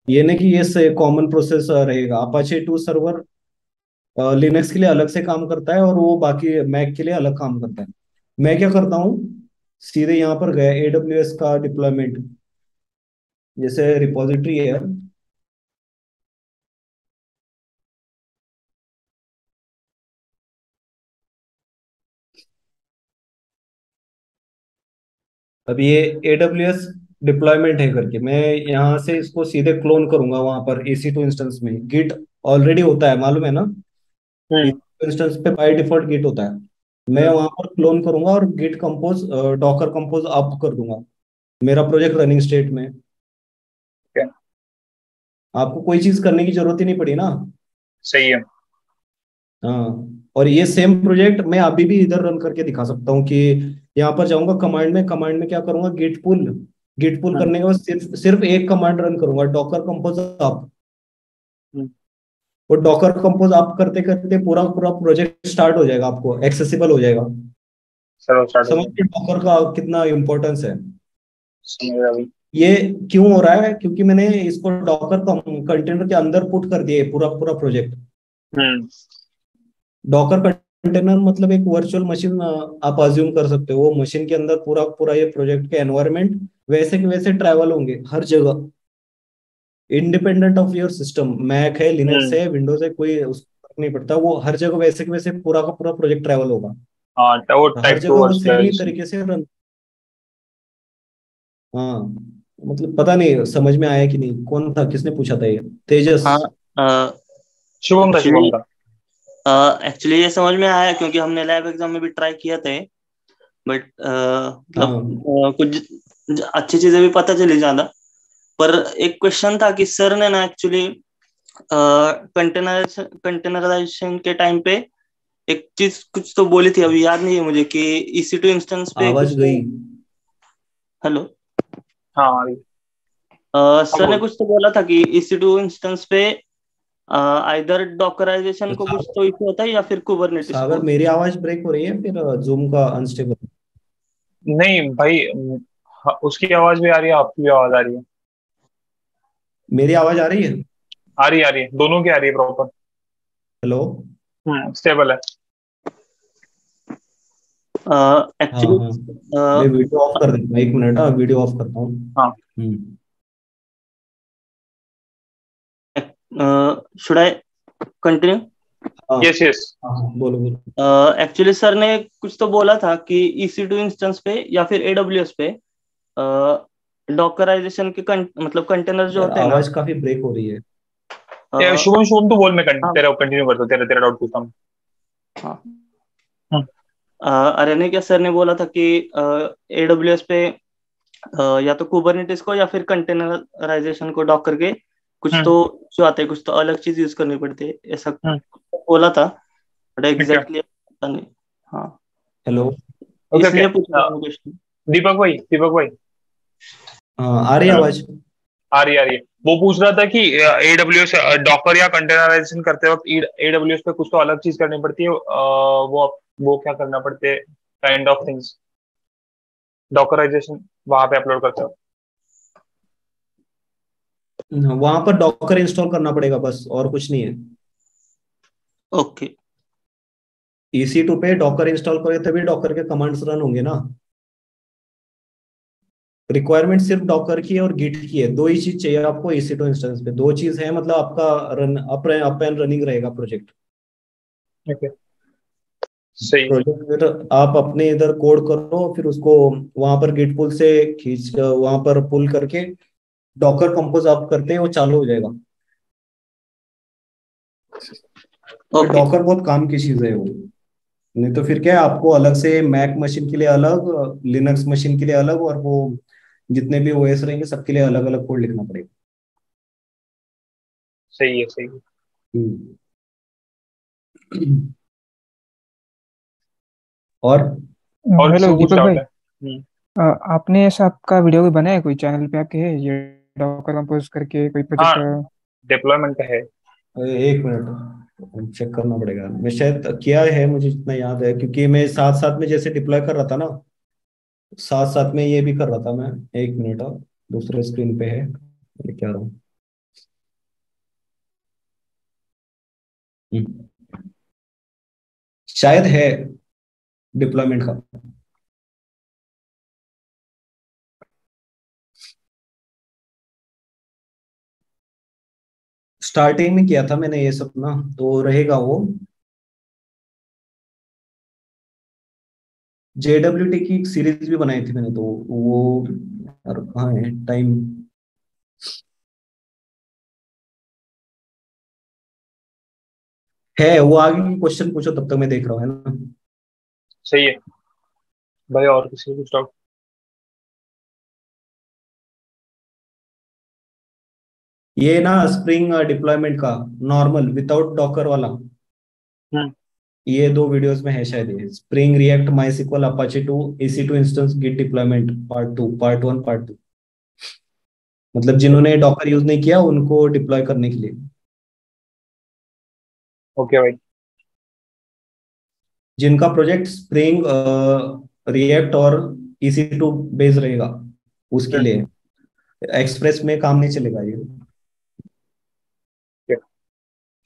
ये नहीं कि ये कॉमन प्रोसेस रहेगा। अपाचे 2 सर्वर लिनक्स के लिए अलग से काम करता है, और वो बाकी मैक के लिए अलग काम करता है। मैं क्या करता हूँ, सीधे यहाँ पर गया AWS का डिप्लॉयमेंट, जैसे रिपोजिटरी है। अब ये AWS डिप्लॉयमेंट है करके, मैं यहाँ से इसको सीधे क्लोन करूंगा वहां पर EC2 इंस्टेंस में। गिट ऑलरेडी होता है, मालूम है ना? इंस्टेंस पे बाय डिफॉल्ट गिट होता है। मैं वहां पर क्लोन करूंगा और git compose, docker compose up कर दूंगा मेरा प्रोजेक्ट रनिंग स्टेट में। आपको कोई चीज करने की जरूरत ही नहीं पड़ी ना।
सही है।
हाँ, और ये सेम प्रोजेक्ट मैं अभी भी इधर रन करके दिखा सकता हूँ कि यहाँ पर जाऊंगा कमांड में क्या करूंगा, गिट पुल करने के बाद सिर्फ सिर्फ एक कमांड रन करूंगा, डॉकर कंपोज अप। वो डॉकर कंपोज अप करते करते पूरा पूरा प्रोजेक्ट स्टार्ट हो जाएगा, आपको एक्सेसिबल हो जाएगा। समझ के डॉकर का कितना इंपॉर्टेंस है। ये क्यों हो रहा है? क्योंकि मैंने इसको डॉकर कंटेनर के अंदर पुट कर दिया है पूरा पूरा प्रोजेक्ट। डॉकर कंटेनर मतलब एक वर्चुअल मशीन, आप अज्यूम कर सकते हो। वो मशीन के अंदर पूरा पूरा ये प्रोजेक्ट के एनवायरनमेंट वैसे के वैसे ट्रैवल होंगे हर जगह, independent of your system. Mac है, लिनक्स है, विंडोज है, कोई उसको फर्क नहीं पड़ता। वो हर जगह वैसे के वैसे पूरा का पूरा प्रोजेक्ट ट्रैवल होगा।
हाँ, वो
हर
टाइप
जगह
टू
वो सेम ही
वर्चुअलाइजेशन।
तरीके से रन। हाँ, मतलब पता नहीं समझ में आया कि नहीं। कौन था, किसने पूछा था ये? तेजस?
हाँ
शुभम था, शुभम था।
एक्चुअली ये समझ में आया क्योंकि हमने लैब एग्जाम में भी ट्राई किया था, बट
हाँ
मतलब कुछ अच्छी चीजें भी पता चली ज्यादा। पर एक क्वेश्चन था कि सर ने ना एक्चुअली कंटेनराइजेशन के टाइम पे एक चीज कुछ तो बोली थी, अभी याद नहीं है मुझे, कि EC2 इंस्टेंस पे कुछ
आवाज
तो।
गई।
हेलो।
हाँ हाँ
सर ने
बोल।
कुछ तो बोला था कि EC2 इंस्टेंस पे आइदर डॉकराइजेशन को कुछ तो इशू होता है या फिर कुबरनेटिस
सागर,
को।
मेरी आवाज ब्रेक हो रही है फिर जूम का अनस्टेबल?
नहीं भाई, हाँ, उसकी आवाज भी आ रही है, आपकी भी आवाज आ रही है।
मेरी आवाज आ रही है?
आ रही है, दोनों की आ रही है प्रॉपर।
हेलो।
स्टेबल है।
हाँ
एक्चुअली
हाँ, मैं वीडियो ऑफ कर देता हूँ, 1 मिनट, हाँ वीडियो ऑफ करता हूँ।
हाँ
शुड आई कंटिन्यू?
हाँ
यस यस।
हाँ हाँ, बोलो बोलो।
एक्चुअली सर ने कुछ तो बोला था कि EC2 इंस्टेंस पे या फिर AWS पे डॉकराइजेशन के मतलब कंटेनर जो
यार
होते हैं ना।
आवाज काफी ब्रेक हो रही है।
शुभम शुभम तो बोल, मैं
हाँ
तेरा कंटिन्यू करता हूँ, तेरा तेरा डाउट पूछता हूँ।
हाँ। अरे नहीं, क्या सर ने बोला था कि AWS पे या तो कुबरनेटिस को या फिर कंटेनराइजेशन को डॉक करके कुछ
हम्म
तो जो आता है, कुछ तो अलग चीज यूज करनी पड़ती है, ऐसा
हम्म
बोला था, बट
ठीक है।
एग्जैक्टली पता नहीं। हाँ,
हेलो।
Okay okay.
इसलिए पूछ रहा हूँ क्वेश्चन।
दीपक भाई
हाँ, आ रही है
हेलो।
आवाज?
आ रही है। वो पूछ रहा था कि AWS डॉकर या कंटेनराइजेशन करते वक्त AWS पे कुछ तो अलग चीज करनी पड़ती है, वो क्या करना पड़ते है, काइंड ऑफ थिंग्स, डॉकराइजेशन वहां पे अपलोड करते हो।
वहां पर डॉकर इंस्टॉल करना पड़ेगा बस, और कुछ नहीं है।
ओके।
EC2 पे डॉकर इंस्टॉल करोगे तभी डॉकर के कमांड्स रन होंगे ना। रिक्वायरमेंट सिर्फ डॉकर की है और गिट की है, दो ही चीज चाहिए आपको EC2 इंस्टेंस पे, दो चीज है, मतलब आपका रन अप एंड रनिंग रहेगा प्रोजेक्ट।
ओके सही।
प्रोजेक्ट फिर आप अपने इधर कोड करो, फिर उसको वहां पर गिट पुल से खींच वहां पर पुल करके डॉकर कंपोज आप करते हैं, वो चालू हो जाएगा।
ओके।
डॉकर बहुत काम की चीज है वो, नहीं तो फिर क्या है, आपको अलग से मैक मशीन के लिए अलग, लिनक्स मशीन के लिए अलग, और वो जितने भी ओएस रहेंगे सबके लिए अलग अलग कोड लिखना पड़ेगा।
सही है सही है।
हम्म। और
और किसी
हेलो
को कुछ
दीपक
डाउट
भाई,
है?
आपने ऐसा आपका वीडियो भी बनाया है कोई चैनल पे आपके, है ये डॉकर कंपोज करके कोई
हाँ,
प्रोजेक्ट?
डिप्लॉयमेंट का है।
1 मिनट चेक करना पड़ेगा, मैं शायद किया है, मुझे जितना याद है, क्योंकि मैं साथ साथ में जैसे डिप्लॉय कर रहा था ना, साथ साथ में ये भी कर रहा था मैं। 1 मिनट, दूसरे स्क्रीन पे है, लेके आ रहा हूँ। हम्म, शायद है डिप्लॉयमेंट का। स्टार्टिंग में किया था मैंने ये सब ना, तो रहेगा वो। JWT की एक सीरीज भी बनाई थी मैंने, तो वो यार कहाँ है टाइम? है वो, आगे की क्वेश्चन पूछो तब तक मैं देख रहा हूँ, है ना।
सही है भाई, और किसी को कुछ डाउट?
ये ना स्प्रिंग डिप्लॉयमेंट का नॉर्मल विदाउट डॉकर वाला,
हम्म
ये दो वीडियोस में है शायद, ये spring react MySQL Apache to EC2 instance git deployment part 1 part 2, मतलब जिन्होंने डॉकर यूज नहीं किया उनको डिप्लॉय करने के लिए।
ओके भाई।
जिनका प्रोजेक्ट स्प्रिंग रिएक्ट और EC2 बेस रहेगा उसके
हम्म
लिए, एक्सप्रेस में काम नहीं चलेगा ये।
okay,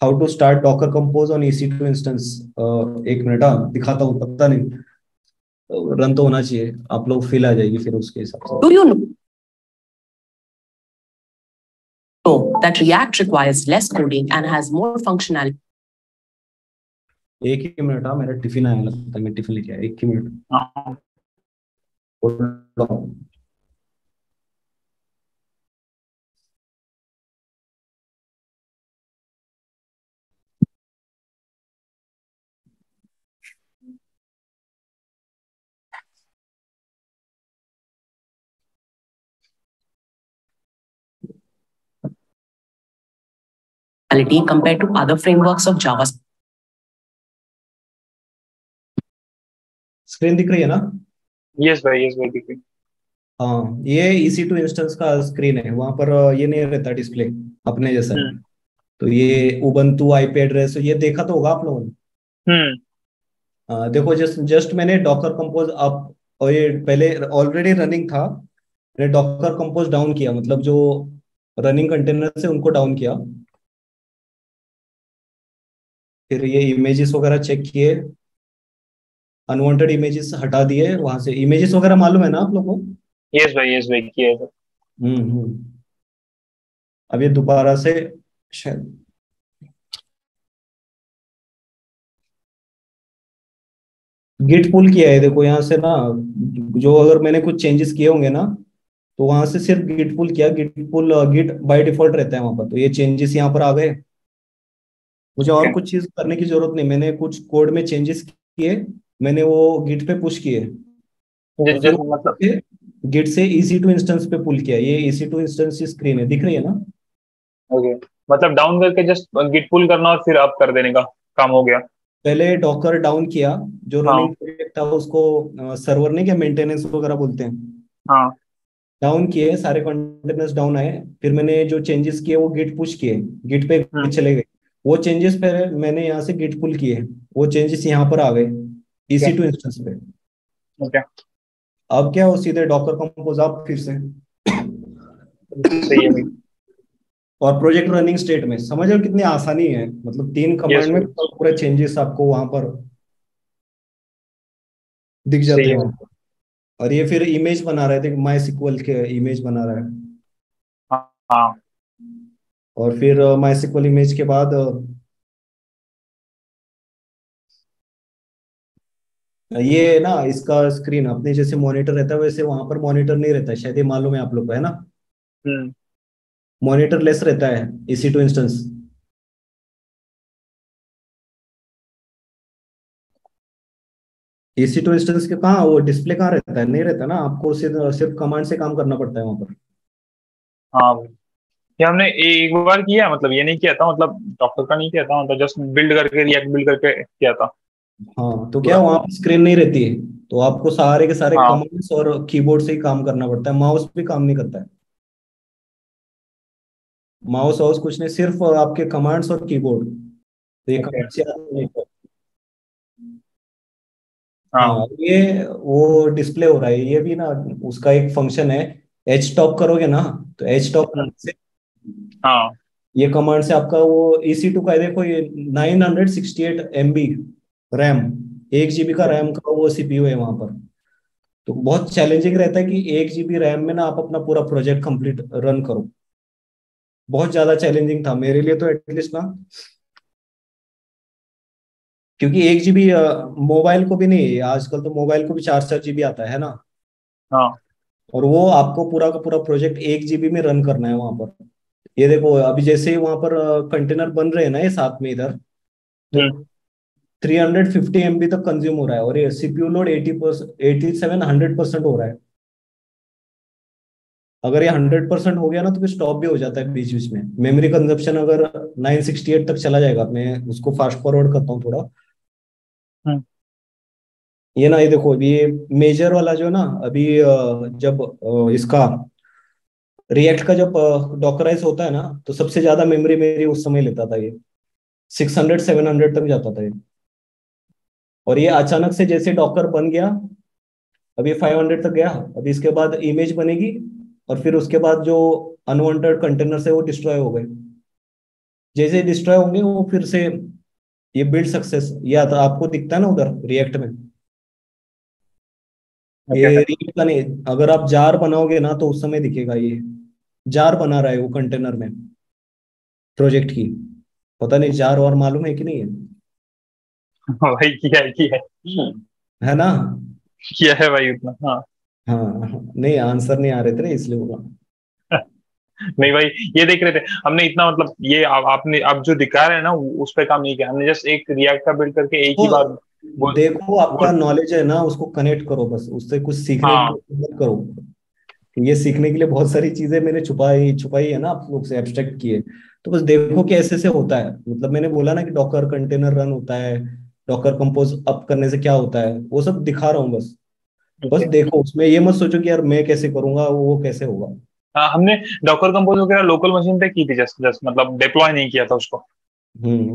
how to start docker compose on EC2 instance. 1 minute, दिखाता हूँ, पता नहीं, रन तो होना चाहिए, आप लोग फील आ जाएगी फिर उसके हिसाब से।
Do you know that React requires less coding and has more functionality?
1 he minute, मेरा टिफिन आया लगता है, मैं टिफिन लेके आया, 1 ही मिनट।
हाँ
Hold on।
compared to other frameworks of JavaScript.
Screen दिख रही है ना?
यस भाई दिख रही।
हाँ, ये EC2 इंस्टेंस का स्क्रीन है, वहां पर ये नहीं रहता डिस्प्ले अपने जैसा। तो ये उबंटू आईपी एड्रेस ये देखा तो होगा आप लोगों ने। देखो जस्ट मैंने डॉकर कंपोज अप, और ये पहले ऑलरेडी रनिंग था, मैंने डॉकर कंपोज डाउन किया, मतलब जो रनिंग कंटेनर से उनको डाउन किया। फिर ये इमेजेस वगैरह चेक किए, अनवांटेड इमेजेस हटा दिए वहां से। इमेजेस वगैरह मालूम है ना आप लोगों को?
यस भाई किया है सर।
अब ये दोबारा से शायद गिट पुल किया है, देखो यहाँ से ना, जो अगर मैंने कुछ चेंजेस किए होंगे ना, तो वहां से सिर्फ गिट पुल किया। गिट बाय डिफॉल्ट रहता है वहां पर, तो ये चेंजेस यहाँ पर आ गए। मुझे और कुछ चीज करने की जरूरत नहीं, मैंने कुछ कोड में चेंजेस किए, मैंने वो गिट पे पुश किए,
मतलब
गिट से EC2 इंस्टेंस पे पुल किया। ये EC2 इंस्टेंस की स्क्रीन है, दिख रही है ना?
ओके, मतलब डाउन करके जस्ट गिट पुल करना और फिर अप कर देने का काम हो गया।
पहले डॉकर डाउन किया, जो रनिंग प्रोजेक्ट था उसको सर्वर नहीं क्या मेंटेनेंस वगैरह बोलते हैं,
हाँ,
डाउन किए, सारे कंटेनर्स डाउन आए। फिर मैंने जो चेंजेस किए वो गिट पुश किए, गिट पे चले गए। वो चेंजेस फिर मैंने यहाँ से गिट पुल किए, वो चेंजेस यहाँ पर आ गए EC2 इंस्टेंस पे।
ओके,
अब क्या, वो सीधे डॉकर कंपोज आप फिर से
सही है भाई।
और प्रोजेक्ट रनिंग स्टेट में, समझ लो कितनी आसानी है, मतलब 3 कमांड में पूरे चेंजेस आपको वहां पर दिख जाते हैं। और ये फिर इमेज बना रहे थे, MySQL के इमेज बना रहा है।
हाँ,
और फिर MySQL इमेज के बाद ये ना, इसका स्क्रीन अपने जैसे मॉनिटर रहता है वैसे वहां पर मॉनिटर नहीं रहता है, शायद ये मालूम है आप लोग को, है ना? मॉनिटर लेस रहता है EC2 इंस्टेंस। EC2 इंस्टेंस के कहाँ वो डिस्प्ले कहाँ रहता है? नहीं रहता ना, आपको सिर्फ कमांड से काम करना पड़ता है वहां पर।
हाँ, ये हमने एक बार किया, मतलब ये नहीं किया था, मतलब डॉक्टर का नहीं किया था, मतलब जस्ट बिल्ड करके रिएक्ट बिल्ड करके किया था।
हाँ, तो क्या वहां पर स्क्रीन नहीं रहती है, तो आपको सारे के सारे कमांड्स और कीबोर्ड से ही काम करना पड़ता है, माउस भी काम नहीं करता है। माउस हाउस कुछ नहीं, सिर्फ आपके कमांड्स और कीबोर्ड, तो ये कमांड से नहीं। हाँ, ये वो डिस्प्ले हो रहा है, ये भी ना उसका एक फंक्शन है। एच टॉप करोगे ना, तो एच टॉप से ये कमांड से आपका वो EC2 का देखो, ये 968 MB रैम, 1 GB का रैम का वो CPU है वहां पर। तो बहुत चैलेंजिंग रहता है कि 1 GB रैम में ना आप अपना पूरा प्रोजेक्ट कंप्लीट रन करो। बहुत ज्यादा चैलेंजिंग था मेरे लिए तो, एटलीस्ट ना, क्योंकि 1 GB मोबाइल को भी नहीं, आजकल तो मोबाइल को भी 4 GB आता है ना।
हाँ,
और वो आपको पूरा का पूरा प्रोजेक्ट 1 GB में रन करना है वहां पर। ये देखो अभी जैसे ही वहां पर कंटेनर बन रहे हैं ना, ये साथ में इधर, तो 350 MB तक कंज्यूम हो रहा है, और ये CPU लोड 87-100% हो रहा है। अगर ये 100% हो गया ना, तो फिर स्टॉप भी हो जाता है बीच बीच में। मेमोरी कंजप्शन अगर 968 तक चला जाएगा, मैं उसको फास्ट फॉरवर्ड करता हूँ थोड़ा। ये ना, ये देखो अभी ये मेजर वाला जो ना, अभी जब इसका रिएक्ट का जब डॉकराइज होता है ना, तो सबसे ज्यादा मेमोरी मेरी उस समय लेता था, ये 600-700 तक जाता था ये। और ये अचानक से जैसे डॉकर बन गया, अभी 500 तक गया। अभी इसके बाद इमेज बनेगी, और फिर उसके बाद जो अनवांटेड कंटेनर है वो डिस्ट्रॉय हो गए। जैसे डिस्ट्रॉय होंगे वो फिर से ये बिल्ड सक्सेस, या तो आपको दिखता है ना उधर रिएक्ट में, ये रिएक्ट का नहीं, अगर आप जार बनाओगे ना तो उस समय दिखेगा, ये जार बना रहा है वो कंटेनर में प्रोजेक्ट की। पता नहीं जार और मालूम है कि नहीं है?
भाई किया
है ना,
किया है भाई उतना। हाँ
नहीं आंसर नहीं आ रहे थे इसलिए बोला।
नहीं भाई, ये देख रहे थे हमने इतना, मतलब ये आपने अब जो दिखा रहे हैं ना उस पर काम नहीं किया हमने, जस्ट एक रिएक्ट का बिल्ड करके एक ही बार
देखो आपका नॉलेज है ना, उसको कनेक्ट करो, बस उससे कुछ सीखने की मत करो। ये सीखने के लिए बहुत सारी चीजें मैंने छुपाई है ना आप लोग से, एब्स्ट्रैक्ट किए। तो बस देखो कि ऐसे से होता है, मतलब मैंने बोला ना कि डॉकर कंटेनर रन होता है, डॉकर कंपोज अप करने से क्या होता है, वो सब दिखा रहा हूँ बस। बस देखो, उसमें ये मत सोचो कि यार मैं कैसे करूंगा, वो कैसे होगा।
हाँ, हमने डॉकर कंपोज वगैरह लोकल मशीन पे की थी, जस्ट जस्ट मतलब डिप्लॉय नहीं किया था उसको।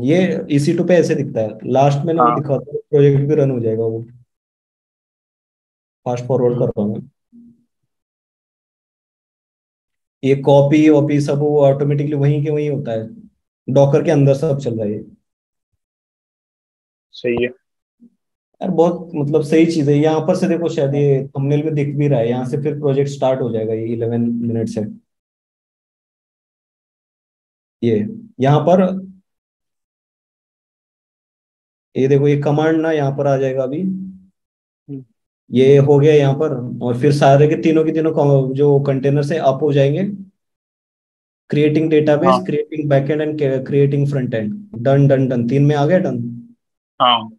ये EC2 पे ऐसे दिखता है, लास्ट मैंने वो
हाँ।
दिखा था, प्रोजेक्ट भी रन हो जाएगा वो। फास्ट फॉरवर्ड कर रहा हूँ मैं। ये कॉपी वॉपी सब वो ऑटोमेटिकली वहीं के वहीं होता है, डॉकर के अंदर सब चल रहा है ये।
सही है।
यार बहुत मतलब सही चीज है। यहाँ पर से देखो, शायद ये थंबनेल में दिख भी रहा है, यहाँ से फिर प्रोजेक्ट स्टार्ट हो जाएगा ये 11 मिनट से। ये यहाँ पर, ये देखो ये कमांड ना यहाँ पर आ जाएगा अभी, ये हो गया यहाँ पर। और फिर सारे के तीनों जो कंटेनर से अप हो जाएंगे, क्रिएटिंग डेटाबेस,
हाँ
creating backend and creating front end. Done done done, 3 में आ गया डन।
हाँ।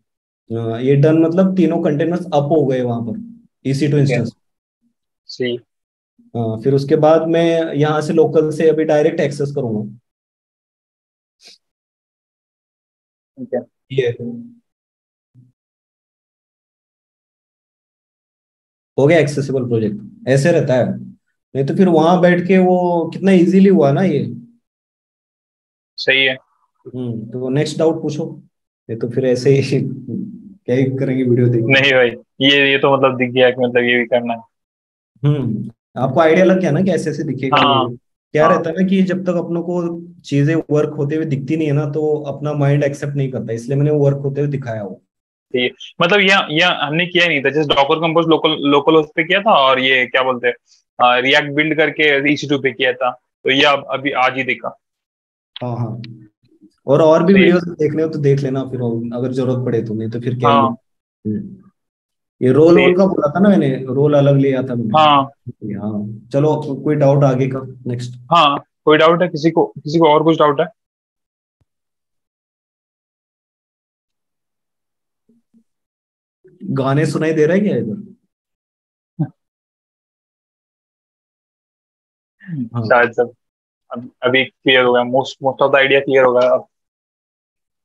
ये डन मतलब तीनों कंटेनर्स अप हो गए वहां पर, EC2
ठीक है।
इंस्टेंस।
सही।
फिर उसके बाद मैं यहाँ से लोकल से अभी डायरेक्ट एक्सेस करूंगा।
ठीक है।
ये हो गया एक्सेसिबल प्रोजेक्ट, ऐसे रहता है। नहीं तो फिर वहां बैठ के वो कितना इजीली हुआ ना ये।
सही है।
तो नेक्स्ट डाउट पूछो, नहीं तो फिर ऐसे ही क्या ही करेंगे वीडियो देख के।
नहीं भाई, ये तो मतलब दिख गया कि मतलब ये भी करना है।
आपको आइडिया लग गया ना कि ऐसे ऐसे दिखेगा ये।
हाँ
क्या
हाँ।
रहता है ना कि जब तक अपनों को चीजें वर्क होते हुए दिखती नहीं है ना, तो अपना माइंड एक्सेप्ट नहीं करता, इसलिए मैंने वर्क होते हुए दिखाया वो।
ठीक है, मतलब ये हमने किया ही नहीं था, just Docker compose local local उस पे किया था, और ये क्या बोलते हैं रिएक्ट बिल्ड करके EC2 पे किया था, तो ये अब अभी आज ही देखा।
हाँ हाँ, और भी
सही है।
वीडियोस देखने हो तो देख लेना फिर, अगर जरूरत पड़े तो, नहीं तो फिर क्या ही है।
हाँ
ये रोल
सही है।
वोल का बोला था ना मैंने, रोल अलग लिया था
हाँ
मैंने। हाँ चलो, कोई डाउट आगे का नेक्स्ट।
हाँ। कोई डाउट है किसी को और कुछ डाउट है?
गाने सुनाई दे रहा है क्या इधर? हाँ
शायद सब अभी क्लियर हो गया, most most of the idea clear हो गया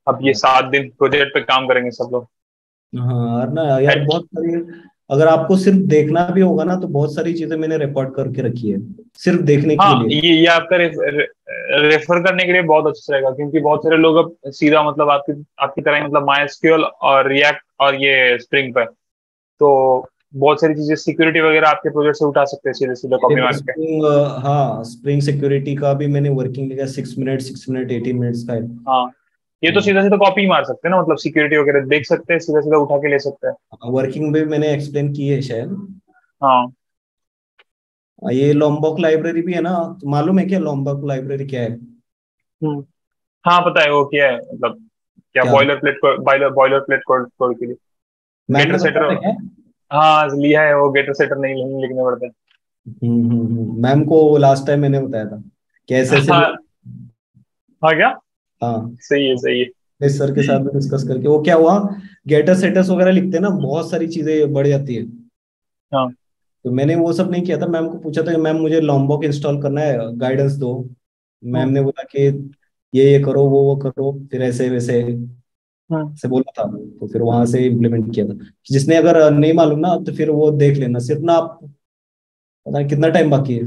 अब ये 7 दिन प्रोजेक्ट पे काम करेंगे सब लोग।
हाँ यार ना, यार बहुत सारी, अगर आपको सिर्फ देखना भी होगा ना तो बहुत सारी चीजें मैंने रिकॉर्ड करके रखी है सिर्फ देखने के
हाँ,
लिए।
ये आपका रेफर करने के लिए बहुत अच्छा रहेगा, क्योंकि बहुत सारे लोग अब सीधा मतलब आपकी आपकी तरह ही मतलब MySQL और रिएक्ट और ये स्प्रिंग पर, तो बहुत सारी चीजें सिक्योरिटी वगैरह आपके प्रोजेक्ट से उठा सकते हैं सीधे सीधे
ये
कॉपी
देखो
मार के।
स्प्रिंग, हाँ स्प्रिंग सिक्योरिटी का भी मैंने वर्किंग लिखा, 6 मिनट 18 मिनट्स का है।
हाँ, ये तो
हाँ,
सीधा सीधा कॉपी मार सकते हैं ना, मतलब सिक्योरिटी वगैरह देख सकते हैं, सीधा सीधा उठा के ले सकते हैं।
वर्किंग भी मैंने एक्सप्लेन की है शायद।
हाँ।
ये लॉम्बॉक लाइब्रेरी भी है ना, तो मालूम है क्या लॉम्बॉक लाइब्रेरी क्या है?
हम्म। हाँ पता है वो क्या है, मतलब क्या
क्या
बॉयलर प्लेट कोड के लिए
मैम
गेटर
ने
सेटर।
बताया था क्या?
हाँ लिया है, वो गेटर सेटर नहीं लिखने पड़ते।
मैम को लास्ट टाइम मैंने बताया था कि ऐसे ऐसे
हाँ।
वो।
हाँ क्या?
हाँ,
सही है सही है।
इस सर के साथ में डिस्कस करके वो क्या हुआ, गेटर सेटर्स वगैरह लिखते हैं ना, बहुत सारी चीजें बढ़ जाती है।
हाँ।
तो मैंने वो सब नहीं किया था, मैम को पूछा था कि मैम मुझे लॉम्बॉक इंस्टॉल करना है, गाइडेंस दो। मैम
हम्म।
ने बोला कि ये करो, वो करो, फिर ऐसे वैसे
हम्म।
से बोला था। तो फिर वहां से इम्प्लीमेंट किया था। जिसने अगर नहीं मालूम ना तो फिर वो देख लेना, सिर्फ ना आप, पता नहीं कितना टाइम बाकी है।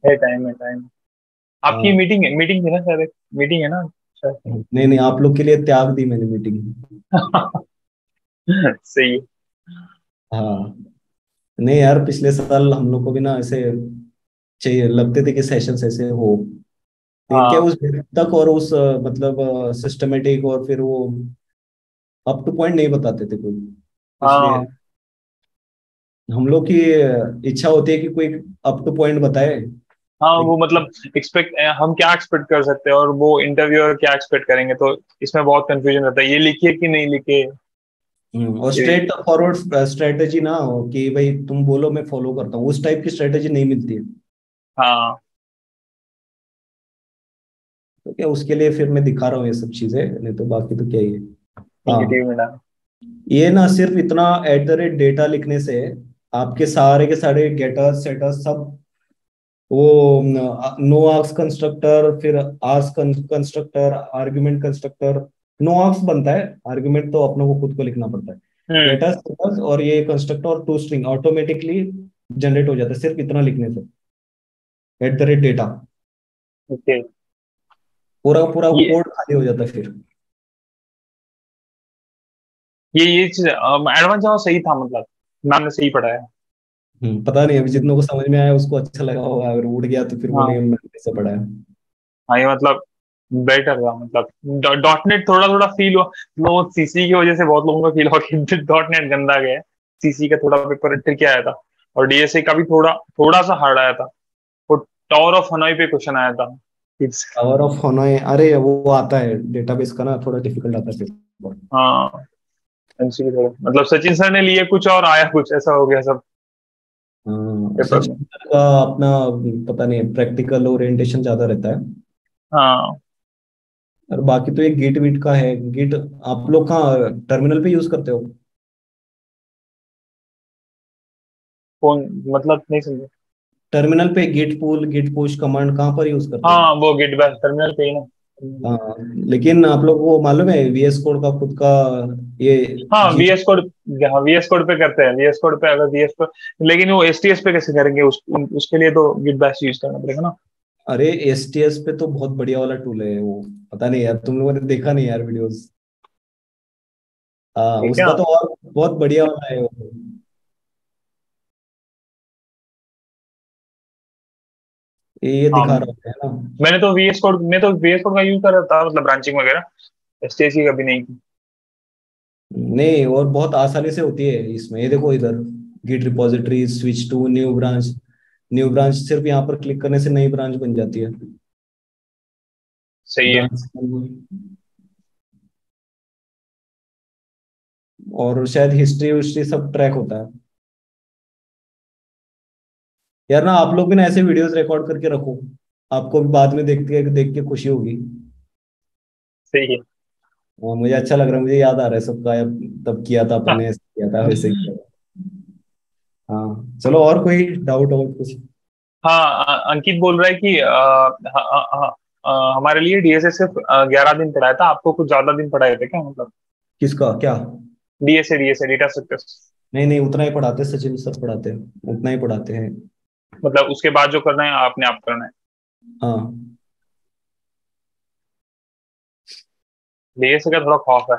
है टाइम है टाइम। आपकी
हाँ,
मीटिंग थी ना सर, मीटिंग है ना शायद।
नहीं नहीं, आप लोग के लिए त्याग दी मैंने मीटिंग।
सही है।
हाँ, नहीं यार पिछले साल हम लोग को भी ना ऐसे चाहिए लगते थे कि सेशंस ऐसे हो, लेकिन क्या
हाँ
उस depth तक और उस मतलब सिस्टमेटिक और फिर वो अप टू पॉइंट नहीं बताते थे कोई, इसलिए
हाँ
हम लोग की इच्छा होती है कि कोई अप टू पॉइंट बताए।
हाँ, वो
लेकिन
मतलब हम क्या एक्सपेक्ट कर सकते हैं और वो इंटरव्यूअर क्या एक्सपेक्ट करेंगे, तो इसमें बहुत कंफ्यूजन रहता है, ये लिखिए कि नहीं लिखे।
और
ये
स्ट्रेट फॉरवर्ड स्ट्रेटेजी ना हो कि भाई तुम बोलो मैं फॉलो करता हूँ, उस टाइप की स्ट्रेटेजी नहीं मिलती है।
हाँ।
तो क्या उसके लिए फिर मैं दिखा रहा हूँ ये सब चीजें, नहीं तो बाकी तो क्या ही है।
ठीक है,
हाँ,
टीम में डाल।
ये ना सिर्फ इतना एट द रेट डेटा लिखने से आपके सारे के सारे गेटर्स सेटर्स सब वो नो आर्क्स कंस्ट्रक्टर, फिर args constructor, argument constructor. No args बनता है, आर्गुमेंट तो अपने को खुद को लिखना पड़ता है। डेटा स्ट्रक्चर्स और ये कंस्ट्रक्टर और टू स्ट्रिंग ऑटोमेटिकली जनरेट हो जाता है सिर्फ इतना लिखने से, @डेटा।
ओके,
पूरा पूरा
ये
कोड खाली हो जाता है फिर।
ये चीज एडवांस जावा सही था, मतलब मैम ने सही पढ़ाया।
पता नहीं, अभी जितनों को समझ में आया उसको अच्छा लगा होगा, अगर उड़ गया तो फिर
हाँ
बोलेंगे मैंने कैसे पढ़ाया।
हाँ, ये मतलब बेटर था, मतलब डॉट नेट थोड़ा थोड़ा फील हुआ, लो सीसी की वजह से बहुत लोगों को फील हुआ कि डॉट नेट गंदा गया है। सीसी का थोड़ा पेपर ट्रिकी आया था, और डीएसए का भी थोड़ा थोड़ा सा हार्ड आया था। वो टावर ऑफ हनोई पे क्वेश्चन आया था।
टावर ऑफ हनोई, अरे वो आता है डेटाबेस का ना, थोड़ा डिफिकल्ट आता है फिर।
हाँ एमसीक्यू थोड़ा, मतलब सचिन सर ने लिए कुछ और आया कुछ, ऐसा हो गया सब पेपर में।
सचिन सर का अपना पता नहीं, प्रैक्टिकल ओरिएंटेशन ज्यादा रहता है।
हाँ
और बाकी तो ये गिट विट का है। गिट आप लोग कहाँ टर्मिनल पे यूज करते हो?
कौन, मतलब नहीं समझे।
टर्मिनल पे गिट पुल गिट पुश कमांड कहाँ पर यूज करते हो?
हाँ वो गिट बैश टर्मिनल पे ही ना।
हाँ, लेकिन आप लोग को मालूम है VS कोड का खुद का ये
हाँ
जी।
VS कोड, हाँ VS कोड पे करते हैं, VS कोड पे अगर VS कोड, लेकिन वो STS पे कैसे करेंगे, उसके लिए तो गिट बैश यूज करना पड़ेगा ना।
अरे STS पे तो बहुत बढ़िया वाला टूल है वो। पता नहीं यार, तुम लोगों ने देखा नहीं यार वीडियोस। हाँ,
ठीक है।
उसका तो और बहुत बढ़िया वाला है वो। ये
हाँ
दिखा रहा है ना।
मैंने तो VS कोड का यूज कर रहा था, मतलब ब्रांचिंग वगैरह। STS की कभी नहीं की।
नहीं, और बहुत आसानी से होती है इसमें। ये देखो इधर, git repository, switch to new branch. New branch सिर्फ यहाँ पर क्लिक करने से नई ब्रांच बन जाती है।
सही है।
ब्रांच और शायद हिस्ट्री विस्ट्री सब ट्रैक होता है। यार ना, आप लोग भी ना ऐसे वीडियोस रिकॉर्ड करके रखो, आपको भी बाद में देख के खुशी होगी।
सही है।
मुझे अच्छा लग रहा है, मुझे याद आ रहा है सबका, यार तब किया था अपन ने, ऐसे किया था, वैसे किया था। हाँ चलो, और कोई डाउट और कुछ?
हाँ अंकित बोल रहा है कि हमारे लिए डीएसए सिर्फ 11 दिन पढ़ाया था, आपको कुछ ज्यादा दिन पढ़ाए थे क्या, मतलब
किसका क्या?
DSA data structures.
नहीं नहीं, उतना ही पढ़ाते, सचिन सर पढ़ाते हैं, उतना ही पढ़ाते हैं।
मतलब उसके बाद जो करना है आपने आप करना है।
हाँ।
डीएसए का थोड़ा खौफ है,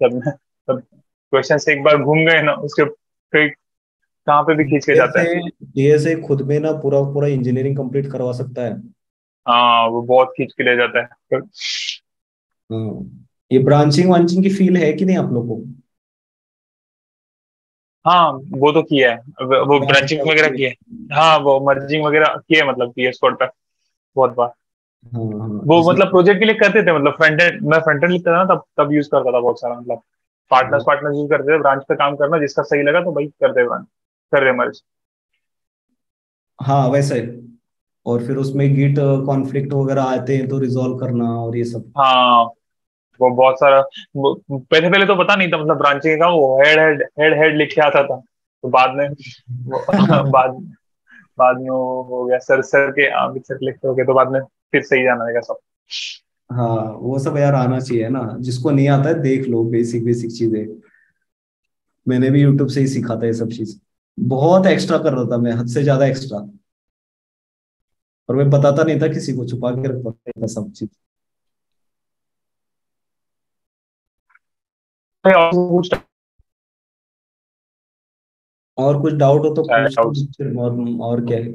जब क्वेश्चन से एक बार घूम गए ना, उसके फिर कहाँ पे भी खींच के जाता है।
डीएसए खुद में ना पूरा पूरा इंजीनियरिंग कंप्लीट करवा सकता है।
हाँ वो बहुत खींच के ले जाता है।
हाँ, ये ब्रांचिंग वांचिंग की फील है कि नहीं आप लोग को?
हाँ वो तो किया है, वो
Branch
ब्रांचिंग वगैरह
वांचिंग।
की है। हाँ वो मर्जिंग वगैरह किया है, मतलब पीएस कोड पे बहुत बार।
हाँ हाँ,
वो
इसलिए।
मतलब प्रोजेक्ट के लिए करते थे, मतलब फ्रंट एंड, मैं फ्रंट एंड लिखता था ना, तब यूज करता था बहुत सारा, मतलब पार्टनर्स यूज करते थे, ब्रांच पे काम करना, जिसका सही लगा तो भाई कर दे ब्रांच, कर दे मर्ज।
हाँ वैसे। और फिर उसमें गिट कॉन्फ्लिक्ट वगैरह आते हैं तो रिजॉल्व करना और ये सब।
हाँ वो बहुत सारा, पहले पहले तो पता नहीं था, मतलब ब्रांचिंग का वो हेड हेड हेड हेड लिख के आता था, तो बाद में बाद बाद में वो हो गया सर, सर के आगे सर लिखते हो गए, तो बाद में फिर सही जाना रहेगा सब।
हाँ, वो सब यार आना चाहिए ना, जिसको नहीं आता है देख लो, बेसिक बेसिक चीजें। मैंने भी यूट्यूब से ही सीखा था ये सब चीज। बहुत एक्स्ट्रा कर रहा था मैं, हद से ज्यादा एक्स्ट्रा। और मैं बताता नहीं था किसी को, छुपा के रखता था सब चीज।
और कुछ
और कुछ डाउट हो तो पूछ लो,
डाउट्स,
फिर और क्या है?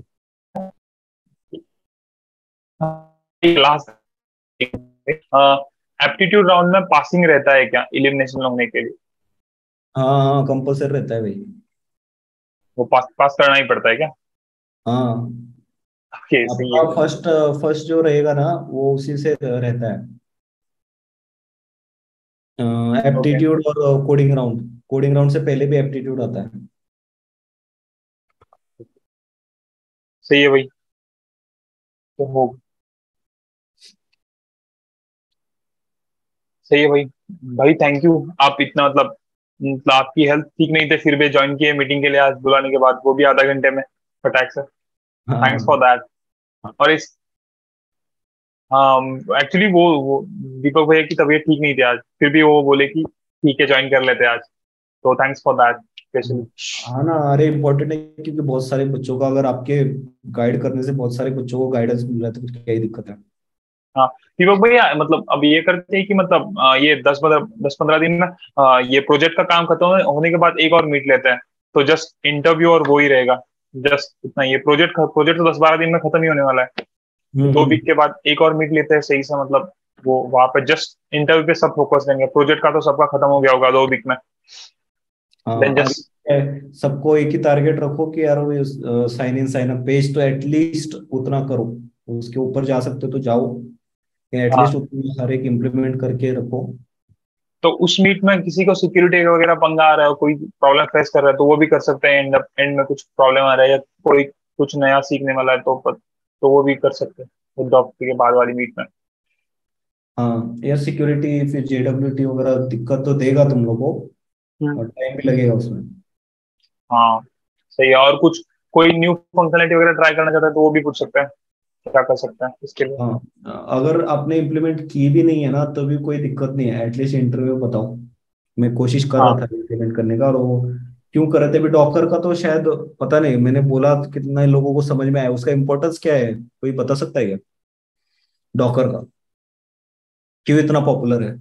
क्लास एप्टीट्यूड राउंड में पासिंग रहता है क्या इलिमिनेशन होने के लिए?
हाँ हाँ, कंपलसरी रहता है भाई।
वो पास पास करना ही पड़ता है क्या?
हाँ,
ओके सही
आपका
है।
फर्स्ट फर्स्ट जो रहेगा ना, वो उसी से रहता है।
ओके
एप्टीट्यूड और कोडिंग राउंड से पहले भी एप्टीट्यूड आता है।
सही है भाई, तो हो सही है भाई। भाई थैंक यू, आप इतना मतलब आपकी हेल्थ ठीक नहीं थे फिर भी ज्वाइन किए मीटिंग के लिए आज बुलाने के बाद, वो भी आधा घंटे में फटाक से। थैंक्स
हाँ
फॉर दैट। और इस एक्चुअली वो दीपक भैया की तबीयत ठीक नहीं थी आज, फिर भी वो बोले कि ठीक है ज्वाइन कर लेते हैं आज, तो थैंक्स फॉर दैट स्पेशली।
हाँ ना, अरे इम्पोर्टेंट है क्योंकि बहुत सारे बच्चों का, अगर आपके गाइड करने से बहुत सारे बच्चों को गाइडेंस मिल रहा है तो फिर क्या ही दिक्कत है।
हाँ दीपक भैया, मतलब अब ये करते हैं कि मतलब ये 10-15 दिन में ये प्रोजेक्ट का काम खत्म होने के बाद एक और मीट लेते हैं, तो जस्ट इंटरव्यू और वो ही रहेगा, जस्ट इतना। ये प्रोजेक्ट तो 10-12 दिन में खत्म ही होने वाला है, 2 वीक के बाद एक और मीट लेते हैं सही से, मतलब वो वहां पे जस्ट इंटरव्यू पे सब फोकस देंगे, प्रोजेक्ट का तो सबका खत्म हो गया होगा 2 वीक में। देन
हाँ,
जस्ट
सबको एक ही टारगेट रखो कि यार वो sign in sign up page तो एटलीस्ट उतना करो, उसके ऊपर जा सकते हो तो जाओ, एटलीस्ट
हाँ,
उतना हर एक इम्प्लीमेंट करके रखो।
तो उस मीट में किसी को सिक्योरिटी वगैरह पंगा आ रहा है, कोई प्रॉब्लम फेस कर रहा है, तो वो भी कर सकते हैं। एंड में कुछ प्रॉब्लम आ रहा है या कोई कुछ नया सीखने वाला है तो वो भी कर सकते हैं वो डॉक्टर के बाद वाली मीट में।
हाँ यार, सिक्योरिटी फिर जेडब्ल्यूटी वगैरह दिक्कत तो देगा तुम लोगों को, और टाइम भी लगेगा उसमें।
हाँ सही है। और कुछ कोई न्यू फंक्शनलिटी वगैरह ट्राई करना चाहता है तो वो भी पूछ सकते हैं, क्या कर सकते हैं इसके लिए।
हाँ, अगर आपने इम्प्लीमेंट की भी नहीं है ना तो भी कोई दिक्कत नहीं है, एटलीस्ट इंटरव्यू बताओ। मैं कोशिश कर रहा
हाँ
था इम्प्लीमेंट करने का, और वो क्यों कर रहे थे अभी डॉकर का तो शायद पता नहीं, मैंने बोला तो कितना लोगों को समझ में आया, उसका इम्पोर्टेंस क्या है कोई बता सकता है क्या, डॉकर का क्यों इतना पॉपुलर है?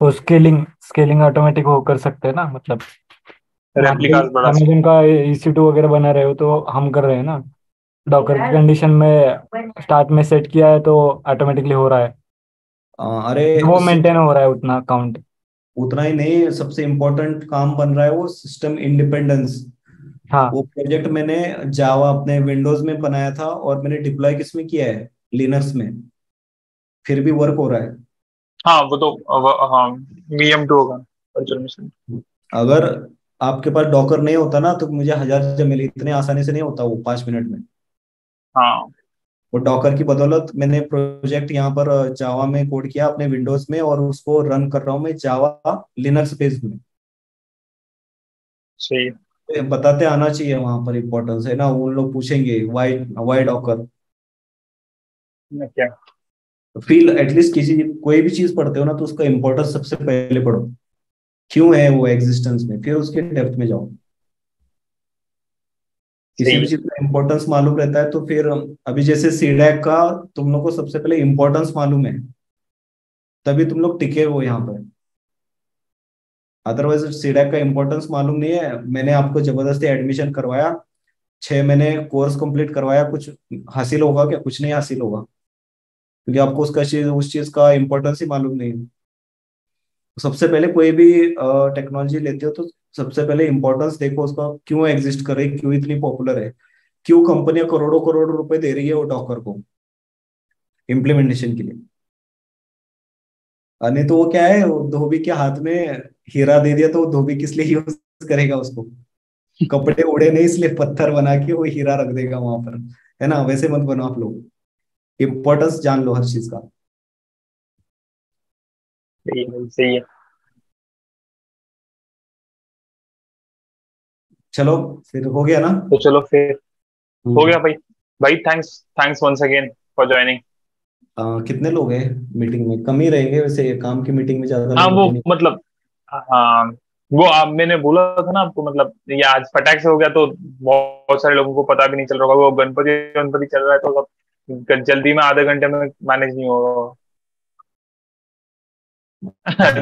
तो स्केलिंग ऑटोमेटिक वो कर सकते हैं ना, मतलब मान लो
रेप्लिकास बढ़ा सकते
अमेजन का EC2 वगैरह बना रहे हो तो हम कर रहे हैं ना, डॉकर की कंडीशन में स्टार्ट में सेट किया है तो ऑटोमेटिकली हो रहा है,
अरे
वो मेंटेन हो रहा है उतना काउंट।
उतना ही नहीं, सबसे इम्पोर्टेंट काम बन रहा है वो सिस्टम इंडिपेंडेंस।
हाँ
वो प्रोजेक्ट मैंने जावा अपने विंडोज में बनाया था और मैंने डिप्लॉय किस में किया है, लिनक्स में, फिर भी वर्क हो रहा है।
हाँ वो तो हाँ VM2 होगा वर्चुअल मशीन।
अगर आपके पास डॉकर नहीं होता ना तो मुझे हजार झमेले, इतने आसानी से नहीं होता वो 5 मिनट में।
हाँ
वो डॉकर की बदौलत मैंने प्रोजेक्ट यहाँ पर जावा में कोड किया अपने विंडोज में, और उसको रन कर रहा हूँ मैं जावा लिनक्स बेस्ड में।
सही है।
तो बताते आना चाहिए वहां पर, इम्पोर्टेंस है ना, उन लोग पूछेंगे वाई वाई डॉकर।
क्या
फील एटलीस्ट किसी कोई भी चीज पढ़ते हो ना तो उसका इम्पोर्टेंस सबसे पहले पढ़ो, क्यों है वो एग्जिस्टेंस में, फिर उसके डेप्थ में जाओ। किसी
सही
भी
है।
चीज का इम्पोर्टेंस मालूम रहता है तो फिर अभी जैसे सीडैक का तुम लोग को सबसे पहले इम्पोर्टेंस मालूम है, तभी तुम लोग टिके हो यहाँ पर। अदरवाइज सीडैक का इम्पोर्टेंस मालूम नहीं है, मैंने आपको जबरदस्ती एडमिशन करवाया, 6 महीने कोर्स कंप्लीट करवाया, कुछ हासिल होगा क्या? कुछ नहीं हासिल होगा, क्योंकि आपको उस चीज का इम्पोर्टेंस ही मालूम नहीं है। सबसे पहले कोई भी टेक्नोलॉजी लेते हो तो सबसे पहले इम्पोर्टेंस देखो उसका, क्यों एग्जिस्ट कर रही है, क्यों इतनी पॉपुलर है, क्यों कंपनियां करोड़ों करोड़ रुपए दे रही है वो डॉकर को इम्प्लीमेंटेशन के लिए। नहीं तो वो क्या है, वो धोबी के हाथ में हीरा दे दिया तो वो धोबी किस लिए यूज करेगा उसको? कपड़े उड़े नहीं इसलिए पत्थर बना के वो हीरा रख देगा वहां पर, है ना? वैसे मत बनो आप लोग, इम्पोर्टेंस जान लो हर चीज का।
सही है भाई, सही है।
चलो फिर हो गया ना?
तो चलो फिर हो
हम्म।
गया भाई। भाई thanks thanks once again for joining.
कितने लोग हैं मीटिंग में? कम ही रहेंगे वैसे, काम की मीटिंग में ज्यादा
हाँ
लोग
वो
होते नहीं।
मतलब हाँ वो मैंने बोला था ना आपको, मतलब ये आज फटाक से हो गया तो बहुत सारे लोगों को पता भी नहीं चल रहा होगा, वो गणपति गणपति चल रहा है तो सब जल्दी में आधे घंटे में मैनेज नहीं होगा।
और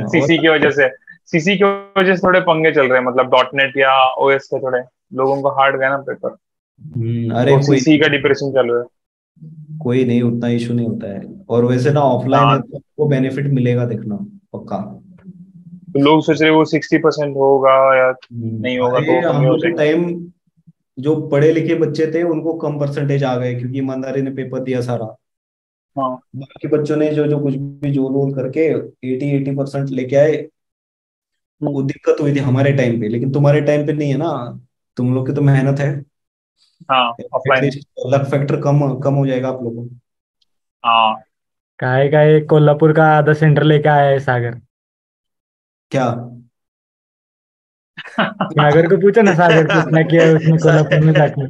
सीसी की वजह से सीसी की वजह से थोड़े पंगे चल रहे हैं, मतलब .NET या OS के थोड़े लोगों को हार्ड गया ना पेपर,
अरे
तो
कोई
सीसी का डिप्रेशन चल रहा है।
कोई नहीं, उतना इशू नहीं होता है, और वैसे ना ऑफलाइन है
हाँ
तो आपको बेनिफिट मिलेगा, देखना पक्का।
तो लोग सोच रहे हैं वो 60% होगा या नहीं होगा,
अरे
तो पंगे
हम
हो
लोग के
जाएंगे।
टाइम जो पढ़े लिखे बच्चे थे उनको कम परसेंटेज आ गए क्योंकि ईमानदारी ने पेपर दिया सारा।
हाँ
बाकी बच्चों ने जो जो कुछ भी जोल वोल करके 80% लेके आए, वो दिक्कत हुई थी हमारे टाइम पे, लेकिन तुम्हारे टाइम पे नहीं है ना, तुम लोग की तो मेहनत है।
हाँ ऑफलाइन है।
एटलीस्ट लक फैक्टर कम कम हो जाएगा आप लोगों को।
हाँ
का एक कोल्हापुर का आधा सेंटर लेके आया है सागर।
क्या?
सागर को पूछो ना, सागर कितना किया है उसने कोल्हापुर में जाके।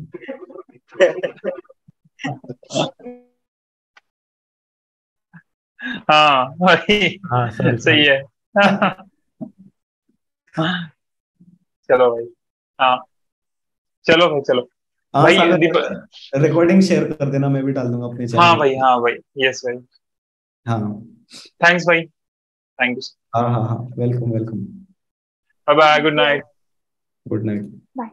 हाँ वही
हाँ सॉरी
सही है। चलो भाई। हाँ चलो भाई चलो
हाँ
भाई
सागर, रिकॉर्डिंग शेयर कर देना, मैं भी डाल दूंगा अपने
हाँ
चैनल।
भाई हाँ भाई यस भाई
हाँ
थैंक्स भाई थैंक यू
हाँ हाँ हाँ, welcome welcome.
Bye bye good night
good night.
Bye.